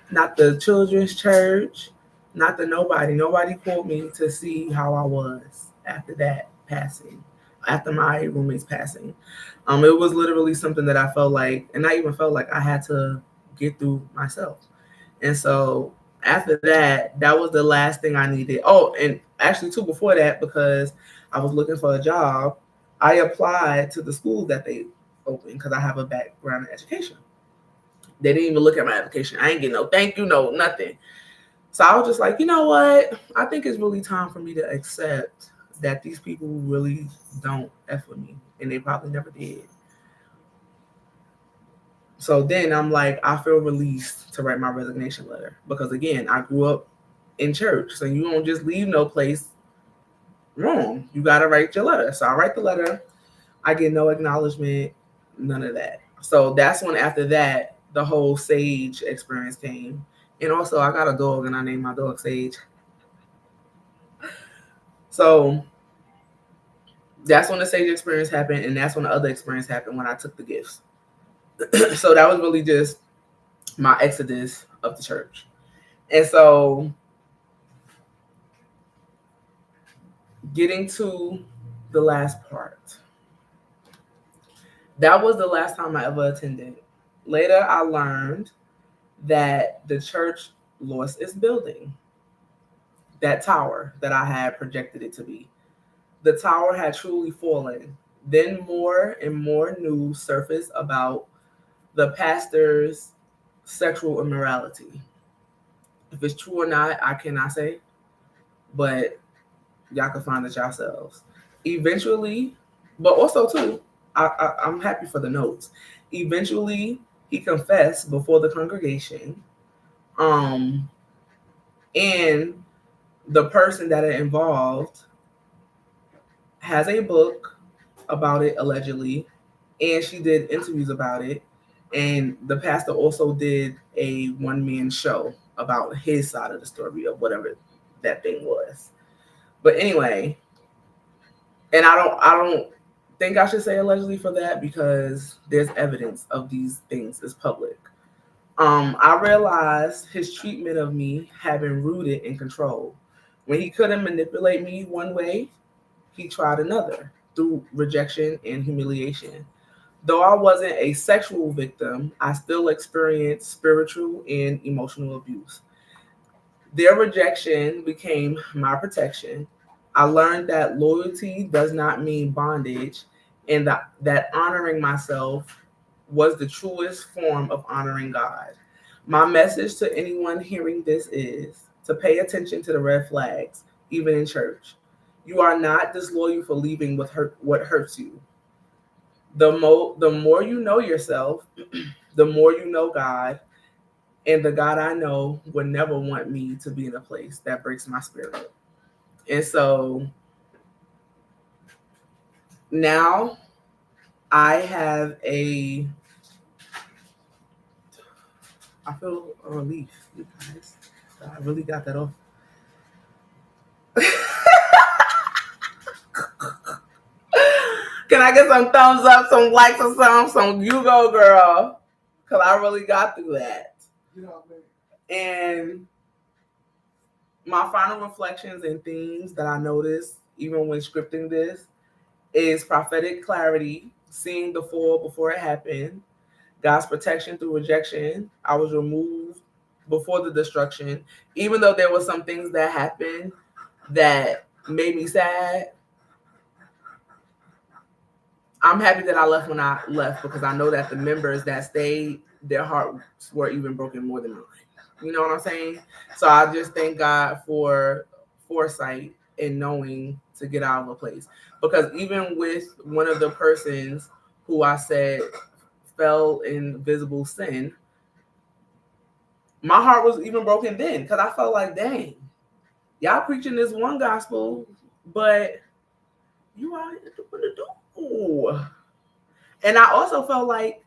not the children's church, not the nobody. Nobody called me to see how I was after that passing, after my roommate's passing. It was literally something that I felt like, and I even felt like I had to get through myself. And so after that, that was the last thing I needed. Oh, and actually too, before that, because I was looking for a job, I applied to the school that they opened because I have a background in education. They didn't even look at my application. I ain't get no thank you, no nothing. So I was just like, you know what? I think it's really time for me to accept that these people really don't F with me. And they probably never did. So then I'm like, I feel released to write my resignation letter. Because again, I grew up in church. So you don't just leave no place wrong. You got to write your letter. So I write the letter. I get no acknowledgement, none of that. So that's when after that, the whole Sage experience came. And also I got a dog and I named my dog Sage. So that's when the Sage experience happened. And that's when the other experience happened when I took the gifts. So that was really just my exodus of the church. And so getting to the last part. That was the last time I ever attended. Later, I learned that the church lost its building, that tower that I had projected it to be. The tower had truly fallen. Then more and more news surfaced about the pastor's sexual immorality. If it's true or not, I cannot say, but y'all can find it yourselves. Eventually, but also too, I'm happy for the notes. Eventually, he confessed before the congregation, and the person that it involved has a book about it allegedly, and she did interviews about it, and the pastor also did a one-man show about his side of the story of whatever that thing was. But anyway, and I don't think I should say allegedly for that because there's evidence of these things is public. I realized his treatment of me had been rooted in control. When he couldn't manipulate me one way, he tried another through rejection and humiliation. Though I wasn't a sexual victim, I still experienced spiritual and emotional abuse. Their rejection became my protection. I learned that loyalty does not mean bondage, and that honoring myself was the truest form of honoring God. My message to anyone hearing this is to pay attention to the red flags, even in church. You are not disloyal for leaving what hurts you. The more you know yourself, the more you know God, and the God I know would never want me to be in a place that breaks my spirit. And so now I feel a relief, you guys. I really got that off. Can I get some thumbs up, some likes or some you go girl? Because I really got through that. And my final reflections and themes that I noticed, even when scripting this, is prophetic clarity, seeing the fall before it happened, God's protection through rejection. I was removed before the destruction, even though there were some things that happened that made me sad. I'm happy that I left when I left because I know that the members that stayed, their hearts were even broken more than mine. You know what I'm saying? So I just thank God for foresight and knowing to get out of a place. Because even with one of the persons who I said fell in visible sin, my heart was even broken then because I felt like, dang, y'all preaching this one gospel, but you are doing the do. And I also felt like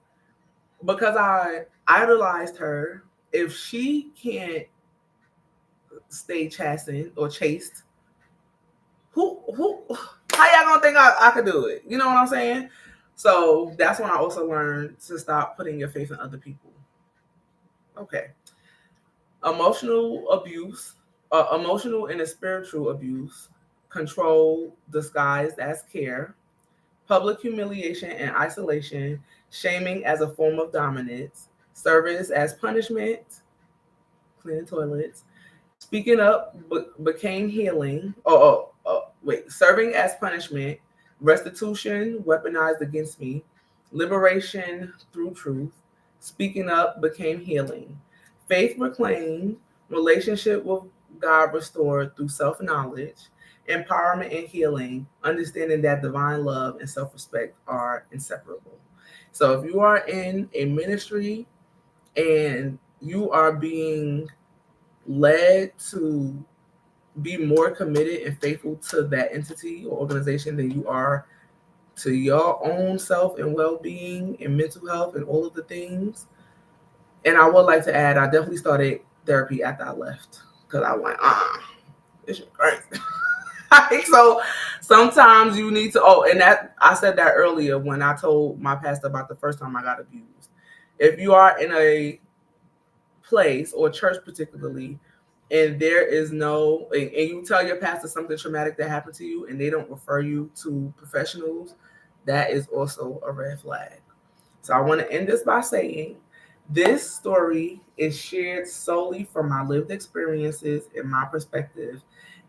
because I idolized her, if she can't stay chastened or chaste, who how y'all gonna think I could do it? You know what I'm saying? So that's when I also learned to stop putting your faith in other people. Okay. Emotional abuse, emotional and spiritual abuse, control disguised as care, public humiliation and isolation, shaming as a form of dominance, service as punishment, cleaning toilets, speaking up became healing. Serving as punishment, restitution weaponized against me, liberation through truth, speaking up became healing, faith reclaimed, relationship with God restored through self-knowledge, empowerment and healing, understanding that divine love and self-respect are inseparable. So if you are in a ministry and you are being led to be more committed and faithful to that entity or organization than you are to your own self and well-being and mental health and all of the things. And I would like to add, I definitely started therapy after I left because I went, this shit crazy. So sometimes you need to. Oh, and that I said that earlier when I told my pastor about the first time I got abused. If you are in a place or church particularly and there is no and you tell your pastor something traumatic that happened to you and they don't refer you to professionals, that is also a red flag. So I want to end this by saying this story is shared solely from my lived experiences and my perspective.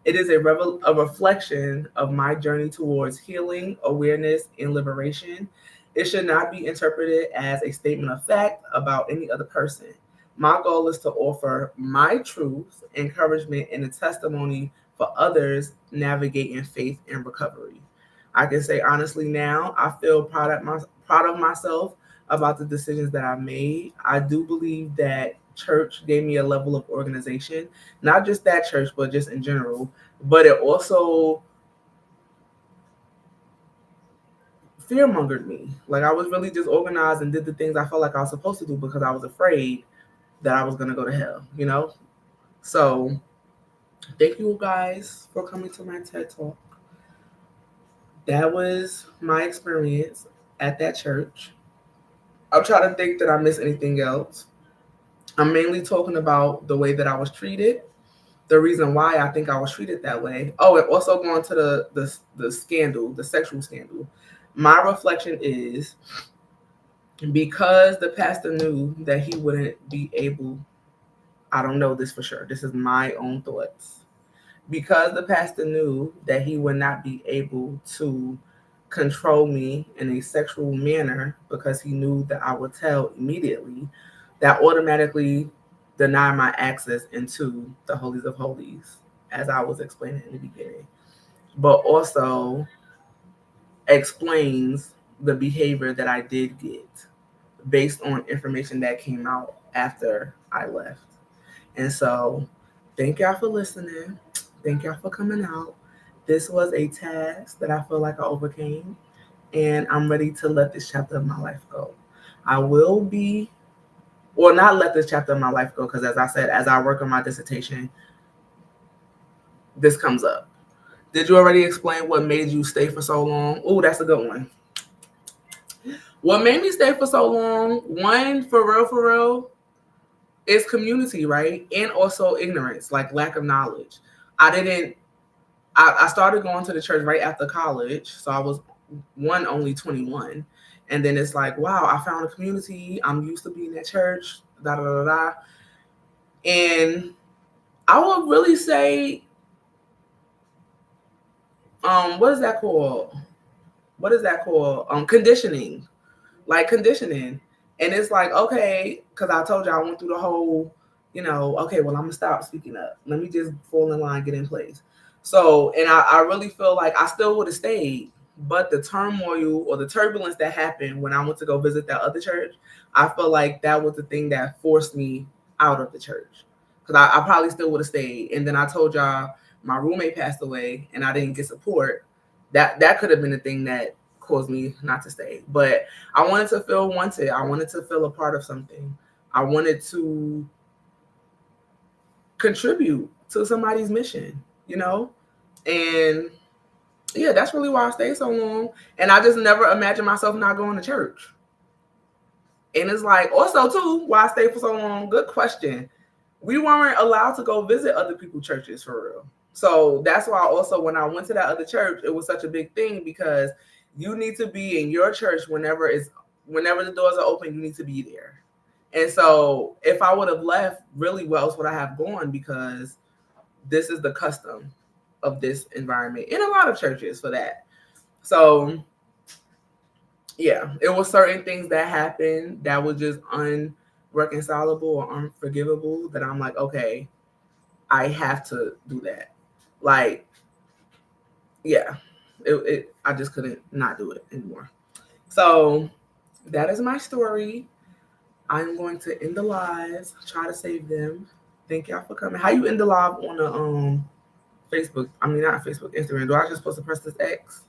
It is a reflection of my journey towards healing, awareness, and liberation. It should not be interpreted as a statement of fact about any other person. My goal is to offer my truth, encouragement, and a testimony for others navigating faith and recovery. I can say honestly now, I feel proud of myself about the decisions that I made. I do believe that church gave me a level of organization, not just that church, but just in general. But it also fear-mongered me. Like I was really just organized and did the things I felt like I was supposed to do because I was afraid that I was gonna go to hell, you know? So thank you guys for coming to my TED Talk. That was my experience at that church. I'm trying to think that I missed anything else. I'm mainly talking about the way that I was treated, the reason why I think I was treated that way. Oh, and also going to the scandal, the sexual scandal. My reflection is because the pastor knew that he wouldn't be able, I don't know this for sure. This is my own thoughts. Because the pastor knew that he would not be able to control me in a sexual manner because he knew that I would tell immediately, that automatically denied my access into the holies of holies, as I was explaining in the beginning, but also explains the behavior that I did get based on information that came out after I left. And so, thank y'all for listening. Thank y'all for coming out. This was a task that I feel like I overcame, and I'm ready to let this chapter of my life go. I will be, or not let this chapter of my life go, because as I said, as I work on my dissertation, this comes up. Did you already explain what made you stay for so long? Oh, that's a good one. What made me stay for so long? One, for real, is community, right? And also ignorance, like lack of knowledge. I started going to the church right after college. So I was only 21. And then it's like, wow, I found a community. I'm used to being at church, da da da da. And I would really say, what is that called? What is that called? Conditioning. Like conditioning. And it's like, okay, because I told you I went through the whole, okay, well, I'm gonna stop speaking up. Let me just fall in line, get in place. So, and I really feel like I still would have stayed, but the turmoil or the turbulence that happened when I went to go visit that other church, I feel like that was the thing that forced me out of the church. Because I probably still would have stayed. And then I told y'all my roommate passed away and I didn't get support. That could have been the thing that caused me not to stay. But I wanted to feel wanted. I wanted to feel a part of something. I wanted to contribute to somebody's mission, And yeah, that's really why I stayed so long. And I just never imagined myself not going to church. And it's like, also too, why I stayed for so long, good question. We weren't allowed to go visit other people's churches for real. So that's why also when I went to that other church, it was such a big thing because you need to be in your church whenever the doors are open, you need to be there. And so if I would have left, really, what else would I have gone? Because this is the custom of this environment in a lot of churches for that. So yeah, it was certain things that happened that was just unreconcilable or unforgivable that I'm like, okay, I have to do that. Like, yeah, I just couldn't not do it anymore. So that is my story. I'm going to end the lives, try to save them. Thank y'all for coming. How you end the live on the Facebook? I mean, not Facebook, Instagram. Do I just supposed to press this X?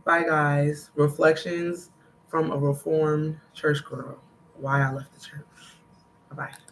Bye, guys. Reflections from a Reformed church girl. Why I left the church. Bye-bye.